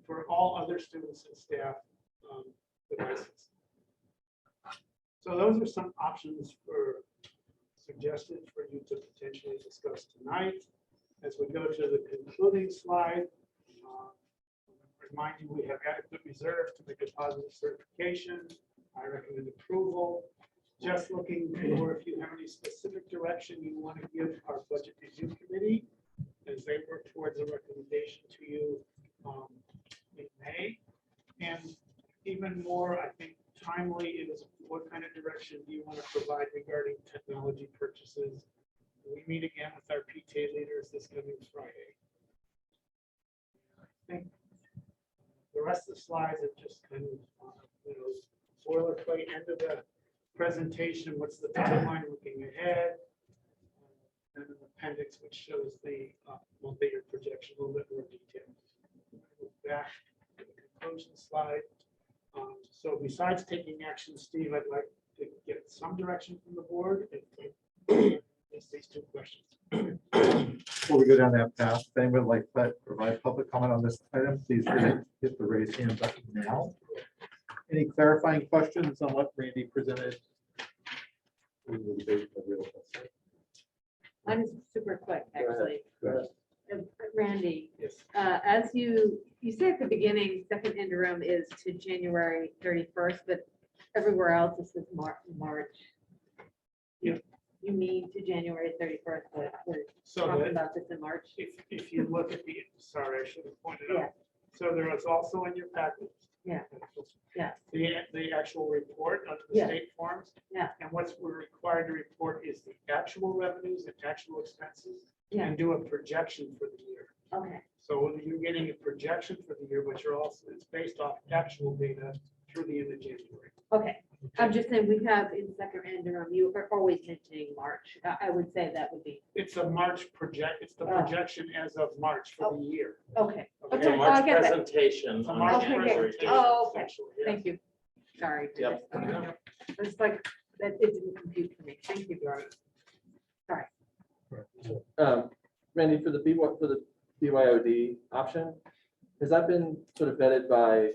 for all other students and staff devices. So those are some options suggested for you to potentially discuss tonight. As we go to the concluding slide, remind you we have adequate reserves to make a positive certification. I recommend approval. Just looking for if you have any specific direction you want to give our budget review committee as they work towards a recommendation to you in May. And even more, I think, timely is what kind of direction do you want to provide regarding technology purchases? We meet again with our PTA leaders this coming Friday. I think the rest of the slides are just kind of boilerplate end of the presentation. What's the timeline looking ahead? And an appendix which shows the multi-year projection a little bit more detail. Back to the conclusion slide. So besides taking action, Steve, I'd like to get some direction from the board. It's these two questions. Before we go down that path, if anyone would like to provide public comment on this item, please hit the raise hand button now. Any clarifying questions on what Randy presented? Mine is super quick, actually. Go ahead. Randy, Yes. as you said at the beginning, second interim is to January 31st, but everywhere else this is March. Yeah. You mean to January 31st, but we're So talking that about this in March? if you look at the, sorry, I should have pointed Yeah. out. So there is also in your package. Yeah. Yeah. The actual report under the Yeah. state forms. Yeah. And what's we're required to report is the actual revenues and actual expenses. Yeah. And do a projection for the year. Okay, So you're getting a projection for the year, but you're also, it's based off actual data through the end of January. okay. I'm just saying we have in second interim, you are always mentioning March. I would say that would be, It's a March it's the projection as of March for the year. okay. Okay. Okay, A March I get that. presentation. It's a on March Okay, January presentation, Oh, okay. essentially, yes. Thank you. Sorry. to Yep. just- It's like, that it didn't compute for me. Thank you. Right. Randy, for the BYOD option, has that been sort of vetted by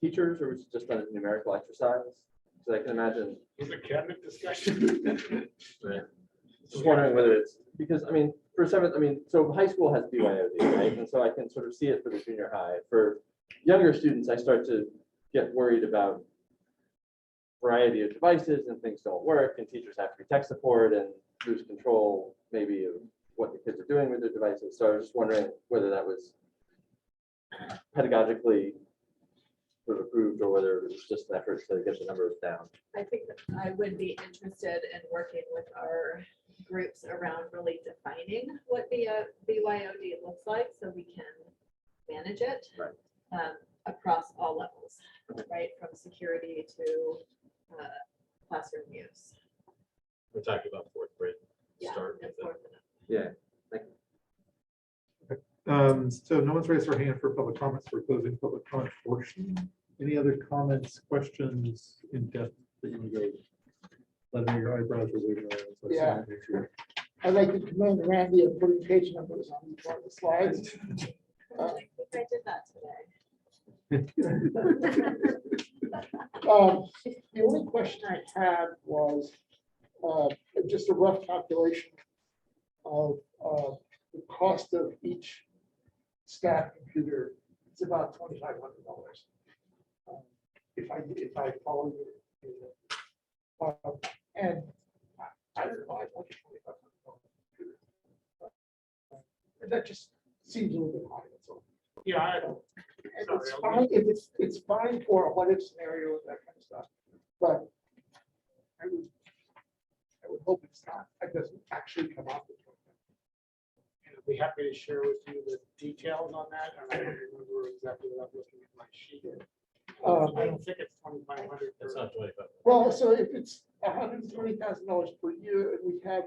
teachers, or was it just a numerical exercise? Because I can imagine, It was a cabinet discussion. Right. just wondering whether it's, because, I mean, for seventh, I mean, so high school has BYOD, right? And so I can sort of see it for the junior high. For younger students, I start to get worried about variety of devices and things don't work and teachers have to be tech support and lose control maybe of what the kids are doing with their devices. So I was just wondering whether that was pedagogically sort of approved or whether it was just an effort to get the numbers down. I think that I would be interested in working with our groups around really defining what the BYOD looks like so we can manage it across all levels, right? From security to classroom use. We're talking about fourth grade. Yeah, Start and with it. fourth and up. Yeah. So no one's raised their hand for public comments. For closing public comment portion. Any other comments, questions in depth that you want to go? Let me your eyebrows are waving around. So I just wanna make sure. I'd like to commend Randy of putting page numbers on each one of the slides. I think I did that today. The only question I had was just a rough calculation of the cost of each staff computer. It's about $2,500. If I follow you. And I don't know, I want $2,500. That just seems a little bit high. That's all. Yeah, I And Sorry, it's I'll fine, if it's fine for a what if scenario and that kind of stuff, but I would hope it's not, it doesn't actually come out. I'd be happy to share with you the details on that. And I don't remember exactly what I'm looking at my sheet. I don't think it's 2,500. It's not 25. Well, so if it's $120,000 per year and we have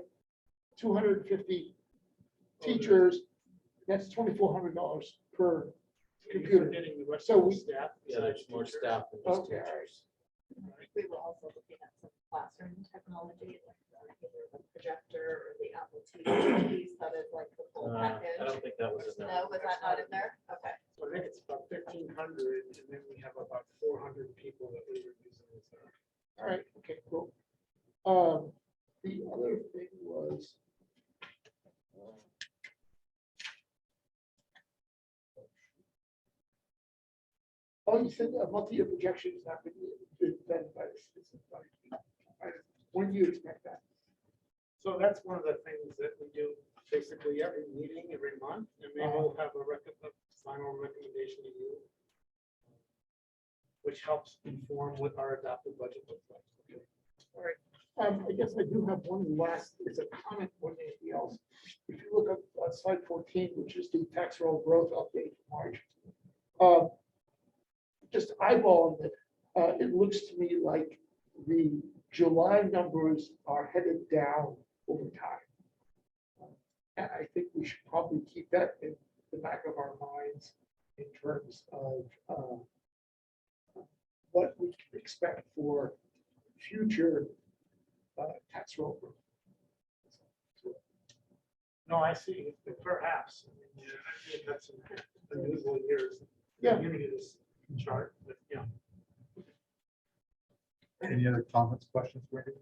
250 teachers, that's $2,400 per computer. Getting the rest So of the we- staff. Yeah, there's more teachers. staff than just Okay, all right. teachers. We were also looking at some classroom technology, like either the projector or the Apple TV, that is like the full I package. don't think that was in there. No, was that not in there? Okay. So I think it's about 1,500, and then we have about 400 people that we were using this. All right, okay, cool. The other thing was. Oh, you said a multi-year projection is not going to be done by this. When do you expect that? So that's one of the things that we do basically every meeting, every month, and maybe we'll have a final recommendation to you, which helps inform what our adopted budget looks like. All right. I guess I do have one last, it's a comment more than anything else. If you look at slide 14, which is the tax roll growth update for March. Just eyeballing it, it looks to me like the July numbers are headed down over time. And I think we should probably keep that in the back of our minds in terms of what we can expect for future tax roll growth. No, I see, perhaps. I mean, yeah, I think that's an unusual years. Yeah. Beginning of this chart, but yeah. Any other comments, questions? Randy?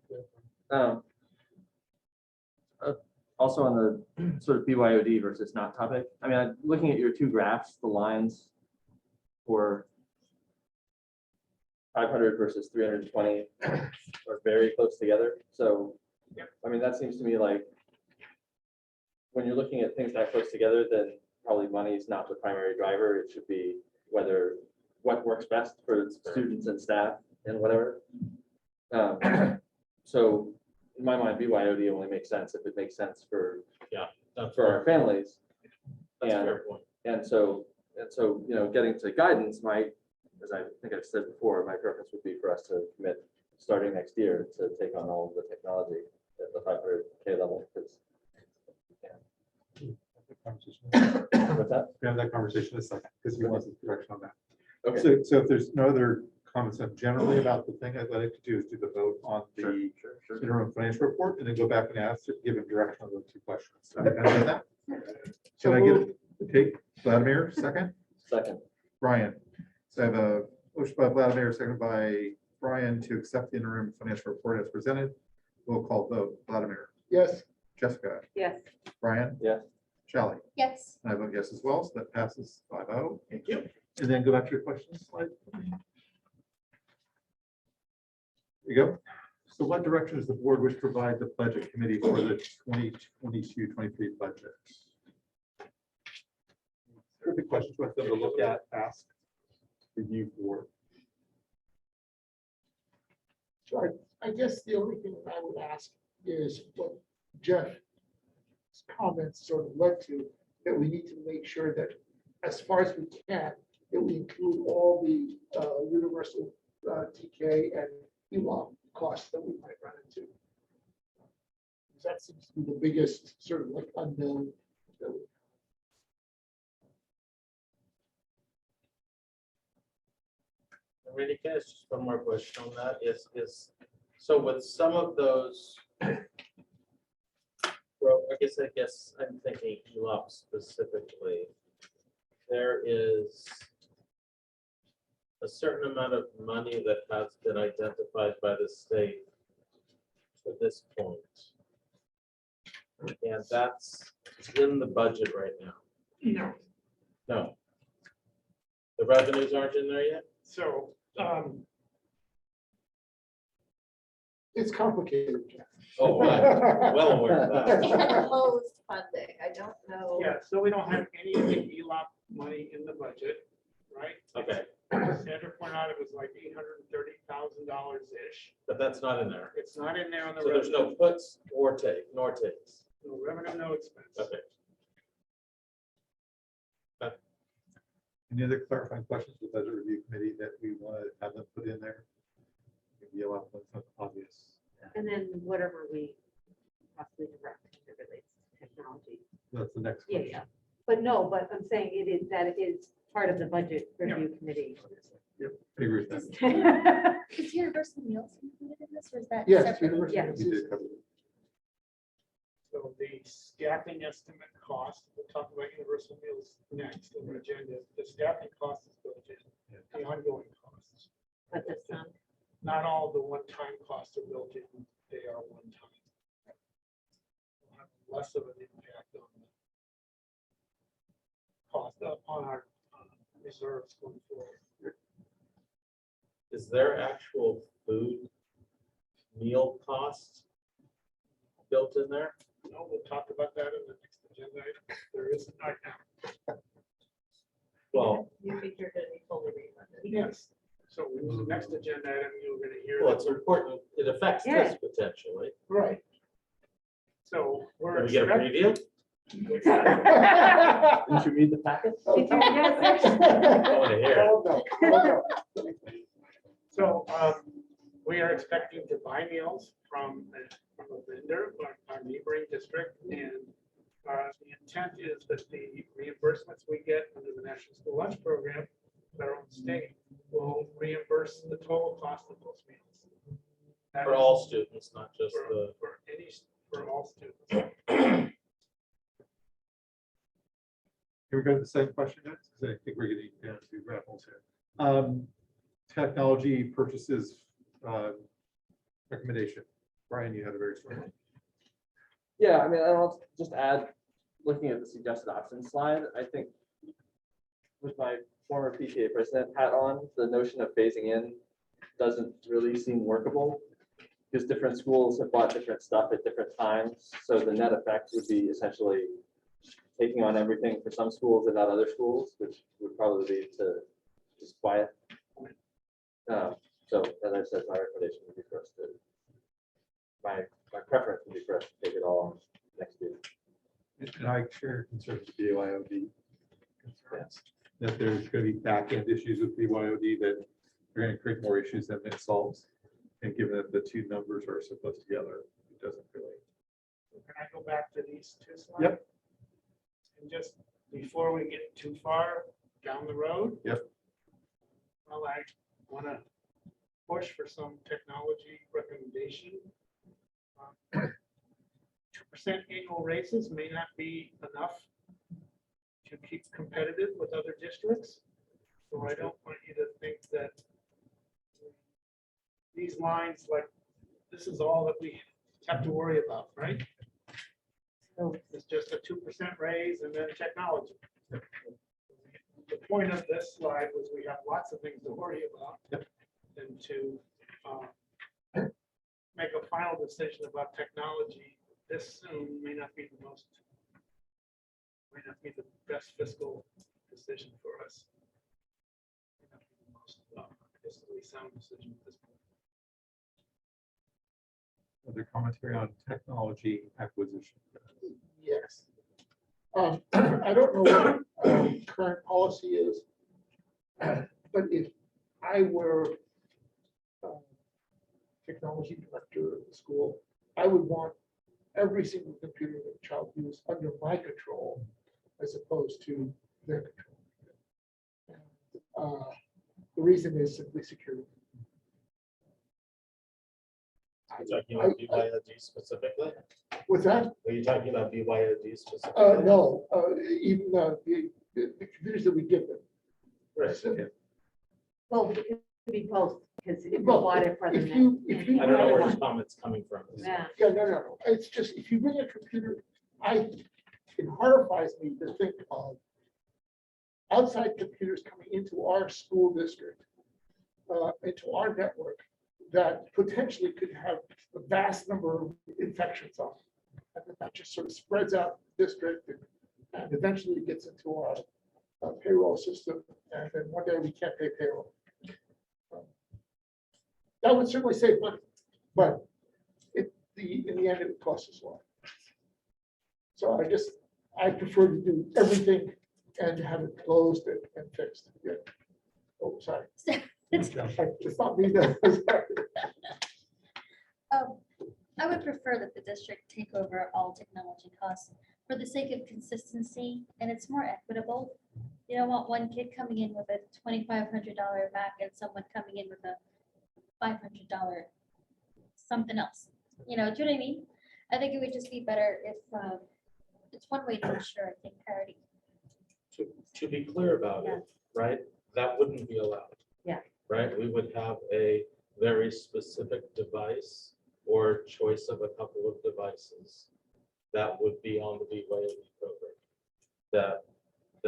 Also on the sort of BYOD versus not topic, I mean, looking at your two graphs, the lines for 500 versus 320 are very close together. So, I mean, that seems to me like when you're looking at things that close together, then probably money is not the primary driver. It should be what works best for students and staff and whatever. So in my mind, BYOD only makes sense if it makes sense for our families. That's a fair point. And so, you know, getting to guidance might, as I think I've said before, my preference would be for us to commit starting next year to take on all of the technology at the 500K level. Because what's that? We have that conversation in a second, because you want some direction on that. Okay. So if there's no other comments generally about the thing, I'd like to do is do the vote on the Sure. interim financial report, and then go back and ask, give him direction on those two questions. So can I do that? Can I get a take? Vladimir, second? Second. Brian? So I have a Motion by Vladimir, seconded by Brian to accept the interim financial report as presented. Roll call vote. Vladimir, Yes, Jessica, Yes. Brian, Yes. Shelley. Yes. And I vote yes as well, so that passes 5-0. Thank you. And then go back to your questions slide. There you go. So what direction does the board wish to provide the budget committee for the 2022-23 budget? What are the questions you want them to look at, ask, review for? so I guess the only thing that I would ask is what Jeff's comments sort of led to, that we need to make sure that as far as we can, that we include all the universal TK and ELOM costs that we might run into. That seems to be the biggest sort of like unknown. that we- Really, can I ask just one more question on that? So with some of those, well, I guess I'm thinking ELOP specifically. There is a certain amount of money that has been identified by the state to this point. And that's in the budget right now. No, No. The revenues aren't in there yet? so, It's complicated, Jeff. Oh, I'm well aware of that. They have closed funding. I don't know. yeah, so we don't have any of the ELOP money in the budget, right? Okay, Sandra pointed out it was like $830,000-ish. but that's not in there. It's not in there on the. So there's no puts or nor takes. No revenue, no expense. Okay. Any other clarifying questions for the budget review committee that we want to have them put in there? Maybe a lot of obvious. And then whatever we possibly direct as it relates to technology. That's the next Yeah, question. yeah. But no, but I'm saying it is part of the budget review committee. Yep, I agree with that. Is universal meals included in this, or is that? Yes, separate? universal Yeah. meals You is- did cover it. So the staffing estimate cost, we'll talk about universal meals next on the agenda. The staffing cost is built in, the ongoing costs. But that's not, Not all the one-time costs are built in, they are one-time. We'll have less of an impact on the cost on our reserves going forward. Is there actual food meal cost built in there? No, we'll talk about that in the next agenda item. There isn't right now. Well, You think you're gonna be fully refunded? Yes. So in the next agenda item, you're gonna hear. well, that it's we're- important. It affects this potentially. Right. So we're. Can we get a preview? Didn't you read the packet? Oh, Did you- yes. I want to hear it. Oh, no. Oh, no. So we are expecting to buy meals from a vendor, our neighboring district, and the intent is that the reimbursements we get under the National School Lunch Program, federal and state, will reimburse the total cost of those meals. That For is all students, not just for- the, For all students. Can we go to the second question next? Because I think we're getting down to raffles here. Technology purchases recommendation. Brian, you had a very strong one. Yeah, I mean, I'll just add, looking at the suggested options slide, I think with my former PTA president hat on, the notion of phasing in doesn't really seem workable because different schools have bought different stuff at different times. So the net effect would be essentially taking on everything for some schools and not other schools, which would probably lead to disquiet. So as I said, my recommendation would be for us to, my preference would be for us to take it all next year. And I share concerns with BYOD concerns that there's going to be back end issues with BYOD that are going to create more issues than it solves. And given that the two numbers are so close together, it doesn't really. Can I go back to these two slides? Yep. And just before we get too far down the road. Yep. Well, I want to push for some technology recommendation. 2% annual raises may not be enough to keep competitive with other districts. So I don't want you to think that these lines, like, this is all that we have to worry about, right? So it's just a 2% raise and then technology. The point of this slide was we have lots of things to worry about. And to make a final decision about technology this soon may not be the best fiscal decision for us. May not be the most fiscally sound decision at this point. Other commentary on technology acquisition. Yes. I don't know what current policy is, but if I were technology director of the school, I would want every single computer that a child uses under my control as opposed to their control. The reason is simply security. You're talking about BYOD specifically? What's that? Are you talking about BYOD specifically? No, even the computers that we give them. Right. Well, it could be both, because if you Well, bought it for the. if you I don't know where Yeah, his comment's coming from. no. It's just, if you bring a computer, it horrifies me to think of outside computers coming into our school district, into our network, that potentially could have a vast number of infections on. And then that just sort of spreads out the district and eventually gets into our payroll system. And then one day we can't pay payroll. That would certainly save money, but in the end, it would cost us a lot. So I prefer to do everything and have it closed and fixed. Yeah. Oh, sorry. It's not me that. I would prefer that the district take over all technology costs for the sake of consistency, and it's more equitable. You don't want one kid coming in with a $2,500 Mac and someone coming in with a $500 something else. Do you know what I mean? I think it would just be better if it's one way to ensure, I think, parity. To be clear about Yeah. it, right, that wouldn't be allowed. Yeah. Right, we would have a very specific device or choice of a couple of devices that would be on the BYOD program. That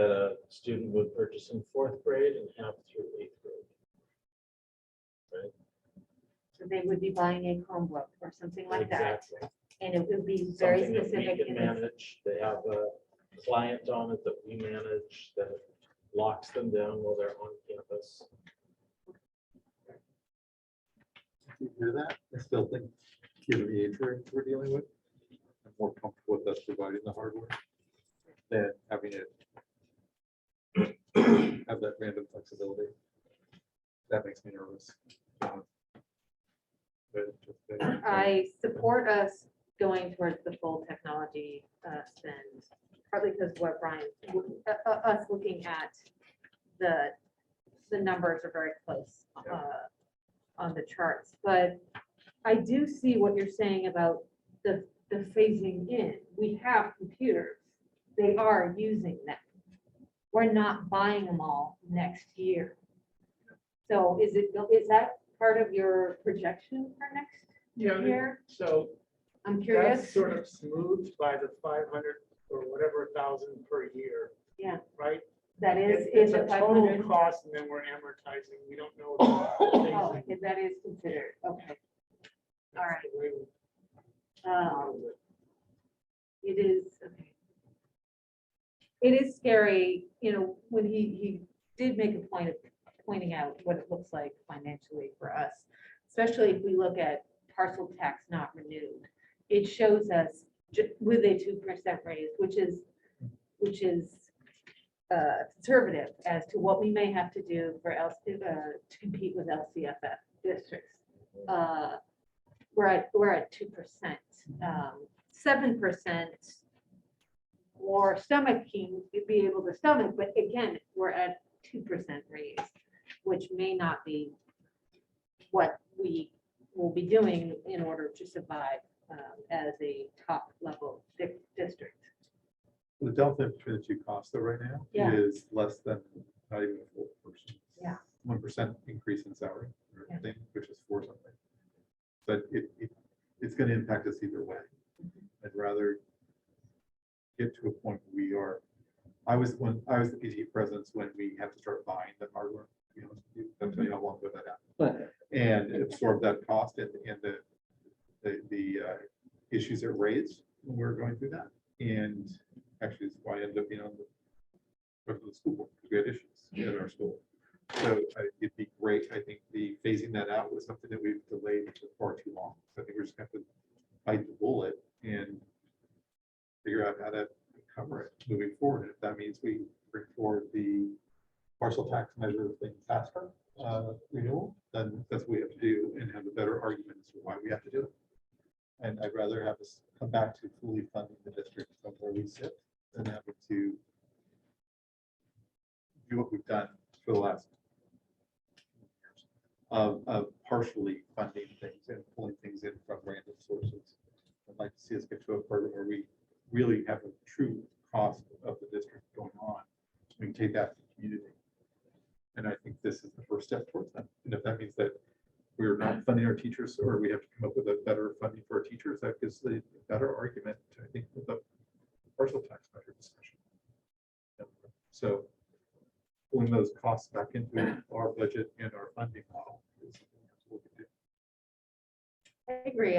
a student would purchase in 4th grade and have through 8th grade. Right? So they would be buying a Chromebook or something like that, Exactly. and it would be very Something that we specific. can in this- manage. They have a client on it that we manage that locks them down while they're on campus. You hear that? I still think, given the age range we're dealing with, I'm more comfortable with us providing the hardware than having it have that random flexibility. That makes me nervous. I support us going towards the full technology spend, partly because what Brian, us looking at the numbers are very close on the charts, but I do see what you're saying about the phasing in. We have computers, they are using them. We're not buying them all next year. So is that part of your projection for next year? So I'm that's curious. sort of smoothed by the 500 or whatever thousand per year, Yeah, right? that is It's the a total 500. cost and then we're amortizing. We don't know. about the Oh, phasing. okay, that is considered. Okay. All That's right. the way we Um, model it. It is, okay. It is scary, when he did make a point of pointing out what it looks like financially for us, especially if we look at parcel tax not renewed. It shows us with a 2% raise, which is conservative as to what we may have to do for to compete with LCFF districts. We're at 2%, 7% more stomaching, you'd be able to stomach, but again, we're at 2% raise, which may not be what we will be doing in order to survive as a top level district. The delta between the two costs though right now Yeah. is less than not even a full person. Yeah. 1% increase in salary, or Yeah. thing, which is for something. But it's going to impact us either way. I'd rather get to a point where we are. I was the PTA president when we had to start buying the hardware. You know, I'll tell you how long ago that happened, and absorb that cost and the issues it raised when we were going through that. And actually, it's why I ended up being on the school board, because we had issues at our school. So it'd be great. I think the phasing that out was something that we've delayed for far too long. So I think we're just going to have to bite the bullet and figure out how to cover it moving forward. And if that means we bring forward the parcel tax measure thing faster, renewal, then that's what we have to do and have a better argument as to why we have to do it. And I'd rather have us come back to fully funding the district from where we sit than having to do what we've done for the last years of partially funding things and pulling things in from random sources. I'd like to see us get to a point where we really have a true cost of the district going on. We can take that to the community. And I think this is the first step towards that. And if that means that we're not funding our teachers, or we have to come up with a better funding for our teachers, that gives the better argument, I think, with the partial tax measure discussion. So pulling those costs back into our budget and our funding model is something we can do. I agree.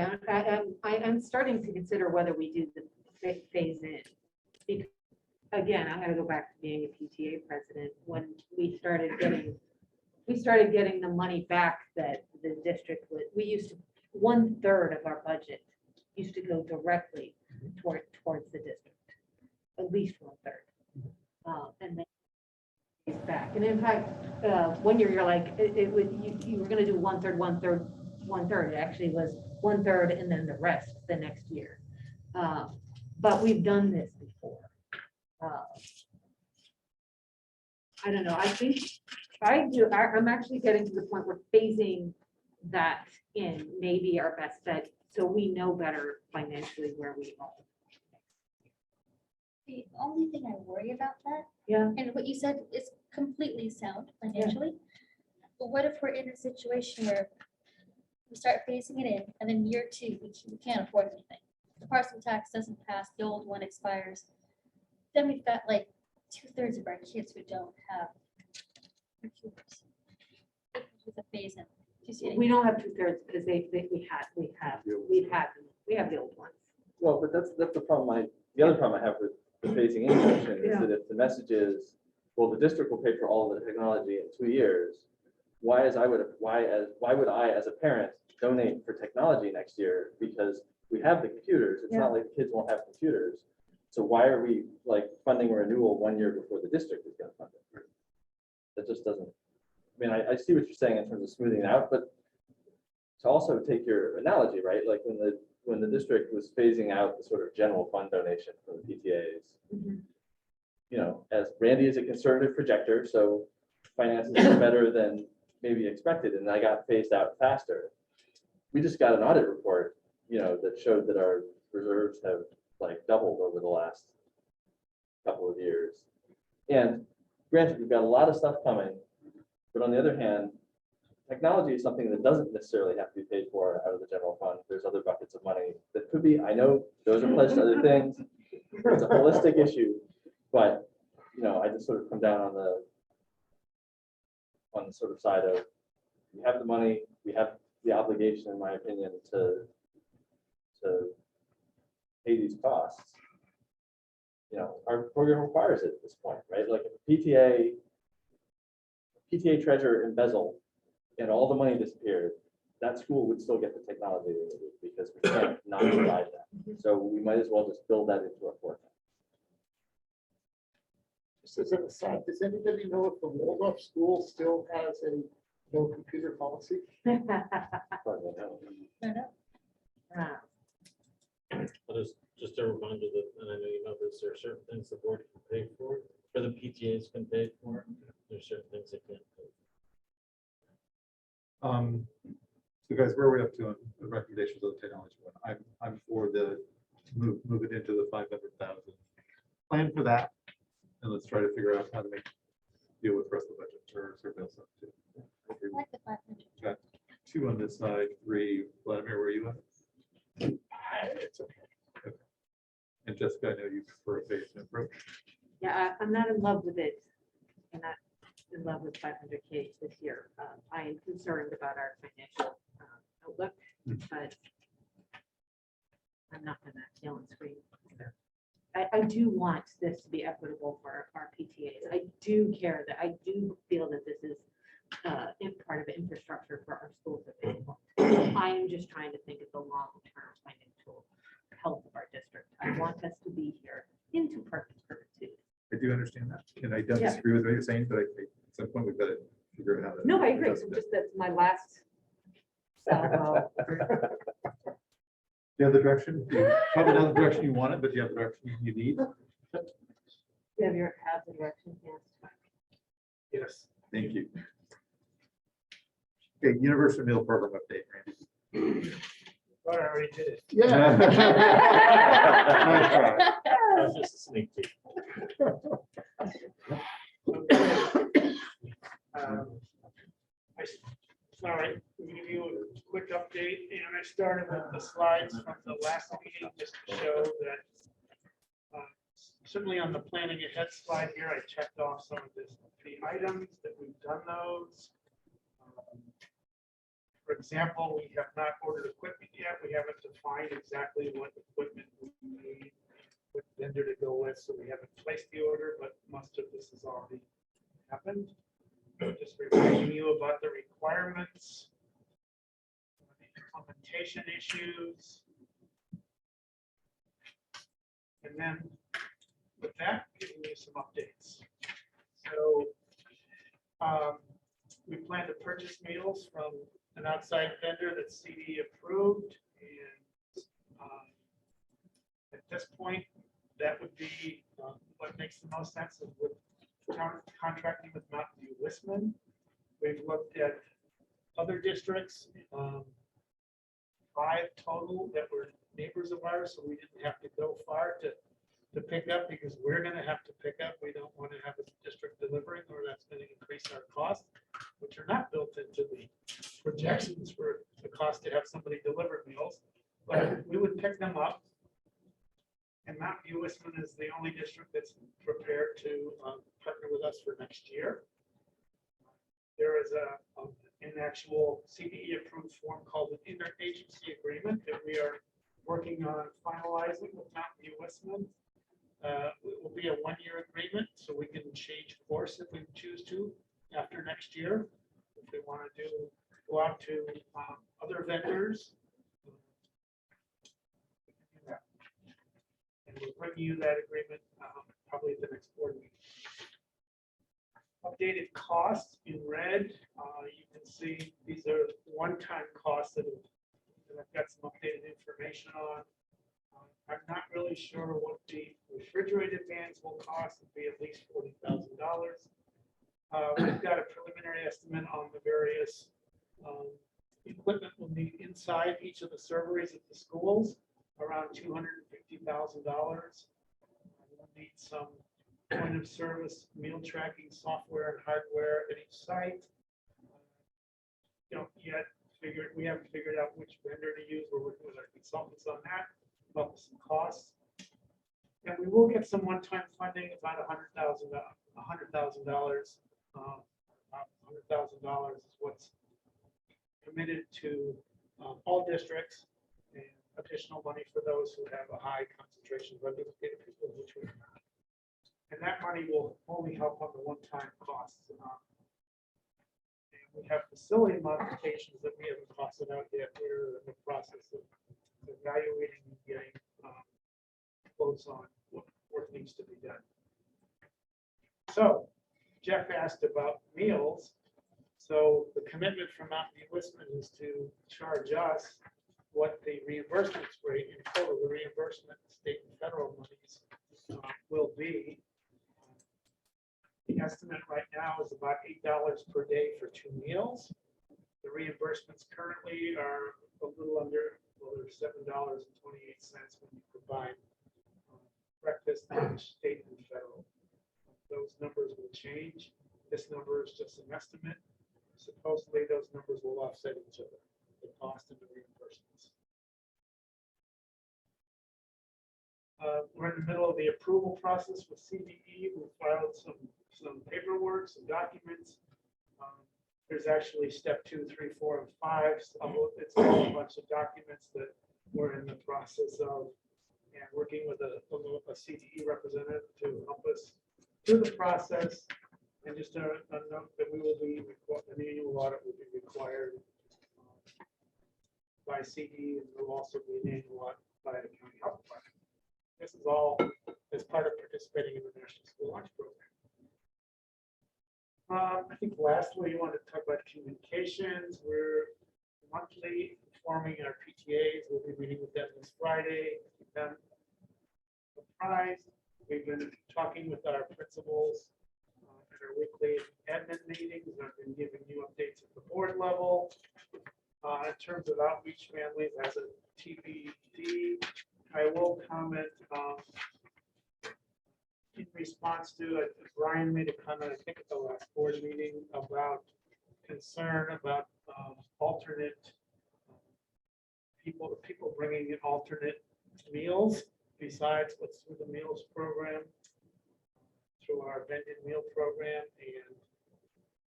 I'm starting to consider whether we do the phase in. Because, again, I'm gonna go back to being a PTA president. When we started getting the money back that the district would, we used to, 1/3 of our budget used to go directly towards the district, at least 1/3. And then it's back. And in fact, 1 year you're like, it would, you were gonna do 1/3, 1/3, 1/3. It actually was 1/3 and then the rest the next year. But we've done this before. I don't know. I think I'm actually getting to the point where phasing that in may be our best bet, so we know better financially where we are. The only thing I worry about that, Yeah. and what you said is completely sound financially. But what if we're in a situation where we start phasing it in, and then year 2, we can't afford anything? The parcel tax doesn't pass, the old one expires. Then we've got like 2/3 of our kids who don't have computers. With a phase in. Do you see what I We mean? don't have 2/3 because we have the old ones. Well, but that's the problem. The other problem I have with the phasing in motion is Yeah. that if the message is, well, the district will pay for all of the technology in 2 years, why would I, as a parent, donate for technology next year? Because we have the computers. It's not like the kids won't have computers. So why are we like funding a renewal 1 year before the district is going to fund it? That just doesn't. I mean, I see what you're saying in terms of smoothing it out, but to also take your analogy, right? Like when the district was phasing out the sort of general fund donation from the PTAs, Mhm. you know, as Randy is a conservative projector, so finances are better than maybe expected, and I got phased out faster. We just got an audit report, you know, that showed that our reserves have like doubled over the last couple of years. And granted, we've got a lot of stuff coming, but on the other hand, technology is something that doesn't necessarily have to be paid for out of the general fund. There's other buckets of money that could be. I know those are pledged to other things. It's a holistic issue, but you know, I just sort of come down on the sort of side of we have the money, we have the obligation, in my opinion, to pay these costs. You know, our program requires it at this point, right? Like if a PTA treasurer embezzled and all the money disappeared, that school would still get the technology they needed because we can't not provide that. So we might as well just build that into our forecast. Just as an aside, does anybody know if the Waldorf school still has a no computer policy? But, you know, No, no. Just a reminder that, and I know you know this, there are certain things the board can pay for the PTAs can pay for. There's certain things they can't pay. So guys, where are we up to on the recommendations of the technology one? I'm for the move it into the 500,000. Plan for that, and let's try to figure out how to make deal with the rest of the budget or survey stuff too. I agree I like the 500. with 2 on this side, 3. Vladimir, where are you at? It's okay. And Jessica, I know you prefer a phased approach. Yeah, I'm not in love with it. I'm not in love with 500K this year. I am concerned about our financial outlook, but I'm not gonna yell and scream either. I do want this to be equitable for our PTAs. I do care that, I do feel that this is part of infrastructure for our schools that they want. I am just trying to think of the long-term financial health of our district. I want us to be here into perpetuity. I do understand that. And I don't Yeah. disagree with what you're saying, but I think at some point we've got to figure out how to. No, I agree. adjust it. Just that's my last salvo. You have the direction, probably not the direction you wanted, but you have the direction you need. You have the direction, yes. Yes. Thank you. Okay, Universal Meal Program update, Randy. But I already did it. Yeah. Nice try. That was just a sneak peek. Sorry, to give you a quick update, and I started with the slides from the last meeting just to show that certainly on the planning ahead slide here, I checked off some of the items that we've done those. For example, we have not ordered equipment yet. We haven't defined exactly what equipment we need, what vendor to go with, so we haven't placed the order, but most of this has already happened. Just reminding you about the requirements, the implementation issues. And then with that, giving you some updates. So we plan to purchase meals from an outside vendor that's CD approved. And at this point, that would be what makes the most sense is with contracting with Mountain View Wisman. We've looked at other districts, 5 total that were neighbors of ours, so we didn't have to go far to pick up because we're going to have to pick up. We don't want to have a district delivering, or that's going to increase our costs, which are not built into the projections for the cost to have somebody deliver meals. But we would pick them up. And Mountain View Wisman is the only district that's prepared to partner with us for next year. There is an actual CDE approved form called an interagency agreement that we are working on finalizing with Mountain View Wisman. It will be a 1-year agreement, so we can change course if we choose to after next year. If we want to go out to other vendors. And we'll bring you that agreement probably at the next board meeting. Updated costs in red. You can see these are one-time costs that I've got some updated information on. I'm not really sure what the refrigerated vans will cost. It'll be at least $40,000. We've got a preliminary estimate on the various equipment we'll need inside each of the serveries at the schools, around $250,000. We'll need some point of service meal tracking software and hardware at each site. Don't yet we haven't figured out which vendor to use. We're working with our consultants on that, about some costs. And we will get some one-time funding, about $100,000. $100,000 is what's committed to all districts, and additional money for those who have a high concentration of unduplicated people, which we have not. And that money will only help on the one-time costs. And we have facility modifications that we haven't costed out yet. We're in the process of evaluating and getting quotes on what work needs to be done. So Jeff asked about meals. So the commitment from Mountain View Wisman is to charge us what the reimbursement rate in total, the reimbursement state and federal monies will be. The estimate right now is about $8 per day for 2 meals. The reimbursements currently are a little under, well, they're $7.28 when you combine breakfast, lunch, state and federal. Those numbers will change. This number is just an estimate. Supposedly, those numbers will offset each other, the cost and the reimbursements. We're in the middle of the approval process with CDE. We filed some paperwork, some documents. There's actually step 2, 3, 4, and 5. So it's a whole bunch of documents that we're in the process of, and working with a CDE representative to help us through the process. And just a note that we will be, an annual audit will be required by CDE, and there will also be an annual audit by the county health department. This is all as part of participating in the National School Lunch Program. I think lastly, you want to talk about communications. We're monthly forming our PTAs. We'll be meeting with them this Friday. Keep them apprised. We've been talking with our principals at our weekly admin meetings. I've been giving you updates at the board level. In terms of outreach families as a TBD, I will comment in response to Brian made a comment, I think at the last board meeting, about concern about alternate people bringing in alternate meals besides what's through the meals program, through our vended meal program, and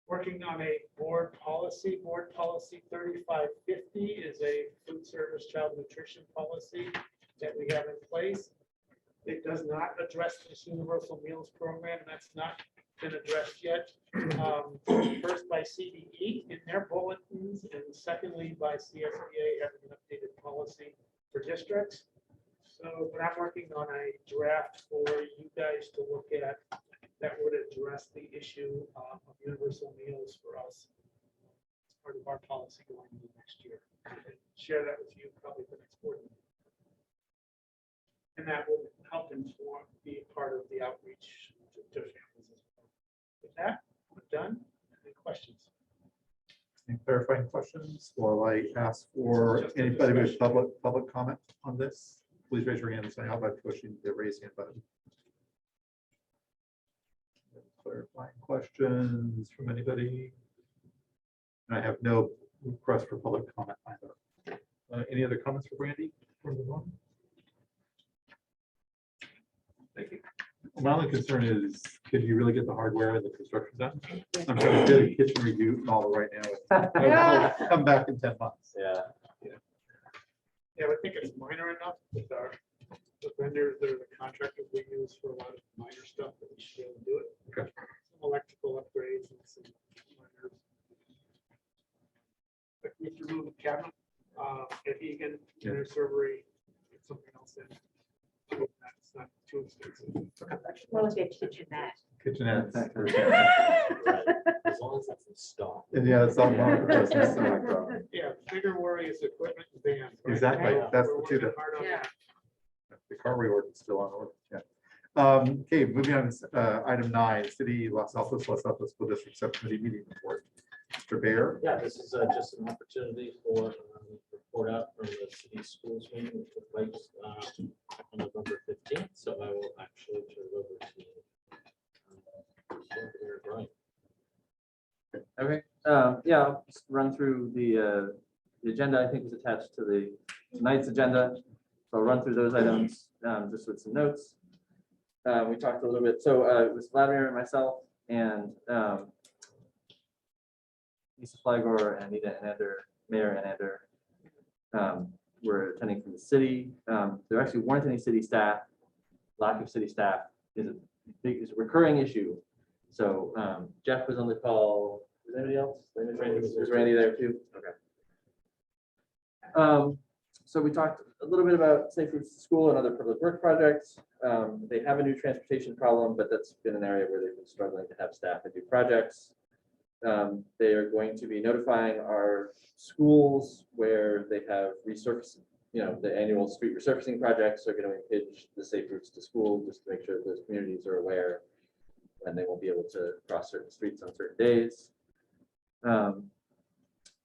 working on a board policy. Board policy 3550 is a food service child nutrition policy that we have in place. It does not address this universal meals program. That's not been addressed yet. First by CDE in their bulletins, and secondly by CSBA having an updated policy for districts. So, but I'm working on a draft for you guys to look at that would address the issue of universal meals for us as part of our policy going into next year. And share that with you probably the next board meeting. And that will help inform, be a part of the outreach to families as well. With that, we're done. Any questions? Any clarifying questions while I ask for Just a anybody with discussion. public comment on this? Please raise your hand and say how about pushing the raise hand button. Clarifying questions from anybody? And I have no request for public comment either. Any other comments for Brandy? Before we move on? Thank you. My only concern is, could you really get the hardware and the construction done? I'm trying to do a kitchen review and all right now. I'll come back in 10 months. Yeah. Yeah, I think it's minor enough with the vendors that are the contractors we use for a lot of minor stuff that we should be able to do it. Okay. Some electrical upgrades and some minor. Like we have to move the cabinet at Egan, in their servery, get something else in. That's not too expensive. What was your kitchenette? Kitchenettes. As long as it's installed. And yeah, it's all about the business. Yeah, bigger worry is equipment and vans. right? Exactly, that's the We're two working that- hard on Yeah. that. The car reorder is still on order. Yeah. Okay, moving on to item 9, City Los Altos School District Subcommittee meeting report. Mr. Bear. Yeah, this is just an opportunity for report out from the city schools meeting, which took place on November 15th. So I will actually turn it over to Brian. Okay, yeah, I'll just run through the agenda, I think is attached to the tonight's agenda. So I'll run through those items just with some notes. We talked a little bit, so it was Vladimir and myself and Lisa Flygor and Anita Anander, Mayor Anander, were attending from the city. There actually weren't any city staff. Lack of city staff is a recurring issue. So Jeff was on the call. Was anybody else? Was Randy there too? Okay. So we talked a little bit about Safe Routes to School and other public work projects. They have a new transportation problem, but that's been an area where they've been struggling to have staff and do projects. They are going to be notifying our schools where they have resurfacing, the annual street resurfacing projects are going to impinge the Safe Routes to School, just to make sure that those communities are aware and they won't be able to cross certain streets on certain days.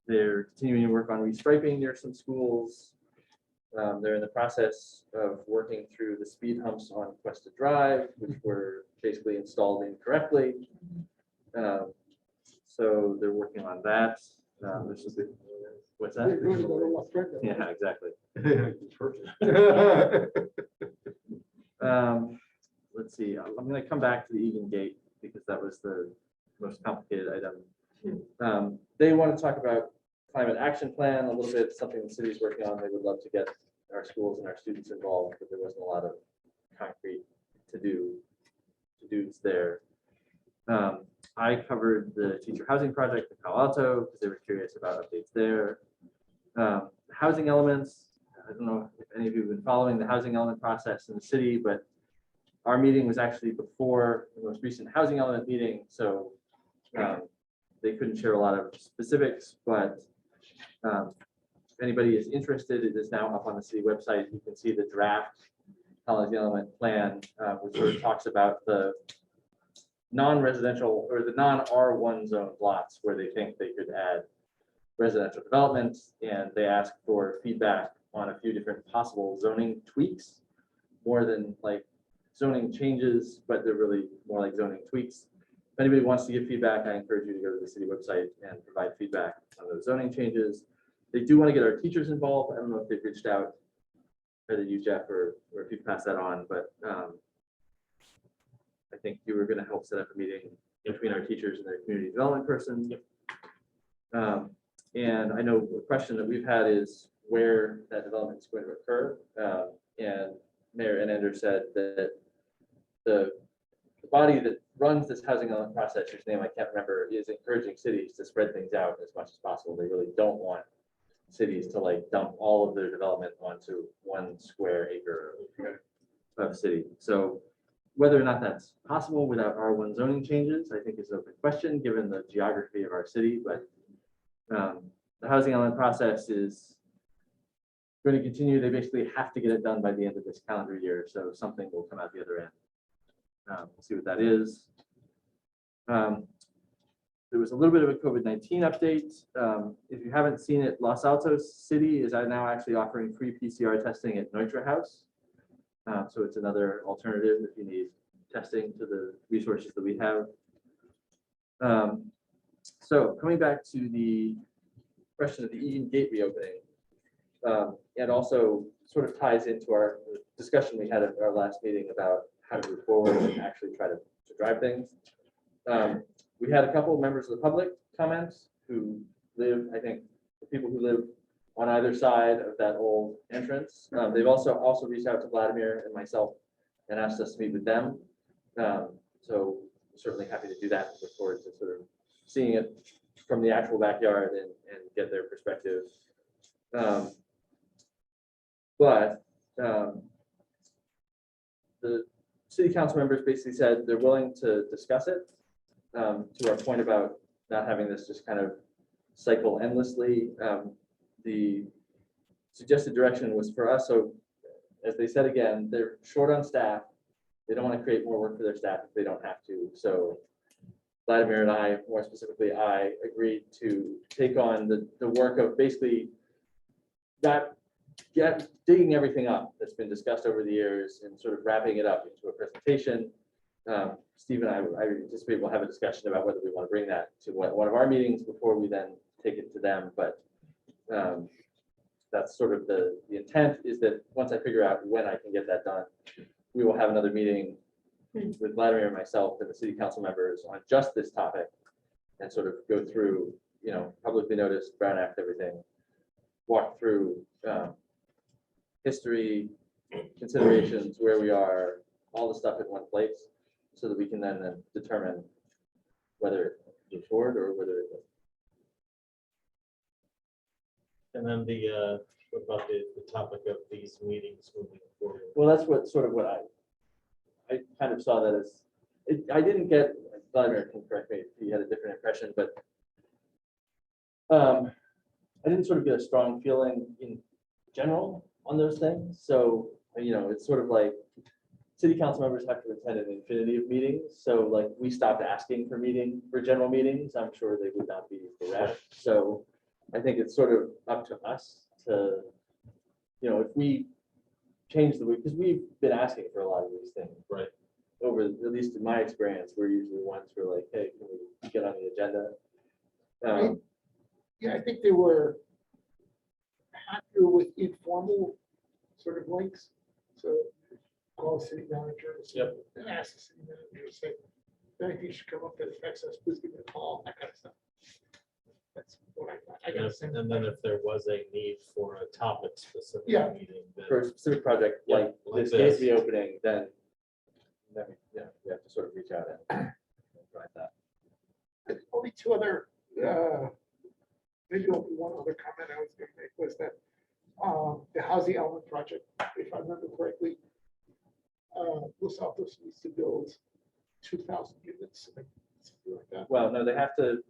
They're continuing to work on restriping near some schools. They're in the process of working through the speed humps on Cuesta Drive, which were basically installed incorrectly. So they're working on that. This is the, what's that? Yeah, exactly. Let's see, I'm gonna come back to the Egan Gate because that was the most complicated item. They want to talk about climate action plan a little bit, something the city's working on. They would love to get our schools and our students involved, but there wasn't a lot of concrete to-dos there. I covered the teacher housing project in Palo Alto because they were curious about updates there. Housing elements, I don't know if any of you have been following the housing element process in the city, but our meeting was actually before the most recent housing element meeting, so they couldn't share a lot of specifics, but if anybody is interested, it is now up on the city website. You can see the draft housing element plan, which sort of talks about the non-residential or the non-R1 zone lots where they think they could add residential development, and they ask for feedback on a few different possible zoning tweaks, more than like zoning changes, but they're really more like zoning tweaks. If anybody wants to give feedback, I encourage you to go to the city website and provide feedback on those zoning changes. They do want to get our teachers involved. I don't know if they've reached out, either you, Jeff, or if you pass that on, but I think you were going to help set up a meeting between our teachers and their community development person. And I know a question that we've had is where that development is going to occur. And Mayor Ender said that the body that runs this housing element process, whose name I can't remember, is encouraging cities to spread things out as much as possible. They really don't want cities to like dump all of their development onto 1 square acre of city. So whether or not that's possible without R1 zoning changes, I think is an open question given the geography of our city. But the housing element process is going to continue. They basically have to get it done by the end of this calendar year. So something will come out the other end. We'll see what that is. There was a little bit of a COVID-19 update. If you haven't seen it, Los Altos City is now actually offering free PCR testing at Neutra House. So it's another alternative if you need testing to the resources that we have. So coming back to the question of the Egan Gate reopening, and also sort of ties into our discussion we had at our last meeting about how to move forward and actually try to drive things. We had a couple of members of the public comments who live, I think, the people who live on either side of that old entrance. They've also reached out to Vladimir and myself and asked us to meet with them. So certainly happy to do that. Look forward to sort of seeing it from the actual backyard and get their perspective. But the city council members basically said they're willing to discuss it, to our point about not having this just kind of cycle endlessly. The suggested direction was for us. So as they said, again, they're short on staff. They don't want to create more work for their staff if they don't have to. So Vladimir and I, more specifically, I agreed to take on the work of basically digging everything up that's been discussed over the years and sort of wrapping it up into a presentation. Steve and I anticipate we'll have a discussion about whether we want to bring that to one of our meetings before we then take it to them. But that's sort of the intent, is that once I figure out when I can get that done, we will have another meeting with Vladimir and myself and the city council members on just this topic and sort of go through, publicly noticed, Brown Act, everything, walk through history, considerations, where we are, all the stuff in one place, so that we can then determine whether it moves forward or whether it doesn't. And then what about the topic of these meetings moving forward? Well, that's what I kind of saw that as, I didn't get, Vladimir can correct me if he had a different impression, but I didn't sort of get a strong feeling in general on those things. So, it's sort of like city council members have to attend an infinity of meetings. So like we stopped asking for general meetings. I'm sure they would not be bereft. So I think it's sort of up to us to, if we change the way, because we've been asking for a lot of these things, right? Over, at least in my experience, we're usually ones who are like, hey, can we get on the agenda. Yeah, I think they were happier with informal sort of links. So call city managers. Yep. And ask the city manager, say, if anything should come up that affects us, please give me a call, that kind of stuff. That's what I got to say. And then if there was a need for a topic specific Yeah. meeting, then For a specific project Yeah, like like this gate this. reopening, then we have to sort of reach out and drive that. Only two other, maybe only one other comment I was gonna make was that the housing element project, if I remember correctly, Los Altos needs to build 2,000 units, like, something like that. Well, no, they have to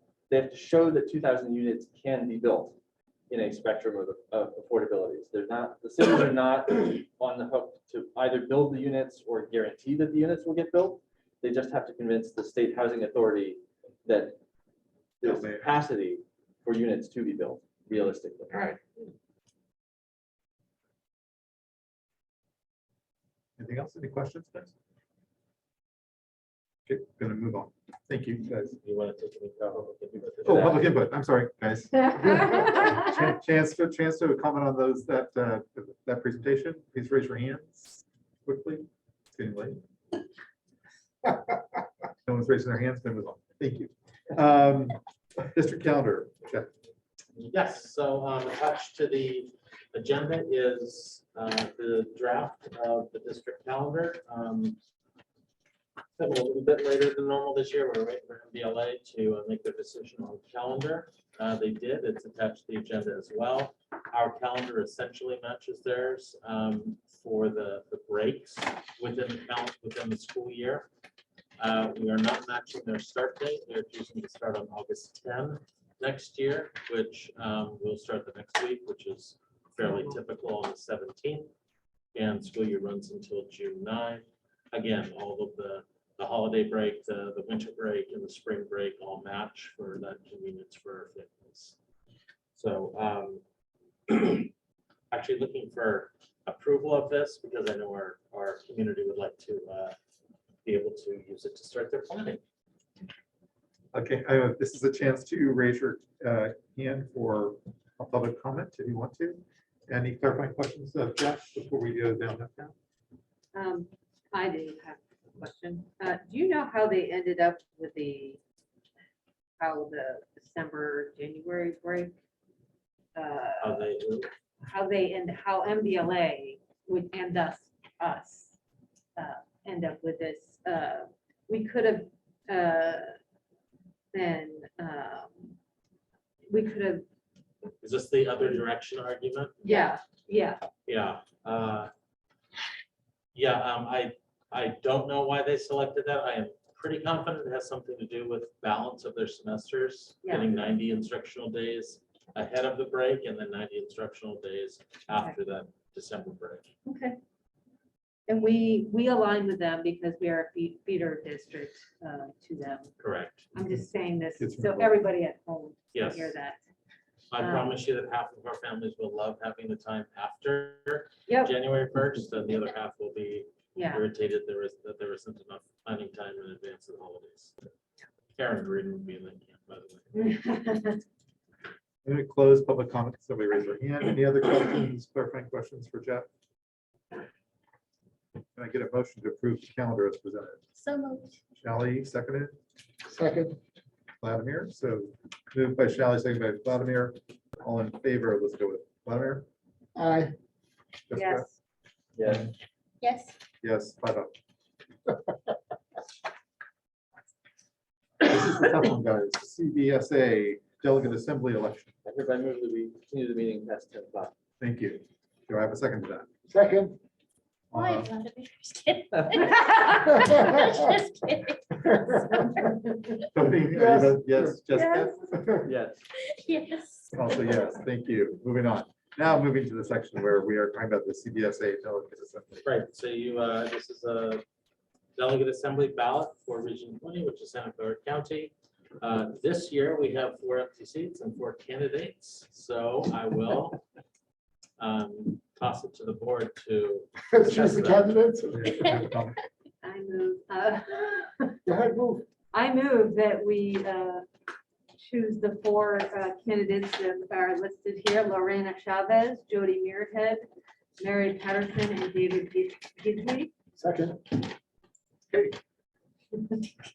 show that 2,000 units can be built in a spectrum of affordabilities. They're not, the cities are not on the hook to either build the units or guarantee that the units will get built. They just have to convince the state housing authority that there's capacity for units to be built realistically. All right. Anything else? Any questions, guys? Okay, gonna move on. Thank you, guys. you want to take any public input? Oh, public input. I'm sorry, guys. Chance to comment on those, that presentation. Please raise your hands quickly. It's getting late. No one's raising their hands, then move on. Thank you. District calendar. Jeff. Yes, so attached to the agenda is the draft of the district calendar. A little bit later than normal this year. We're waiting for MBLA to make their decision on the calendar. They did. It's attached to the agenda as well. Our calendar essentially matches theirs for the breaks within the school year. We are not matching their start date. They're choosing to start on August 10 next year, which will start the next week, which is fairly typical on the 17th. And school year runs until June 9. Again, all of the holiday break, the winter break, and the spring break all match for that convenience for families. So actually looking for approval of this because I know our community would like to be able to use it to start their planning. Okay, this is a chance to raise your hand for a public comment if you want to. Any clarifying questions of Jeff before we go down that path? I do have a question. Do you know how they ended up with how the December, January break? How MBLA would end us end up with this. We could have Is this the other direction argument? yeah. Yeah. I don't know why they selected that. I am pretty confident it has something to do with balance of their semesters, getting 90 instructional days ahead of the break and then 90 instructional days after that December break. Okay. And we align with them because we are a feeder district to them. Correct. I'm just saying this It's so everybody at home can Yes. hear that. I promise you that half of our families will love having the time after Yep. January 1st, and the other half will be Yeah. irritated that there isn't enough planning time in advance of the holidays. Karen Green would be in that camp, by the way. I'm going to close public comments. Somebody raise their hand. Any other questions, clarifying questions for Jeff? Can I get a motion to approve the calendar as presented? So moved. Shally, seconded. Second, Vladimir. So moved by Shally, seconded by Vladimir. All in favor. Let's go with Vladimir. aye. Jessica? Yes. Yeah, Yes. Yes, 5-0. This is the tough one, guys. CBSA Delegate Assembly election. I hereby move that we continue the meeting past 10 o'clock. Thank you. Do I have a second to that? Second. Why? Uh, Vladimir? Just kidding. Just kidding. Tony, are you Yes. vote yes, Jessica? Yes. Yes. Also, yes, thank you. Moving on. Now moving to the section where we are talking about the CBSA Delegate Assembly. Right, so this is a delegate assembly ballot for Region 20, which is Santa Clara County. This year, we have 4 empty seats and 4 candidates, so I will toss it to the board to. Choose the candidates. I move, Go ahead, move. I move that we choose the four candidates that are listed here: Lorena Chavez, Jody Muirhead, Mary Patterson, and David Gidley. Second.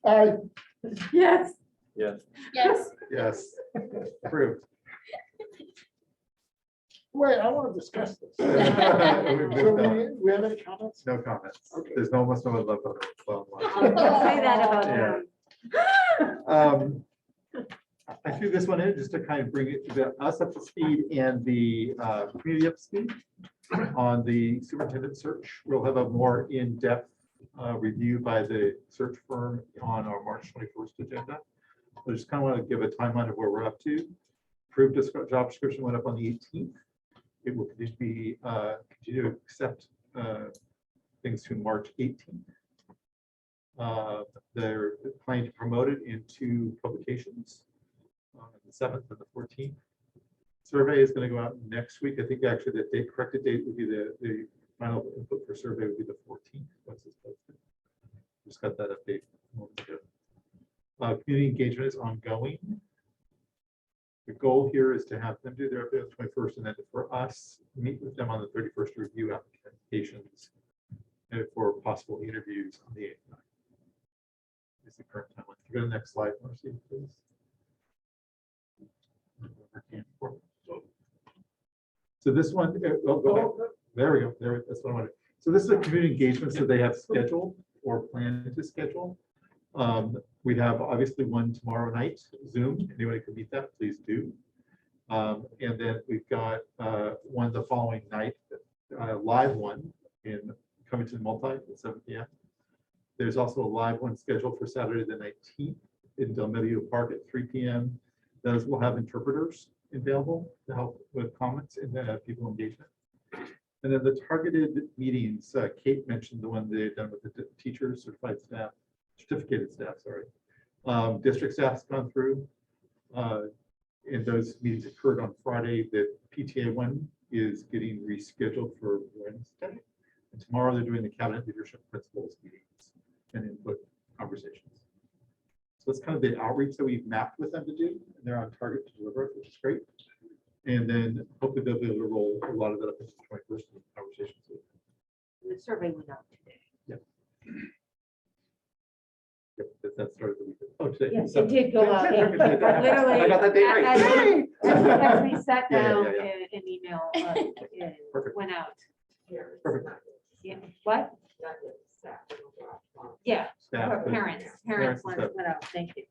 Aye. Yes. Yes. Yes. Yes. Approved. Wait, I want to discuss this. We So moved on. we have any comments? No comments. Okay. There's almost no one left on the phone line. Say that about Yeah. them. I threw this one in just to kind of bring us up to speed and the community up to speed on the superintendent search. We'll have a more in-depth review by the search firm on our March 21st agenda. I just kind of want to give a timeline of where we're up to. Approved job description went up on the 18th. It will continue to accept things to March 18th. They're planning to promote it in 2 publications, the 7th and the 14th. Survey is going to go out next week. I think actually the corrected date would be the final input for survey would be the 14th. Once it's posted. Just got that update a moment ago. Community engagement is ongoing. The goal here is to have them do their update on the 21st, and then for us, meet with them on the 31st to review applications and for possible interviews on the 8th. Is the current timeline. Go to the next slide, Marcy, please. So this one, go back. There we go. That's what I wanted. So this is a community engagement. So they have scheduled or planned to schedule. We have obviously one tomorrow night, Zoom. Anybody can meet that, please do. And then we've got one the following night, live one in coming to the multi at 7 p.m. There's also a live one scheduled for Saturday the 19th in Del Medio Park at 3 p.m. Those will have interpreters available to help with comments and people engagement. And then the targeted meetings, Kate mentioned the one they've done with the teachers, certified staff, certificated staff, sorry. District staff's gone through. And those meetings occurred on Friday. The PTA one is getting rescheduled for Wednesday. And tomorrow they're doing the cabinet leadership principles meetings and input conversations. So that's kind of the outreach that we've mapped with them to do. And they're on target to deliver it, which is great. And then hopefully they'll be able to roll a lot of that up into the 21st conversations. The survey went out today. Yep, that started the week. Oh, today. Yes, So- it did go out. Yeah, Literally, I got that date right. as we sat Yeah, yeah, down, yeah, an email Perfect. went out. Perfect. Yeah, what? Yeah, Staff, for but- parents Parents and went stuff. went out, thank you.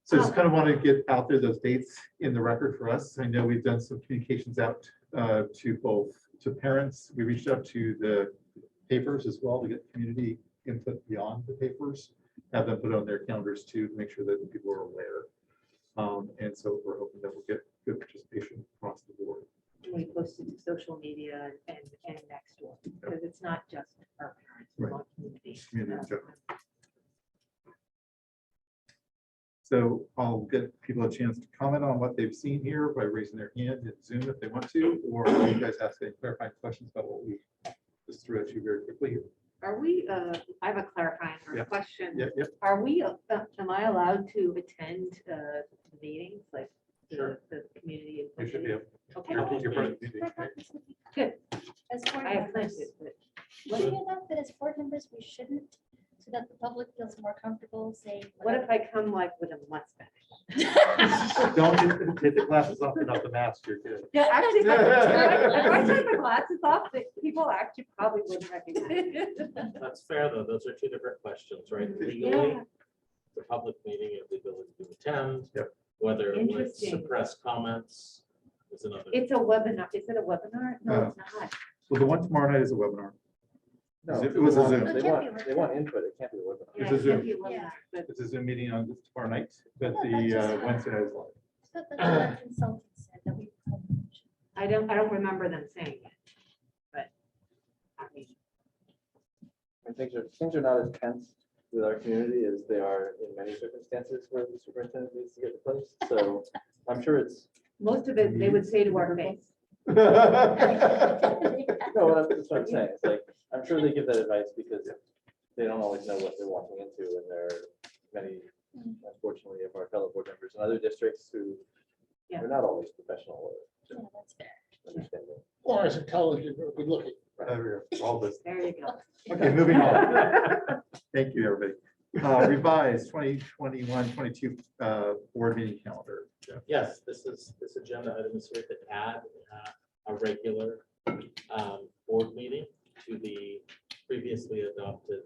So just kind of want to get out there those dates in the record for us. I know we've done some communications out to both to parents. We reached out to the papers as well to get community input beyond the papers, have them put on their calendars too, to make sure that people are aware. And so we're hoping that we'll get good participation across the board. We posted to social media and next door, because it's not just our parents, it's all community. Community in general. So I'll get people a chance to comment on what they've seen here by raising their hand in Zoom if they want to, or you guys ask any clarifying questions about what we just threw at you very quickly here. Are we, I have a clarifying Yep. question. Yep, yep. Are we, am I allowed to attend meetings like Sure. the community? You input should be meetings? able. Okay. I think you're part of the meeting, right? Good. As board I have members, plenty, but what do you know that as board members, we shouldn't, so that the public feels more comfortable saying. what if I come like with a mustache? Don't take the glasses off and not the mask, you're good. Yeah, actually, if I take the glasses off, people actually probably wouldn't recognize. That's fair, though. Those are two different questions, right? Yeah. Legally, the public meeting, you have the ability to attend. Yep. Whether it would Interesting. suppress comments is another. It's a webinar. Is it a webinar? No, it's not. Well, the one tomorrow night is a webinar. No, It was a they Zoom. want- It They can't want, be they want input, it can't be a webinar. Yeah, It's a it Zoom. can't be a webinar, but It's a Zoom meeting on tomorrow night, but Yeah, the that's just- Wednesday night is live. So that's what our consultant said that we probably should. I don't remember them saying it. But I mean, And things are not as tense with our community as they are in many circumstances where the superintendent needs to get replaced. So I'm sure it's, most of it, they would say to our face. no, that's what I'm saying. It's like, I'm sure they give that advice because they don't always know what they're walking into, and there are many, unfortunately, of our fellow board members in other districts who are not always professional or Yeah, that's fair. understanding. Or as intelligent or good looking. There we go. All this. There you go. Okay, moving on. Thank you, everybody. Revised 2021-22 board meeting calendar. Jeff. Yes, this agenda item is here to add a regular board meeting to the previously adopted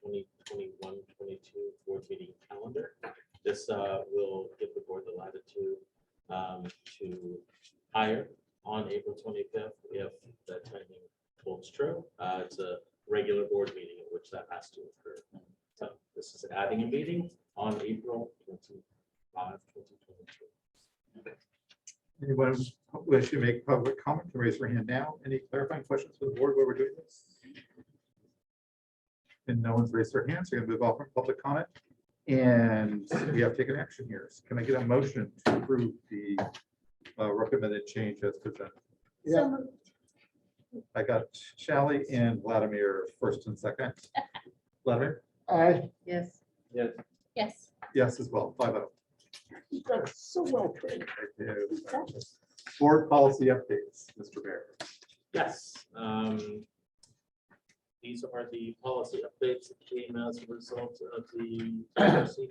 2021-22 board meeting calendar. This will give the board the latitude to hire on April 25th if the timing holds true. It's a regular board meeting in which that has to occur. So this is adding a meeting on April 25, 2022. Anyone wish to make public comment, can raise their hand now. Any clarifying questions for the board while we're doing this? And no one's raised their hands, so we're gonna move off from public comment. And we have taken action here. So can I get a motion to approve the recommended change as presented? Yeah. So moved. I got Shally and Vladimir first and second. Vladimir? I, Yes. Yes. Yes. Yes, as well, 5-0. you got it so well trained. I do. Board policy updates, Mr. Bear. Yes. These are the policy updates that came as a result of the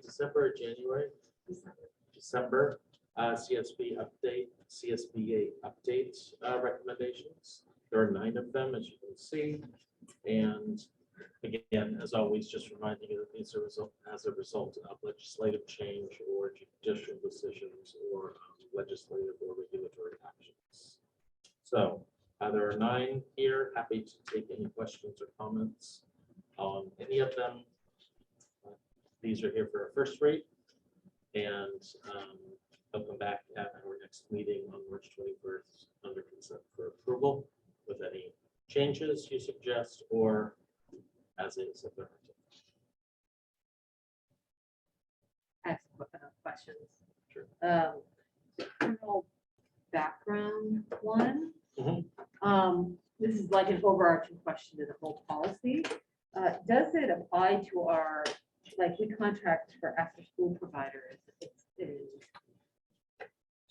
December, January, December CSB update, CSBA update recommendations. There are 9 of them, as you can see. And again, as always, just reminding you that these are as a result of legislative change or judicial decisions or legislative or regulatory actions. So there are 9 here. Happy to take any questions or comments on any of them. These are here for a first read, and they'll come back at our next meeting on March 21st under consent for approval with any changes you suggest or as is. If there are. Ask questions. Sure. The criminal background one. Mhm. This is like an overarching question to the whole policy. Does it apply to our, like, we contract for after-school providers?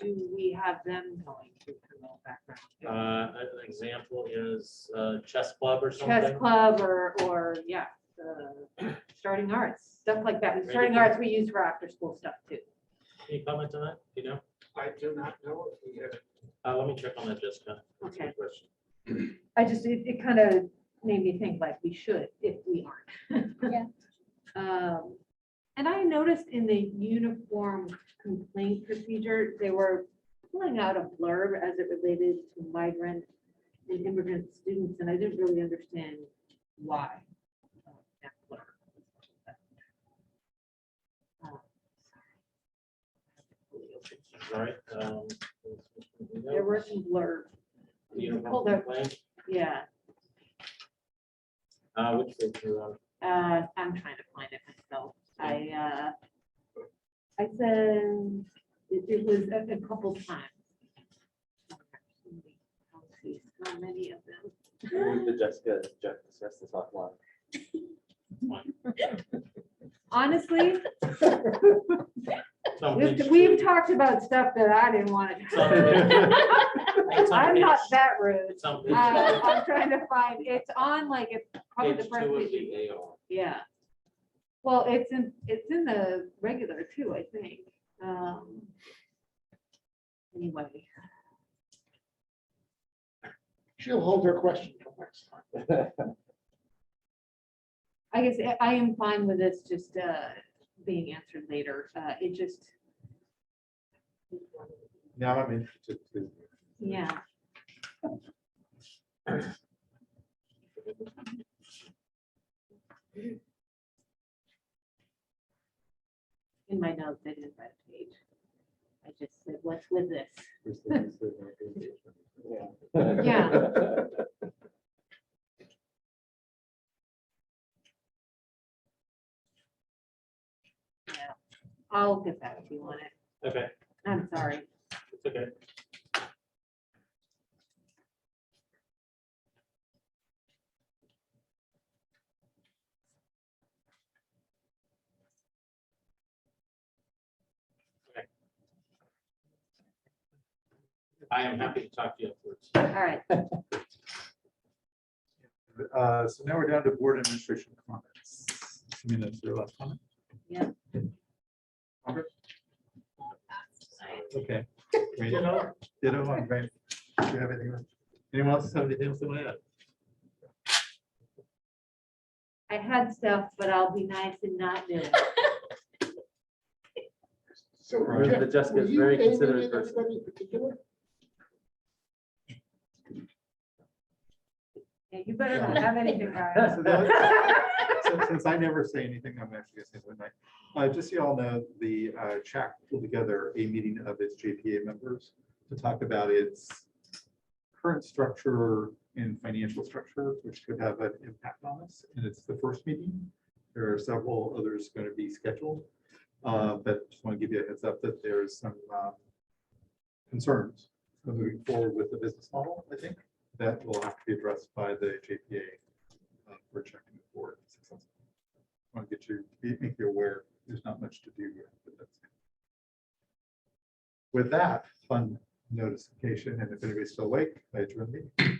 Do we have them going through criminal background? An example is chess club or something. Chess club or yeah, starting arts, stuff like that. Starting arts we use for after-school stuff too. Can you comment on that? Do you know? I do not know if we have. Let me check on that, Jessica. That's a good Okay. question. I just, it kind of made me think like we should if we aren't. Yeah. And I noticed in the uniform complaint procedure, they were pulling out a blurb as it related to migrant and immigrant students, and I didn't really understand why. That blurb. All right. There were some blurb, Uniform pulled out- complaint. yeah. Which page are you on? I'm trying to find it myself. I said it was a couple times. Let's see, how many of them? Move to Jessica, Jeff discuss this offline. Honestly, Some we've page talked about stuff that I didn't want Some to. page- I'm not that rude. It's on page I'm trying to find, it's on like, it's probably the page first 2 of page. the AR. Yeah. Well, it's in the regular too, I think. Anyway, She'll hold her question till next time. I guess I am fine with this just being answered later. It just, Now I'm interested to. yeah. In my notes, I didn't write a page. I just said, what's with this? Yeah. Yeah, I'll get that if you want it. Okay, I'm sorry. it's okay. I am happy to talk to you afterwards. All right. So now we're down to board administration comments. Assuming that's your last comment. Yeah. Robert? Okay. Ditto, I'm great. Do you have anything? Anyone else have anything else they want to add? I had stuff, but I'll be nice and not do it. So Right. Jeff, But Jessica were is you very aiming considerate at person. anybody in particular? Yeah, you better not have anything. So that- Since I never say anything, I'm actually gonna say one night. Just so you all know, the CHAC pulled together a meeting of its JPA members to talk about its current structure and financial structure, which could have an impact on us. And it's the first meeting. There are several others going to be scheduled. But just want to give you a heads up that there's some concerns moving forward with the business model, I think, that will have to be addressed by the JPA for checking it forward. I want to get you, make you aware, there's not much to do yet. But that's it. With that fun notification, and if anybody's still awake, I adjourn the meeting.